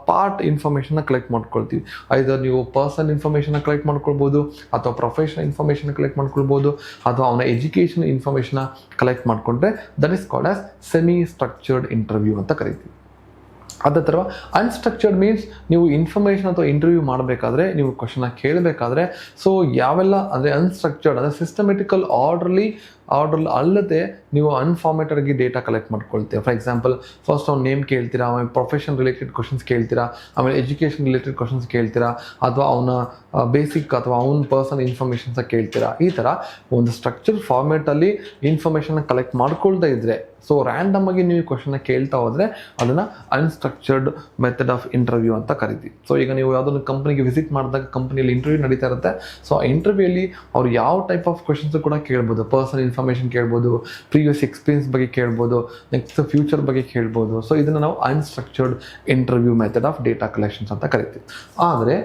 ಪಾರ್ಟ್ ಇನ್ಫಾರ್ಮೇಷನ್ನ ಕಲೆಕ್ಟ್ ಮಾಡ್ಕೊಳ್ತೀವಿ. ಐದರ್ ನೀವು ಪರ್ಸನಲ್ ಇನ್ಫಾರ್ಮೇಷನ್ನ ಕಲೆಕ್ಟ್ ಮಾಡ್ಕೊಳ್ಬೋದು, ಅಥವಾ ಪ್ರೊಫೆಷನಲ್ ಇನ್ಫಾರ್ಮೇಷನ್ ಕಲೆಕ್ಟ್ ಮಾಡ್ಕೊಳ್ಬೋದು, ಅಥವಾ ಅವನ ಎಜುಕೇಷನ್ ಇನ್ಫಾರ್ಮೇಷನ್ನ ಕಲೆಕ್ಟ್ ಮಾಡಿಕೊಂಡ್ರೆ that is called as semi structured interview ಅಂತ ಕರಿತೀವಿ. ಅದೇ ಥರ ಅನ್ಸ್ಟ್ರಕ್ಚರ್ಡ್ ಮೀನ್ಸ್ ನೀವು ಇನ್ಫಾರ್ಮೇಷನ್ ಅಥವಾ ಇಂಟರ್ವ್ಯೂ ಮಾಡಬೇಕಾದ್ರೆ, ನೀವು ಕ್ವಶನ್ನ ಕೇಳಬೇಕಾದ್ರೆ ಸೊ ಯಾವೆಲ್ಲ ಅಂದರೆ ಅನ್ಸ್ಟ್ರಕ್ಚರ್ಡ್ ಅಂದರೆ ಸಿಸ್ಟಮೆಟಿಕಲ್ ಆರ್ಡರ್ ಅಲ್ಲದೆ ನೀವು ಅನ್ಫಾರ್ಮೇಟೆಡ್ ಆಗಿ ಡೇಟಾ ಕಲೆಕ್ಟ್ ಮಾಡ್ಕೊಳ್ತೀರಾ. ಫಾರ್ ಎಕ್ಸಾಂಪಲ್, ಫಸ್ಟ್ ಅವ್ನ ನೇಮ್ ಕೇಳ್ತೀರಾ, ಆಮೇಲೆ ಪ್ರೊಫೆಷನ್ ರಿಲೇಟೆಡ್ ಕ್ವಶನ್ಸ್ ಕೇಳ್ತೀರಾ, ಆಮೇಲೆ ಎಜುಕೇಷನ್ ರಿಲೇಟೆಡ್ ಕ್ವಶನ್ಸ್ ಕೇಳ್ತೀರಾ, ಅಥವಾ ಅವನ ಬೇಸಿಕ್ ಅಥವಾ ಅವನ ಪರ್ಸನಲ್ ಇನ್ಫಾರ್ಮೇಷನ್ಸ ಕೇಳ್ತೀರಾ. ಈ ಥರ ಒಂದು ಸ್ಟ್ರಕ್ಚರ್ ಫಾರ್ಮೇಟಲ್ಲಿ ಇನ್ಫಾರ್ಮೇಷನ್ನ ಕಲೆಕ್ಟ್ ಮಾಡ್ಕೊಳ್ತಾ ಇದ್ದರೆ, ಸೊ ರ್ಯಾಂಡಮ್ ಆಗಿ ನೀವು ಕ್ವಶನ್ನ ಕೇಳ್ತಾ ಹೋದರೆ ಅದನ್ನು ಅನ್ಸ್ಟ್ರಕ್ಚರ್ಡ್ ಮೆಥಡ್ ಆಫ್ ಇಂಟರ್ವ್ಯೂ ಅಂತ ಕರಿತೀವಿ. ಸೊ ಈಗ ನೀವು ಯಾವುದೊಂದು ಕಂಪ್ನಿಗೆ ವಿಸಿಟ್ ಮಾಡಿದಾಗ ಕಂಪ್ನಿಯಲ್ಲಿ ಇಂಟರ್ವ್ಯೂ ನಡೀತಾ ಇರುತ್ತೆ. ಸೊ ಆ ಇಂಟರ್ವ್ಯೂಲಿ ಅವ್ರು ಯಾವ ಟೈಪ್ ಆಫ್ ಕ್ವಶನ್ಸ್ ಕೂಡ ಕೇಳ್ಬೋದು. ಪರ್ಸನಲ್ ಇನ್ಫಾರ್ಮೇಷನ್ ಕೇಳ್ಬೋದು, ಪ್ರೀವಿಯಸ್ ಎಕ್ಸ್ಪೀರಿಯನ್ಸ್ ಬಗ್ಗೆ ಕೇಳ್ಬೋದು, ನೆಕ್ಸ್ಟ್ ಫ್ಯೂಚರ್ ಬಗ್ಗೆ ಕೇಳ್ಬೋದು. ಸೊ ಇದನ್ನು ನಾವು unstructured interview method of data collections ಅಂತ ಕರಿತೀವಿ. ಆದರೆ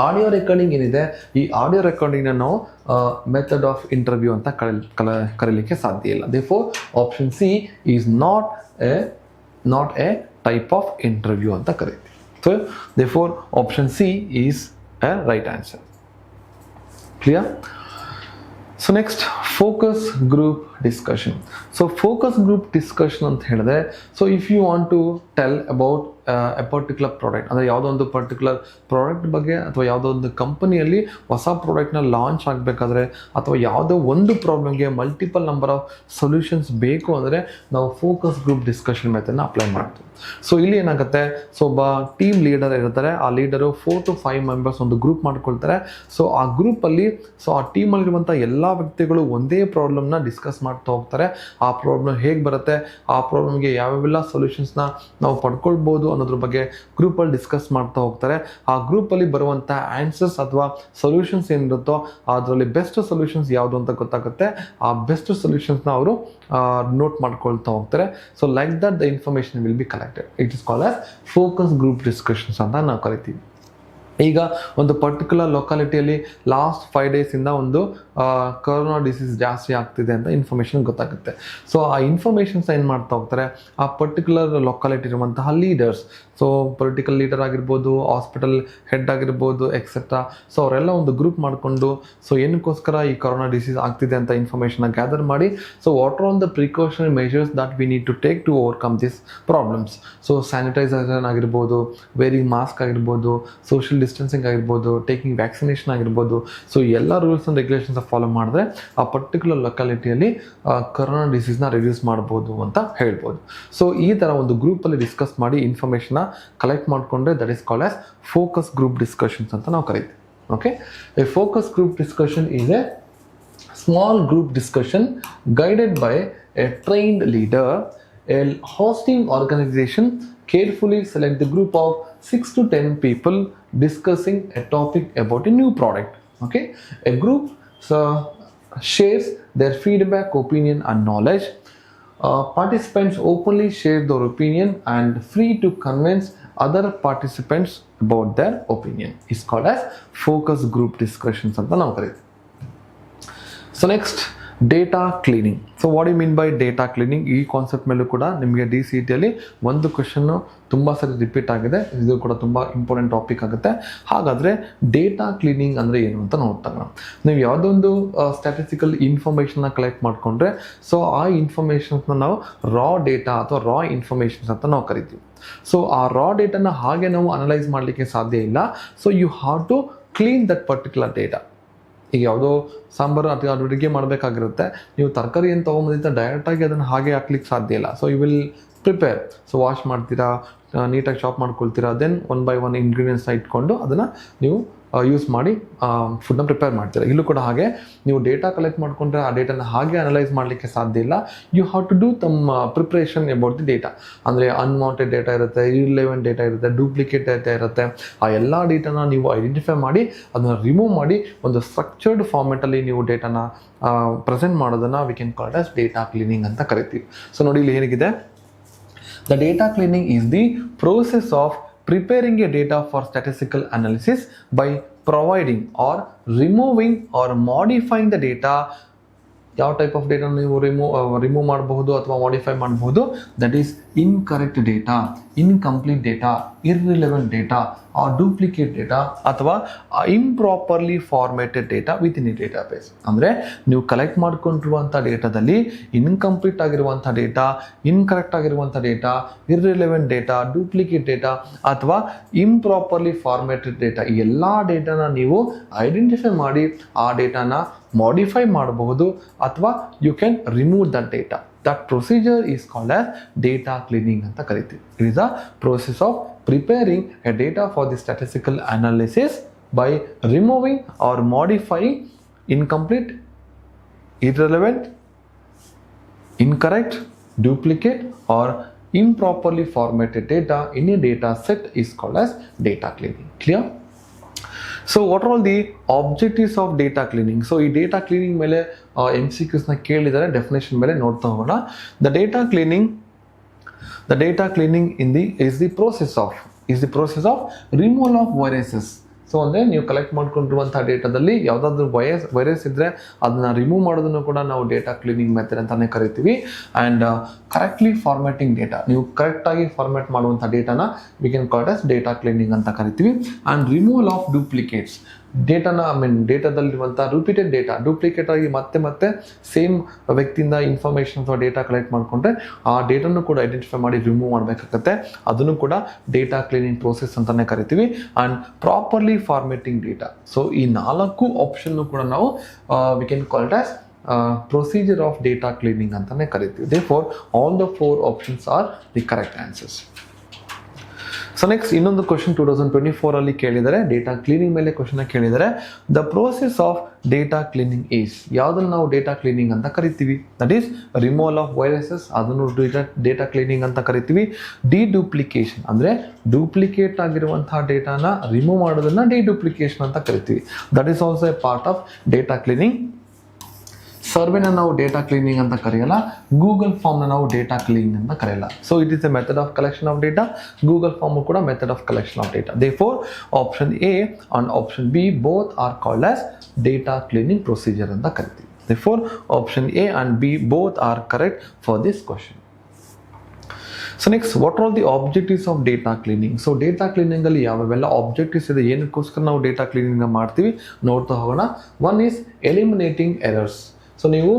ಆಡಿಯೋ ರೆಕಾರ್ಡಿಂಗ್ ಏನಿದೆ, ಈ ಆಡಿಯೋ ರೆಕಾರ್ಡಿಂಗ್ನ ನಾವು ಮೆಥಡ್ ಆಫ್ ಇಂಟರ್ವ್ಯೂ ಅಂತ ಕರೀಲಿಕ್ಕೆ ಸಾಧ್ಯ ಇಲ್ಲ. Therefore option C is not a type of interview ಅಂತ ಕರಿತೀವಿ. So therefore option C is a right answer. Clear? So next, focus group discussion. So focus group discussion ಅಂತ ಹೇಳಿದ್ರೆ, so if you want to tell about a particular product, ಅಂದರೆ ಯಾವುದೋ ಒಂದು particular product ಬಗ್ಗೆ, ಅಥವಾ ಯಾವುದೋ ಒಂದು ಕಂಪನಿಯಲ್ಲಿ ಹೊಸ ಪ್ರಾಡಕ್ಟ್ನ ಲಾಂಚ್ ಆಗಬೇಕಾದ್ರೆ, ಅಥವಾ ಯಾವುದೋ ಒಂದು ಪ್ರಾಬ್ಲಮ್ಗೆ ಮಲ್ಟಿಪಲ್ ನಂಬರ್ ಆಫ್ ಸೊಲ್ಯೂಷನ್ಸ್ ಬೇಕು ಅಂದರೆ ನಾವು ಫೋಕಸ್ ಗ್ರೂಪ್ ಡಿಸ್ಕಷನ್ ಮೆಥಡ್ನ ಅಪ್ಲೈ ಮಾಡ್ತೀವಿ. ಸೊ ಇಲ್ಲಿ ಏನಾಗುತ್ತೆ, ಸೊ ಒಬ್ಬ ಟೀಮ್ ಲೀಡರ್ ಇರ್ತಾರೆ, ಆ ಲೀಡರು 4 to 5 ಮೆಂಬರ್ಸ್ ಒಂದು ಗ್ರೂಪ್ ಮಾಡ್ಕೊಳ್ತಾರೆ. ಸೊ ಆ ಗ್ರೂಪಲ್ಲಿ ಸೊ ಆ ಟೀಮಲ್ಲಿರುವಂಥ ಎಲ್ಲ ವ್ಯಕ್ತಿಗಳು ಒಂದೇ ಪ್ರಾಬ್ಲಮ್ನ ಡಿಸ್ಕಸ್ ಮಾಡ್ತಾ ಹೋಗ್ತಾರೆ. ಆ ಪ್ರಾಬ್ಲಮ್ ಹೇಗೆ ಬರುತ್ತೆ, ಆ ಪ್ರಾಬ್ಲಮ್ಗೆ ಯಾವ್ಯಾವೆಲ್ಲ ಸೊಲ್ಯೂಷನ್ಸ್ನ ನಾವು ಪಡ್ಕೊಳ್ಬೋದು ಅನ್ನೋದ್ರ ಬಗ್ಗೆ ಗ್ರೂಪಲ್ಲಿ ಡಿಸ್ಕಸ್ ಮಾಡ್ತಾ ಹೋಗ್ತಾರೆ. ಆ ಗ್ರೂಪಲ್ಲಿ ಬರುವಂಥ ಆನ್ಸರ್ಸ್ ಅಥವಾ ಸೊಲ್ಯೂಷನ್ಸ್ ಏನಿರುತ್ತೋ ಅದರಲ್ಲಿ ಬೆಸ್ಟ್ ಸೊಲ್ಯೂಷನ್ಸ್ ಯಾವುದು ಅಂತ ಗೊತ್ತಾಗುತ್ತೆ. ಆ ಬೆಸ್ಟ್ ಸೊಲ್ಯೂಷನ್ಸ್ನ ಅವರು ನೋಟ್ ಮಾಡ್ಕೊಳ್ತಾ ಹೋಗ್ತಾರೆ. So like that the information will be collected. It is called as focus group discussions ಅಂತ ನಾವು ಕರಿತೀವಿ. ಈಗ ಒಂದು ಪರ್ಟಿಕ್ಯುಲರ್ ಲೊಕಾಲಿಟಿಯಲ್ಲಿ ಲಾಸ್ಟ್ 5 ಡೇಸಿಂದ ಒಂದು ಕೊರೋನಾ ಡಿಸೀಸ್ ಜಾಸ್ತಿ ಆಗ್ತಿದೆ ಅಂತ ಇನ್ಫಾರ್ಮೇಷನ್ ಗೊತ್ತಾಗುತ್ತೆ. ಸೊ ಆ ಇನ್ಫಾರ್ಮೇಷನ್ಸ್ ಏನು ಮಾಡ್ತಾ ಹೋಗ್ತಾರೆ, ಆ ಪರ್ಟಿಕ್ಯುಲರ್ ಲೊಕಾಲಿಟಿ ಇರುವಂತಹ ಲೀಡರ್ಸ್, ಸೊ ಪೊಲಿಟಿಕಲ್ ಲೀಡರ್ ಆಗಿರ್ಬೋದು, ಹಾಸ್ಪಿಟಲ್ ಹೆಡ್ ಆಗಿರ್ಬೋದು, ಎಕ್ಸೆಟ್ರಾ. ಸೊ ಅವರೆಲ್ಲ ಒಂದು ಗ್ರೂಪ್ ಮಾಡಿಕೊಂಡು ಸೊ ಏನಕ್ಕೋಸ್ಕರ ಈ ಕೊರೋನಾ ಡಿಸೀಸ್ ಆಗ್ತಿದೆ ಅಂತ ಇನ್ಫಾರ್ಮೇಷನ್ನ ಗ್ಯಾದರ್ ಮಾಡಿ, so what are all the precautionary measures that we need to take to overcome this problems. So sanitisation ಆಗಿರ್ಬೋದು, ವೇರಿಂಗ್ ಮಾಸ್ಕ್ ಆಗಿರ್ಬೋದು, ಸೋಷಿಯಲ್ ಡಿಸ್ಟೆನ್ಸಿಂಗ್ ಆಗಿರ್ಬೋದು, ಟೇಕಿಂಗ್ ವ್ಯಾಕ್ಸಿನೇಷನ್ ಆಗಿರ್ಬೋದು. ಸೊ ಎಲ್ಲ ರೂಲ್ಸ್ ಆ್ಯಂಡ್ ರೆಗ್ಯುಲೇಷನ್ಸ್ ಫಾಲೋ ಮಾಡಿದ್ರೆ ಆ ಪರ್ಟಿಕ್ಯುಲರ್ ಲೊಕಾಲಿಟಿಯಲ್ಲಿ corona ಡಿಸೀಸ್ನ reduce ಮಾಡ್ಬೋದು ಅಂತ ಹೇಳ್ಬೋದು. ಸೊ ಈ ಥರ ಒಂದು ಗ್ರೂಪಲ್ಲಿ ಡಿಸ್ಕಸ್ ಮಾಡಿ ಇನ್ಫಾರ್ಮೇಷನ್ನ ಕಲೆಕ್ಟ್ ಮಾಡಿಕೊಂಡ್ರೆ that is called as focus group discussions ಅಂತ ನಾವು ಕರಿತೀವಿ. Okay, A focus group discussion is A small group discussion guided by A trained leader. A hosting organization carefully select the group of 6 to 10 people discussing a topic about a new product. Okay, a group shares their feedback, opinion and knowledge. Participants openly share their opinion and free to convince other participants about their opinion. It's called as focus group discussions ಅಂತ ನಾವು ಕರೀತೀವಿ. So next, data cleaning. So what you mean by data cleaning? ಈ concept ಮೇಲೂ ಕೂಡ ನಿಮಗೆ DCETಯಲ್ಲಿ ಒಂದು question ತುಂಬ ಸರಿ ರಿಪೀಟ್ ಆಗಿದೆ. ಇದು ಕೂಡ ತುಂಬ ಇಂಪಾರ್ಟೆಂಟ್ ಟಾಪಿಕ್ ಆಗುತ್ತೆ. ಹಾಗಾದರೆ ಡೇಟಾ ಕ್ಲೀನಿಂಗ್ ಅಂದರೆ ಏನು ಅಂತ ನೋಡ್ತಾಗ, ನೀವು ಯಾವುದೊಂದು ಸ್ಟ್ಯಾಟಿಸ್ಟಿಕಲ್ ಇನ್ಫಾರ್ಮೇಷನ್ನ ಕಲೆಕ್ಟ್ ಮಾಡಿಕೊಂಡ್ರೆ ಸೊ ಆ ಇನ್ಫಾರ್ಮೇಷನ್ಸ್ನ ನಾವು ರಾ ಡೇಟಾ ಅಥವಾ ರಾ ಇನ್ಫಾರ್ಮೇಷನ್ಸ್ ಅಂತ ನಾವು ಕರಿತೀವಿ. ಸೊ ಆ ರಾ ಡೇಟಾನ ಹಾಗೆ ನಾವು ಅನಲೈಸ್ ಮಾಡಲಿಕ್ಕೆ ಸಾಧ್ಯ ಇಲ್ಲ. So you have to clean that particular data. ಈಗ ಯಾವುದೋ ಸಾಂಬಾರು ಅಥವಾ ಅಡುಗೆ ಮಾಡಬೇಕಾಗಿರುತ್ತೆ, ನೀವು ತರಕಾರಿ ಏನು ತೊಗೊಂಬಂದಿದ್ದ ಡೈರೆಕ್ಟಾಗಿ ಅದನ್ನು ಹಾಗೆ ಹಾಕ್ಲಿಕ್ಕೆ ಸಾಧ್ಯ ಇಲ್ಲ. So you will prepare. So wash ಮಾಡ್ತೀರಾ, ನೀಟಾಗಿ ಚಾಪ್ ಮಾಡ್ಕೊಳ್ತೀರಾ, ದೆನ್ 1 by 1 ಇಂಗ್ರೀಡಿಯೆಂಟ್ಸ್ನ ಇಟ್ಕೊಂಡು ಅದನ್ನು ನೀವು ಯೂಸ್ ಮಾಡಿ ಫುಡ್ನ ಪ್ರಿಪೇರ್ ಮಾಡ್ತೀರಾ. ಇಲ್ಲೂ ಕೂಡ ಹಾಗೆ ನೀವು ಡೇಟಾ ಕಲೆಕ್ಟ್ ಮಾಡ್ಕೊಂಡ್ರೆ ಆ ಡೇಟಾನ ಹಾಗೆ ಅನಲೈಸ್ ಮಾಡಲಿಕ್ಕೆ ಸಾಧ್ಯ ಇಲ್ಲ. ಯು ಹ್ಯಾವ್ ಟು ಡೂ ತಮ್ಮ ಪ್ರಿಪ್ರೇಷನ್ ಅಬೌಟ್ ದಿ ಡೇಟಾ. ಅಂದರೆ ಅನ್ವಾಂಟೆಡ್ ಡೇಟಾ ಇರುತ್ತೆ, ಇರ್ಲೆವೆಂಟ್ ಡೇಟಾ ಇರುತ್ತೆ, ಡೂಪ್ಲಿಕೇಟ್ ಡೇಟಾ ಇರುತ್ತೆ. ಆ ಎಲ್ಲ ಡೇಟಾನ ನೀವು ಐಡೆಂಟಿಫೈ ಮಾಡಿ ಅದನ್ನು ರಿಮೂವ್ ಮಾಡಿ ಒಂದು ಸ್ಟ್ರಕ್ಚರ್ಡ್ ಫಾರ್ಮೆಟಲ್ಲಿ ನೀವು ಡೇಟಾನ ಪ್ರೆಸೆಂಟ್ ಮಾಡೋದನ್ನು we can call as data cleaning ಅಂತ ಕರಿತೀವಿ. ಸೊ ನೋಡಿ ಇಲ್ಲಿ ಏನಿದೆ, the data cleaning is the process of preparing a data for statistical analysis by providing or removing or modifying the data. ಯಾವ ಟೈಪ್ ಆಫ್ ಡೇಟಾ ನೀವು remove ಮಾಡಬಹುದು ಅಥವಾ modify ಮಾಡಬಹುದು? That is incorrect data, incomplete data, irrelevant data, or duplicate data ಅಥವಾ improperly formatted data within a database. ಅಂದರೆ ನೀವು collect ಮಾಡ್ಕೊಂಡಿರುವಂಥ ಡೇಟಾದಲ್ಲಿ ಇನ್ಕಂಪ್ಲೀಟ್ ಆಗಿರುವಂಥ ಡೇಟಾ, ಇನ್ಕರೆಕ್ಟ್ ಆಗಿರುವಂಥ data, irrelevant data, duplicate data ಅಥವಾ ಇಂಪ್ರಾಪರ್ಲಿ ಫಾರ್ಮೇಟೆಡ್ ಡೇಟಾ, ಈ ಎಲ್ಲ ಡೇಟಾನ ನೀವು ಐಡೆಂಟಿಫೈ ಮಾಡಿ ಆ ಡೇಟಾನ ಮಾಡಿಫೈ ಮಾಡಬಹುದು ಅಥವಾ you can remove that data. That procedure is called as data cleaning ಅಂತ ಕರಿತೀವಿ. It is a process of preparing a data for the statistical analysis by removing or modifying incomplete, irrelevant, incorrect, duplicate or improperly formatted data in a data set is called as data cleaning. Clear? So what are all the objectives of data cleaning? So ಈ data cleaning ಮೇಲೆ MCQsನ ಕೇಳಿದರೆ definition ಮೇಲೆ ನೋಡ್ತಾ ಹೋಗೋಣ. The data cleaning is the process of removal of viruses. So ಅಂದರೆ ನೀವು collect ಮಾಡ್ಕೊಂಡಿರುವಂಥ ಡೇಟಾದಲ್ಲಿ ಯಾವುದಾದ್ರೂ ವೈರಸ್ ಇದ್ದರೆ ಅದನ್ನ ರಿಮೂವ್ ಮಾಡೋದನ್ನು ಕೂಡ ನಾವು ಡೇಟಾ ಕ್ಲೀನಿಂಗ್ ಮೆಥಡ್ ಅಂತಲೇ ಕರಿತೀವಿ. ಆ್ಯಂಡ್ ಕರೆಕ್ಟ್ಲಿ ಫಾರ್ಮ್ಯಾಟಿಂಗ್ ಡೇಟಾ, ನೀವು ಕರೆಕ್ಟಾಗಿ ಫಾರ್ಮ್ಯಾಟ್ ಮಾಡುವಂಥ ಡೇಟಾನ we can call as data cleaning ಅಂತ ಕರಿತೀವಿ. ಆ್ಯಂಡ್ ರಿಮೂವಲ್ ಆಫ್ ಡೂಪ್ಲಿಕೇಟ್ಸ್, ಡೇಟಾನ ಡೇಟಾದಲ್ಲಿರುವಂಥ ರಿಪೀಟೆಡ್ ಡೇಟಾ, ಡೂಪ್ಲಿಕೇಟ್ ಆಗಿ ಮತ್ತೆ ಸೇಮ್ ವ್ಯಕ್ತಿಯಿಂದ ಇನ್ಫಾರ್ಮೇಷನ್ ಅಥವಾ ಡೇಟಾ ಕಲೆಕ್ಟ್ ಮಾಡಿಕೊಂಡ್ರೆ ಆ ಡೇಟಾನು ಕೂಡ ಐಡೆಂಟಿಫೈ ಮಾಡಿ ರಿಮೂವ್ ಮಾಡಬೇಕಾಗತ್ತೆ. ಅದನ್ನು ಕೂಡ ಡೇಟಾ ಕ್ಲೀನಿಂಗ್ ಪ್ರೋಸೆಸ್ ಅಂತಲೇ ಕರಿತೀವಿ. And properly formatting data. So ಈ 4 ಆಪ್ಷನ್ನು ಕೂಡ ನಾವು V can call it as procedure of data cleaning ಅಂತಲೇ ಕರಿತೀವಿ. Therefore all the 4 options are the correct answers. So next ಇನ್ನೊಂದು ಕ್ವಶನ್ 2024 ಕೇಳಿದರೆ, ಡೇಟಾ ಕ್ಲೀನಿಂಗ್ ಮೇಲೆ ಕ್ವಶನ್ ಕೇಳಿದರೆ, the process of data cleaning is, ಯಾವುದನ್ನು ನಾವು ಡೇಟಾ ಕ್ಲೀನಿಂಗ್ ಅಂತ ಕರಿತೀವಿ? That is removal of viruses, ಅದನ್ನು ಡೇಟಾ ಕ್ಲೀನಿಂಗ್ ಅಂತ ಕರಿತೀವಿ. ಡಿಡೂಪ್ಲಿಕೇಶನ್ ಅಂದರೆ ಡೂಪ್ಲಿಕೇಟ್ ಆಗಿರುವಂತಹ ಡೇಟಾನ ರಿಮೂವ್ ಮಾಡೋದನ್ನ ಡಿಡೂಪ್ಲಿಕೇಶನ್ ಅಂತ ಕರಿತೀವಿ. That is also a part of data cleaning. ಸರ್ವೆನ ನಾವು ಡೇಟಾ ಕ್ಲೀನಿಂಗ್ ಅಂತ ಕರೆಯಲ್ಲ, ಗೂಗಲ್ ಫಾರ್ಮ್ನ ನಾವು ಡೇಟಾ ಕ್ಲೀನಿಂಗ್ ಅಂತ ಕರೆಯಲ್ಲ. So it is a method of collection of data. Google form ಕೂಡ method of collection of data. Therefore option A and option B both are called as data cleaning procedure ಅಂತ ಕರಿತೀವಿ. Therefore option A and B both are correct for this question. So next, what are the objectives of data cleaning? So data ಕ್ಲೀನಿಂಗಲ್ಲಿ ಯಾವೆಲ್ಲ objectives ಇದೆ, ಏನಕ್ಕೋಸ್ಕರ ನಾವು data cleaning ಮಾಡ್ತೀವಿ ನೋಡ್ತಾ ಹೋಗೋಣ. One is eliminating errors. So ನೀವು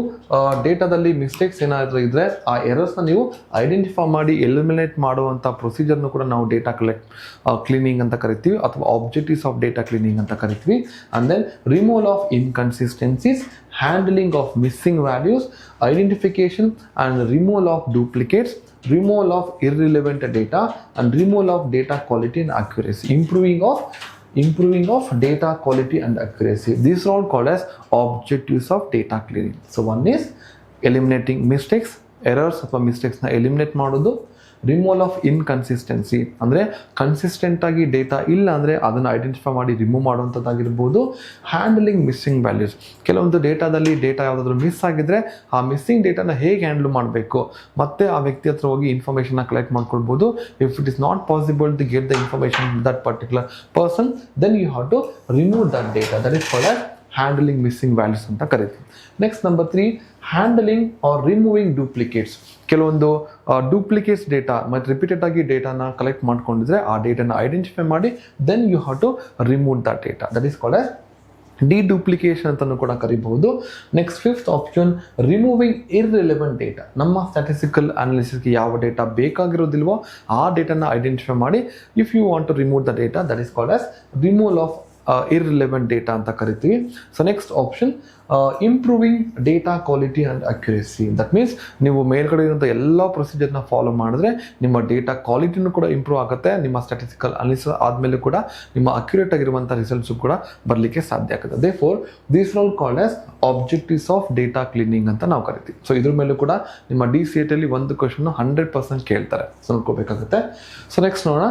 ಡೇಟಾದಲ್ಲಿ ಮಿಸ್ಟೇಕ್ಸ್ ಏನಾದರೂ ಇದ್ದರೆ ಆ ಎರರ್ಸ್ನ ನೀವು ಐಡೆಂಟಿಫೈ ಮಾಡಿ ಎಲಿಮಿನೇಟ್ ಮಾಡುವಂಥ ಪ್ರೊಸೀಜರ್ನು ಕೂಡ ನಾವು ಡೇಟಾ ಕ್ಲೀನಿಂಗ್ ಅಂತ ಕರಿತೀವಿ ಅಥವಾ ಆಬ್ಜೆಕ್ಟಿವ್ಸ್ ಆಫ್ ಡೇಟಾ ಕ್ಲೀನಿಂಗ್ ಅಂತ ಕರಿತೀವಿ. And then removal of inconsistencies, handling of missing values, identification and removal of duplicates, removal of irrelevant data and removal of data quality and accuracy, improving of data quality and accuracy. These are all called as objectives of data cleaning. So one is eliminating mistakes, errors ಅಥವಾ ಮಿಸ್ಟೇಕ್ಸ್ನ eliminate ಮಾಡೋದು. Removal of inconsistency ಅಂದರೆ consistent ಆಗಿ data ಇಲ್ಲ ಅಂದರೆ ಅದನ್ನು identify ಮಾಡಿ remove ಮಾಡುವಂಥದ್ದಾಗಿರ್ಬೋದು. Handling missing values, ಕೆಲವೊಂದು ಡೇಟಾದಲ್ಲಿ ಡೇಟಾ ಯಾವುದಾದ್ರೂ ಮಿಸ್ ಆಗಿದ್ರೆ ಆ ಮಿಸ್ಸಿಂಗ್ ಡೇಟಾನ ಹೇಗೆ ಹ್ಯಾಂಡಲ್ ಮಾಡಬೇಕು, ಮತ್ತೆ ಆ ವ್ಯಕ್ತಿ ಹತ್ರ ಹೋಗಿ ಇನ್ಫಾರ್ಮೇಷನ್ನ ಕಲೆಕ್ಟ್ ಮಾಡ್ಕೊಳ್ಬೋದು. If it is not possible to get the information that particular person, then you have to remove that data. That is called as handling missing values ಅಂತ ಕರಿತೀವಿ. Next number 3, handling or removing duplicates. ಕೆಲವೊಂದು duplicates data ಮತ್ತು repeated ಆಗಿ ಡೇಟಾನ collect ಮಾಡ್ಕೊಂಡಿದ್ರೆ ಆ ಡೇಟಾನ identify ಮಾಡಿ then you have to remove that data. That is called as deduplication ಅಂತಲೂ ಕೂಡ ಕರಿಬಹುದು. Next 5th option, removing irrelevant data. ನಮ್ಮ ಸ್ಟ್ಯಾಟಿಸ್ಟಿಕಲ್ ಅನಾಲಿಸಿಸ್ಗೆ ಯಾವ ಡೇಟಾ ಬೇಕಾಗಿರೋದಿಲ್ವೋ ಆ ಡೇಟಾನ ಐಡೆಂಟಿಫೈ ಮಾಡಿ if you want to remove the data, that is called as removal of irrelevant data ಅಂತ ಕರಿತೀವಿ. So next option improving data quality and accuracy. That means ನೀವು ಮೇಲ್ಗಡೆ ಇರುವಂಥ ಎಲ್ಲ ಪ್ರೊಸೀಜರ್ನ ಫಾಲೋ ಮಾಡಿದ್ರೆ ನಿಮ್ಮ ಡೇಟಾ ಕ್ವಾಲಿಟಿನೂ ಕೂಡ ಇಂಪ್ರೂವ್ ಆಗುತ್ತೆ, ನಿಮ್ಮ ಸ್ಟ್ಯಾಟಿಸ್ಟಿಕಲ್ ಅನಾಲಿಸಿಸ್ ಆದಮೇಲೆ ಕೂಡ ನಿಮ್ಮ ಅಕ್ಯುರೇಟ್ ಆಗಿರುವಂಥ ರಿಸಲ್ಟ್ಸು ಕೂಡ ಬರಲಿಕ್ಕೆ ಸಾಧ್ಯ ಆಗುತ್ತೆ. Therefore these are called as objectives of data cleaning ಅಂತ ನಾವು ಕರಿತೀವಿ. ಸೊ ಇದ್ರ ಮೇಲೂ ಕೂಡ ನಿಮ್ಮ DCET ಅಲ್ಲಿ ಒಂದು ಕ್ವಶನ್ 100% ಕೇಳ್ತಾರೆ, ಸೊ ನೋಡ್ಕೋಬೇಕಾಗುತ್ತೆ. ಸೊ ನೆಕ್ಸ್ಟ್ ನೋಡೋಣ,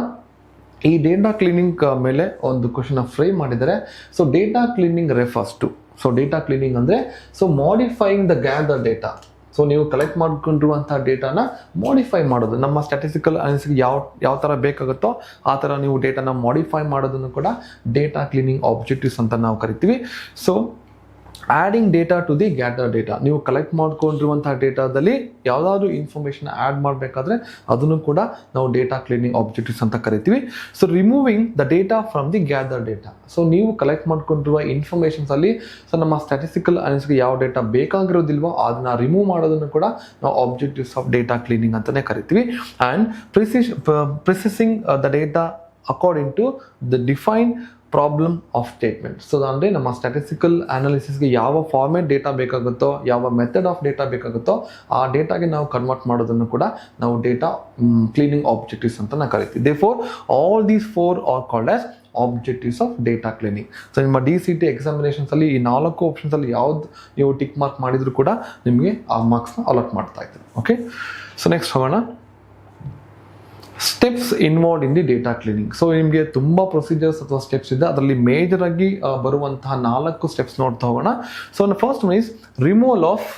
ಈ ಡೇಟಾ ಕ್ಲೀನಿಂಗ್ ಮೇಲೆ ಒಂದು ಕ್ವಶನ್ ಫ್ರೇಮ್ ಮಾಡಿದ್ದಾರೆ. So data cleaning refers to, so data cleaning ಅಂದರೆ so modifying the gather data. So ನೀವು ಕಲೆಕ್ಟ್ ಮಾಡ್ಕೊಂಡಿರುವಂಥ ಡೇಟಾನ ಮಾಡಿಫೈ ಮಾಡೋದು, ನಮ್ಮ ಸ್ಟ್ಯಾಟಿಸ್ಟಿಕಲ್ ಅನಾಲಿಸಿಸ್ ಯಾವ ಥರ ಬೇಕಾಗುತ್ತೋ ಆ ಥರ ನೀವು ಡೇಟಾನ ಮಾಡಿಫೈ ಮಾಡೋದನ್ನು ಕೂಡ ಡೇಟಾ ಕ್ಲೀನಿಂಗ್ ಆಬ್ಜೆಕ್ಟಿವ್ಸ್ ಅಂತ ನಾವು ಕರಿತೀವಿ. So adding data to the gather data, ನೀವು ಕಲೆಕ್ಟ್ ಮಾಡ್ಕೊಂಡಿರುವಂಥ ಡೇಟಾದಲ್ಲಿ ಯಾವುದಾದ್ರೂ ಇನ್ಫಾರ್ಮೇಷನ್ ಆ್ಯಡ್ ಮಾಡಬೇಕಾದ್ರೆ ಅದನ್ನು ಕೂಡ ನಾವು ಡೇಟಾ ಕ್ಲೀನಿಂಗ್ ಆಬ್ಜೆಕ್ಟಿವ್ಸ್ ಅಂತ ಕರಿತೀವಿ. So removing the data from the gather data, so ನೀವು ಕಲೆಕ್ಟ್ ಮಾಡ್ಕೊಂಡಿರುವ ಇನ್ಫಾರ್ಮೇಷನ್ಸಲ್ಲಿ ಸೊ ನಮ್ಮ ಸ್ಟ್ಯಾಟಿಸ್ಟಿಕಲ್ ಅನಾಲಿಸಿಸ್ಗೆ ಯಾವ ಡೇಟಾ ಬೇಕಾಗಿರೋದಿಲ್ವೋ ಅದನ್ನು ರಿಮೂವ್ ಮಾಡೋದನ್ನು ಕೂಡ ನಾವು ಆಬ್ಜೆಕ್ಟಿವ್ಸ್ ಆಫ್ ಡೇಟಾ ಕ್ಲೀನಿಂಗ್ ಅಂತಲೇ ಕರಿತೀವಿ. And processing the data according to the define problem of statement. So ಅಂದರೆ ನಮ್ಮ ಸ್ಟ್ಯಾಟಿಸ್ಟಿಕಲ್ ಅನಾಲಿಸಿಸ್ಗೆ ಯಾವ ಫಾರ್ಮೇಟ್ ಡೇಟಾ ಬೇಕಾಗುತ್ತೋ, ಯಾವ ಮೆಥಡ್ ಆಫ್ ಡೇಟಾ ಬೇಕಾಗುತ್ತೋ ಆ ಡೇಟಾಗೆ ನಾವು ಕನ್ವರ್ಟ್ ಮಾಡೋದನ್ನು ಕೂಡ ನಾವು ಡೇಟಾ ಕ್ಲೀನಿಂಗ್ ಆಬ್ಜೆಕ್ಟಿವ್ಸ್ ಅಂತ ನಾವು ಕರಿತೀವಿ. Therefore all these 4 R called as objectives of data cleaning. So ನಿಮ್ಮ DCET ಎಕ್ಸಾಮಿನೇಷನ್ಸಲ್ಲಿ ಈ 4 ಆಪ್ಷನ್ಸಲ್ಲಿ ಯಾವ್ದು ನೀವು ಟಿಕ್ ಮಾರ್ಕ್ ಮಾಡಿದ್ರು ಕೂಡ ನಿಮಗೆ ಆ ಮಾರ್ಕ್ಸ್ನ ಅಲಾಟ್ ಮಾಡ್ತಾ ಇದ್ದಾರೆ. ಓಕೆ, ಸೊ ನೆಕ್ಸ್ಟ್ ಹೋಗೋಣ, steps involved in the data cleaning. So ನಿಮಗೆ ತುಂಬ ಪ್ರೊಸೀಜರ್ಸ್ ಅಥವಾ ಸ್ಟೆಪ್ಸ್ ಇದೆ, ಅದರಲ್ಲಿ ಮೇಜರ್ ಆಗಿ ಬರುವಂತಹ 4 ಸ್ಟೆಪ್ಸ್ ನೋಡ್ತಾ ಹೋಗೋಣ. So first one is removal of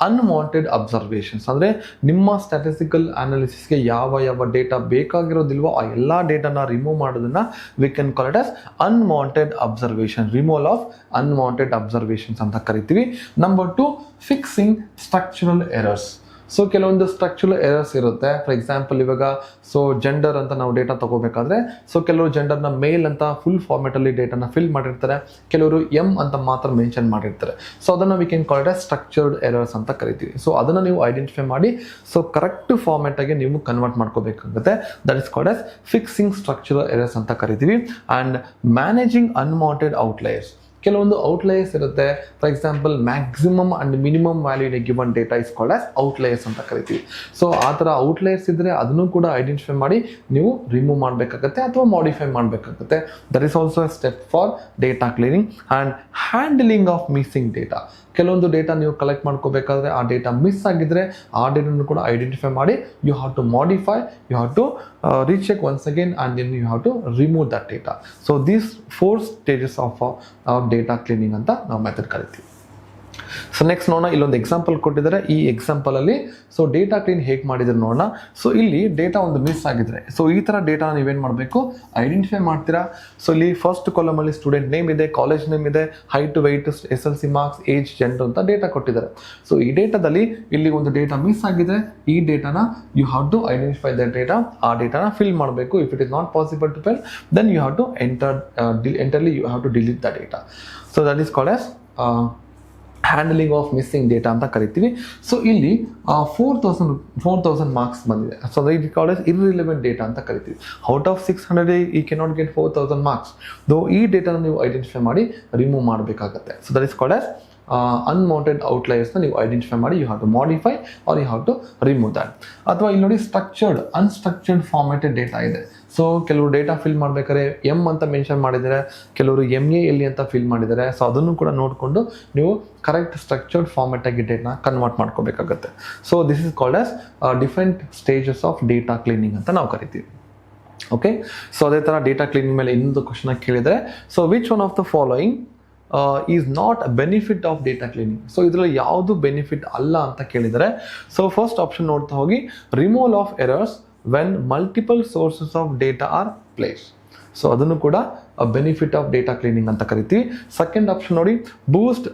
unwanted observations. ಅಂದರೆ ನಿಮ್ಮ ಸ್ಟ್ಯಾಟಿಸ್ಟಿಕಲ್ ಅನಾಲಿಸಿಸ್ಗೆ ಯಾವ ಡೇಟಾ ಬೇಕಾಗಿರೋದಿಲ್ವೋ ಆ ಎಲ್ಲ ಡೇಟಾನ ರಿಮೂವ್ ಮಾಡೋದನ್ನ we can call it as unwanted observation, removal of unwanted observations ಅಂತ ಕರಿತೀವಿ. Number 2, fixing structural errors. So ಕೆಲವೊಂದು ಸ್ಟ್ರಕ್ಚರಲ್ ಎರರ್ಸ್ ಇರುತ್ತೆ. ಫಾರ್ ಎಕ್ಸಾಂಪಲ್ ಇವಾಗ ಸೊ ಜೆಂಡರ್ ಅಂತ ನಾವು ಡೇಟಾ ತಗೋಬೇಕಾದ್ರೆ ಸೊ ಕೆಲವರು ಜೆಂಡರ್ನ ಮೇಲ್ ಅಂತ ಫುಲ್ ಫಾರ್ಮೆಟಲ್ಲಿ ಡೇಟಾನ ಫಿಲ್ ಮಾಡಿರ್ತಾರೆ, ಕೆಲವರು ಎಮ್ ಅಂತ ಮಾತ್ರ ಮೆನ್ಷನ್ ಮಾಡಿರ್ತಾರೆ. ಸೊ ಅದನ್ನು we can call it as structured errors ಅಂತ ಕರಿತೀವಿ. ಸೊ ಅದನ್ನು ನೀವು ಐಡೆಂಟಿಫೈ ಮಾಡಿ ಸೊ ಕರೆಕ್ಟ್ ಫಾರ್ಮೆಟಾಗಿ ನೀವು ಕನ್ವರ್ಟ್ ಮಾಡ್ಕೋಬೇಕಾಗುತ್ತೆ. That is called as fixing structural errors ಅಂತ ಕರಿತೀವಿ. And managing unwanted outliers. ಕೆಲವೊಂದು ಔಟ್ಲೈಯರ್ಸ್ ಇರುತ್ತೆ. For example maximum and minimum value in a given data is called as outliers ಅಂತ ಕರಿತೀವಿ. ಸೊ ಆ ಥರ ಔಟ್ಲೈಯರ್ಸ್ ಇದ್ದರೆ ಅದನ್ನು ಕೂಡ ಐಡೆಂಟಿಫೈ ಮಾಡಿ ನೀವು ರಿಮೂವ್ ಮಾಡಬೇಕಾಗುತ್ತೆ ಅಥವಾ ಮಾಡಿಫೈ ಮಾಡಬೇಕಾಗುತ್ತೆ. That is also a step for data cleaning. And handling of missing data. ಕೆಲವೊಂದು ಡೇಟಾ ನೀವು ಕಲೆಕ್ಟ್ ಮಾಡ್ಕೋಬೇಕಾದ್ರೆ ಆ ಡೇಟಾ ಮಿಸ್ ಆಗಿದ್ರೆ ಆ ಡೇಟಾನು ಕೂಡ ಐಡೆಂಟಿಫೈ ಮಾಡಿ you have to modify, you have to recheck once again and then you have to remove that data. So these 4 stages of data cleaning ಅಂತ ನಾವು ಮೆಥಡ್ ಕರಿತೀವಿ. ಸೊ ನೆಕ್ಸ್ಟ್ ನೋಡೋಣ, ಇಲ್ಲೊಂದು ಎಕ್ಸಾಂಪಲ್ ಕೊಟ್ಟಿದ್ದಾರೆ. ಈ ಎಕ್ಸಾಂಪಲಲ್ಲಿ ಸೊ ಡೇಟಾ ಕ್ಲೀನ್ ಹೇಗೆ ಮಾಡಿದ್ರೆ ನೋಡೋಣ. ಸೊ ಇಲ್ಲಿ ಡೇಟಾ ಒಂದು ಮಿಸ್ ಆಗಿದ್ರೆ ಸೊ ಈ ಥರ ಡೇಟಾ ನೀವೇನು ಮಾಡಬೇಕು, ಐಡೆಂಟಿಫೈ ಮಾಡ್ತೀರಾ. ಸೊ ಇಲ್ಲಿ ಫಸ್ಟ್ ಕಾಲಮಲ್ಲಿ ಸ್ಟೂಡೆಂಟ್ ನೇಮ್ ಇದೆ, ಕಾಲೇಜ್ ನೇಮ್ ಇದೆ, height, weight, SSLC marks, age, gender ಅಂತ ಡೇಟಾ ಕೊಟ್ಟಿದ್ದಾರೆ. ಸೊ ಈ ಡೇಟಾದಲ್ಲಿ ಇಲ್ಲಿ ಒಂದು ಡೇಟಾ ಮಿಸ್ ಆಗಿದೆ. ಈ ಡೇಟಾನ you have to identify the data, ಆ ಡೇಟಾನ ಫಿಲ್ ಮಾಡಬೇಕು. If it is not possible to fill then you have to entirely you have to delete the data. So that is called as handling of missing data ಅಂತ ಕರಿತೀವಿ. So ಇಲ್ಲಿ 4,000 marks ಬಂದಿದೆ. So it called as irrelevant data ಅಂತ ಕರಿತೀವಿ. Out of 600 ಈ cannot get 4,000 marks. ದೋ ಈ ಡೇಟಾನ ನೀವು ಐಡೆಂಟಿಫೈ ಮಾಡಿ ರಿಮೂವ್ ಮಾಡಬೇಕಾಗತ್ತೆ. So that is called as unwanted ಔಟ್ಲೈಯರ್ಸ್ನ ನೀವು ಐಡೆಂಟಿಫೈ ಮಾಡಿ you have to modify or you have to remove that. ಅಥವಾ ಇಲ್ಲಿ ನೋಡಿ ಸ್ಟ್ರಕ್ಚರ್ಡ್, ಅನ್ಸ್ಟ್ರಕ್ಚರ್ಡ್ ಫಾರ್ಮೆಟೆಡ್ ಡೇಟಾ ಇದೆ. ಸೊ ಕೆಲವರು ಡೇಟಾ ಫಿಲ್ ಮಾಡಬೇಕಾದ್ರೆ ಎಮ್ ಅಂತ ಮೆನ್ಷನ್ ಮಾಡಿದ್ದಾರೆ, ಕೆಲವರು MALE ಅಂತ ಫಿಲ್ ಮಾಡಿದ್ದಾರೆ. ಸೊ ಅದನ್ನು ಕೂಡ ನೋಡಿಕೊಂಡು ನೀವು ಕರೆಕ್ಟ್ ಸ್ಟ್ರಕ್ಚರ್ಡ್ ಫಾರ್ಮೆಟಾಗಿ ಡೇಟಾನ ಕನ್ವರ್ಟ್ ಮಾಡ್ಕೋಬೇಕಾಗುತ್ತೆ. So this is called as different stages of data cleaning ಅಂತ ನಾವು ಕರಿತೀವಿ. ಓಕೆ, ಸೊ ಅದೇ ಥರ ಡೇಟಾ ಕ್ಲೀನಿಂಗ್ ಮೇಲೆ ಇನ್ನೊಂದು ಕ್ವಶನ್ ಕೇಳಿದರೆ, so which one of the following is not benefit of data cleaning. So ಇದರಲ್ಲಿ ಯಾವುದು ಬೆನಿಫಿಟ್ ಅಲ್ಲ ಅಂತ ಕೇಳಿದರೆ, ಸೊ ಫಸ್ಟ್ ಆಪ್ಷನ್ ನೋಡ್ತಾ ಹೋಗಿ, removal of errors when multiple sources of data are place. So ಅದನ್ನು ಕೂಡ ಬೆನಿಫಿಟ್ ಆಫ್ ಡೇಟಾ ಕ್ಲೀನಿಂಗ್ ಅಂತ ಕರಿತೀವಿ. ಸೆಕೆಂಡ್ ಆಪ್ಷನ್ ನೋಡಿ, boost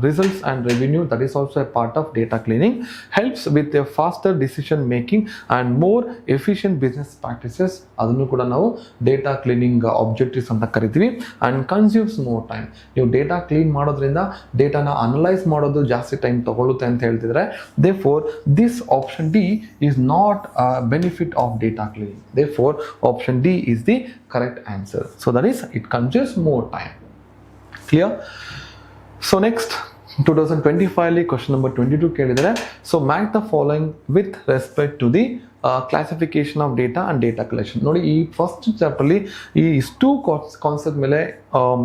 results and revenue, that is also a part of data cleaning, helps with a faster decision making and more efficient business practices, ಅದನ್ನು ಕೂಡ ನಾವು data cleaning objectives ಅಂತ ಕರಿತೀವಿ. And consumes more time, ನೀವು data clean ಮಾಡೋದ್ರಿಂದ ಡೇಟಾನ analyse ಮಾಡೋದು ಜಾಸ್ತಿ ಟೈಮ್ ತಗೊಳ್ಳುತ್ತೆ ಅಂತ ಹೇಳ್ತಿದ್ರೆ, therefore this option D is not a benefit of data cleaning. Therefore option D is the correct answer. So that is, it consumes more time. Clear? So next 2025 ಅಲ್ಲಿ question number 22 ಕೇಳಿದರೆ, so match the following with respect to the classification of data and data collection. ನೋಡಿ, ಈ first ಚಾಪ್ಟರ್ಲಿ ಈ ಇಷ್ಟು concept ಮೇಲೆ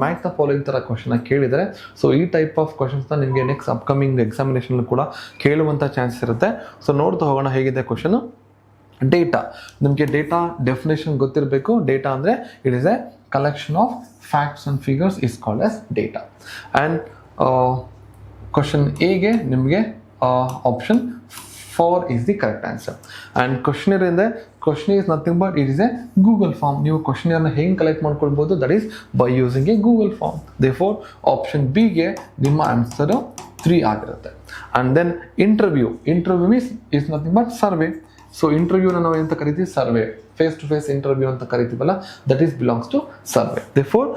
ಮ್ಯಾಕ್ the following ಥರ ಕ್ವಶನ್ನ ಕೇಳಿದರೆ, so ಈ ಟೈಪ್ ಆಫ್ ಕ್ವಶನ್ಸ್ನ ನಿಮಗೆ ನೆಕ್ಸ್ಟ್ ಅಪ್ಕಮಿಂಗ್ ಎಕ್ಸಾಮಿನೇಷನ್ ಕೂಡ ಕೇಳುವಂಥ ಚಾನ್ಸಸ್ ಇರುತ್ತೆ. ಸೊ ನೋಡ್ತಾ ಹೋಗೋಣ ಹೇಗಿದೆ ಕ್ವಶನು. ಡೇಟಾ, ನಿಮಗೆ ಡೇಟಾ ಡೆಫಿನೇಷನ್ ಗೊತ್ತಿರಬೇಕು. ಡೇಟಾ ಅಂದರೆ it is a collection of facts and figures is called as data. And question ಎಗೆ ನಿಮಗೆ option 4 is the correct answer. And questionnaire in there, questionnaire is nothing but it is a Google form. ನೀವು questionnaire ಹೆಂಗೆ collect ಮಾಡ್ಕೊಳ್ಬೋದು, that is by using a Google form. Therefore option B ಗೆ ನಿಮ್ಮ answer 3 ಆಗಿರುತ್ತೆ. And then interview is nothing but survey. So ಇಂಟರ್ವ್ಯೂನ ನಾವು ಎಂತ ಕರಿತೀವಿ, survey. Face to face interview ಅಂತ ಕರಿತೀವಲ್ಲ, that is belongs to survey. Therefore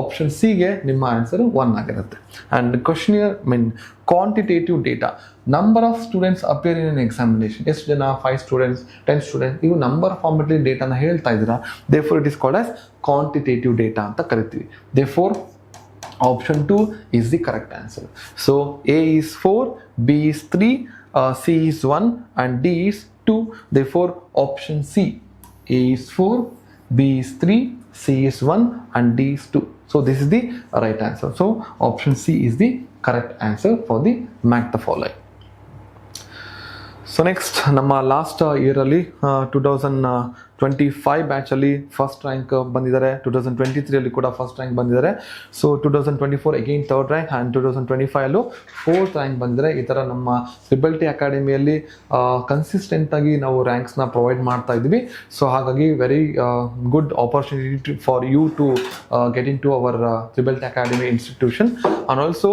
option C ಗೆ ನಿಮ್ಮ ಆನ್ಸರ್ 1 ಆಗಿರುತ್ತೆ. And questionnaire mean quantitative data, number of students appear in examination. ಎಷ್ಟು ಜನ, 5 ಸ್ಟೂಡೆಂಟ್ಸ್, 10 ಸ್ಟೂಡೆಂಟ್ಸ್, ಇವು ನಂಬರ್ ಫಾರ್ಮೆಟ್ಲಿ ಡೇಟಾನ ಹೇಳ್ತಾ ಇದ್ದೀರಾ. Therefore it is called as quantitative data ಅಂತ ಕರಿತೀವಿ. Therefore option 2 is the correct answer. So A is 4, B is 3, C is 1 and D is 2. Therefore option C, A is 4, B is 3, C is 1 and D is 2. So this is the right answer. So option C is the correct answer for the match the following. So next ನಮ್ಮ last ಇಯರಲ್ಲಿ 2025 ಬ್ಯಾಚಲ್ಲಿ first rank ಬಂದಿದ್ದಾರೆ. 2023 ಕೂಡ first rank ಬಂದಿದ್ದಾರೆ. So 2024 again 3rd rank and 2025 4th rank ಬಂದಿದ್ದಾರೆ. ಈ ಥರ ನಮ್ಮ triple T ಅಕಾಡೆಮಿಯಲ್ಲಿ ಕನ್ಸಿಸ್ಟೆಂಟಾಗಿ ನಾವು ರ್ಯಾಂಕ್ಸ್ನ ಪ್ರೊವೈಡ್ ಮಾಡ್ತಾ ಇದ್ವಿ. ಸೊ ಹಾಗಾಗಿ very good opportunity for you to get into our triple T academy institution. And also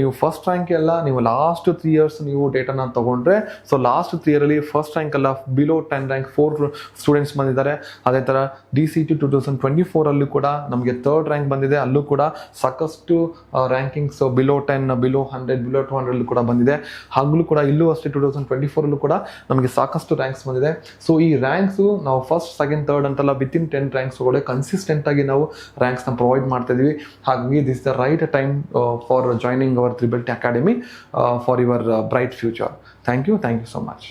ನೀವು ಫಸ್ಟ್ ರ್ಯಾಂಕ್ ಎಲ್ಲ ನೀವು ಲಾಸ್ಟ್ 3 years ನೀವು ಡೇಟಾನ ತೊಗೊಂಡ್ರೆ, so last 3 year first rank ಅಲ್ಲ, ಬಿಲೋ 10 ರ್ಯಾಂಕ್ 4 ಸ್ಟೂಡೆಂಟ್ಸ್ ಬಂದಿದ್ದಾರೆ. ಅದೇ ಥರ DCT 2024 ಕೂಡ ನಮಗೆ 3rd ರ್ಯಾಂಕ್ ಬಂದಿದೆ. ಅಲ್ಲೂ ಕೂಡ ಸಾಕಷ್ಟು ರ್ಯಾಂಕಿಂಗ್ಸ್ ಬಿಲೋ 10, ಬಿಲೋ 100, ಬಿಲೋ 200 ಕೂಡ ಬಂದಿದೆ. ಹಾಗಲೂ ಕೂಡ ಇಲ್ಲೂ ಅಷ್ಟೇ 2024 ಕೂಡ ನಮಗೆ ಸಾಕಷ್ಟು ರ್ಯಾಂಕ್ಸ್ ಬಂದಿದೆ. ಸೊ ಈ ರ್ಯಾಂಕ್ಸು ನಾವು ಫಸ್ಟ್, ಸೆಕೆಂಡ್, ಥರ್ಡ್ ಅಂತಲ್ಲ, ವಿತಿನ್ 10 ರ್ಯಾಂಕ್ಸ್ ಒಳಗಡೆ ಕನ್ಸಿಸ್ಟೆಂಟಾಗಿ ನಾವು ರ್ಯಾಂಕ್ಸ್ನ ಪ್ರೊವೈಡ್ ಮಾಡ್ತಾ ಇದ್ವಿ. ಹಾಗಾಗಿ this the right time for joining our triple T academy for your bright future. Thank you so much.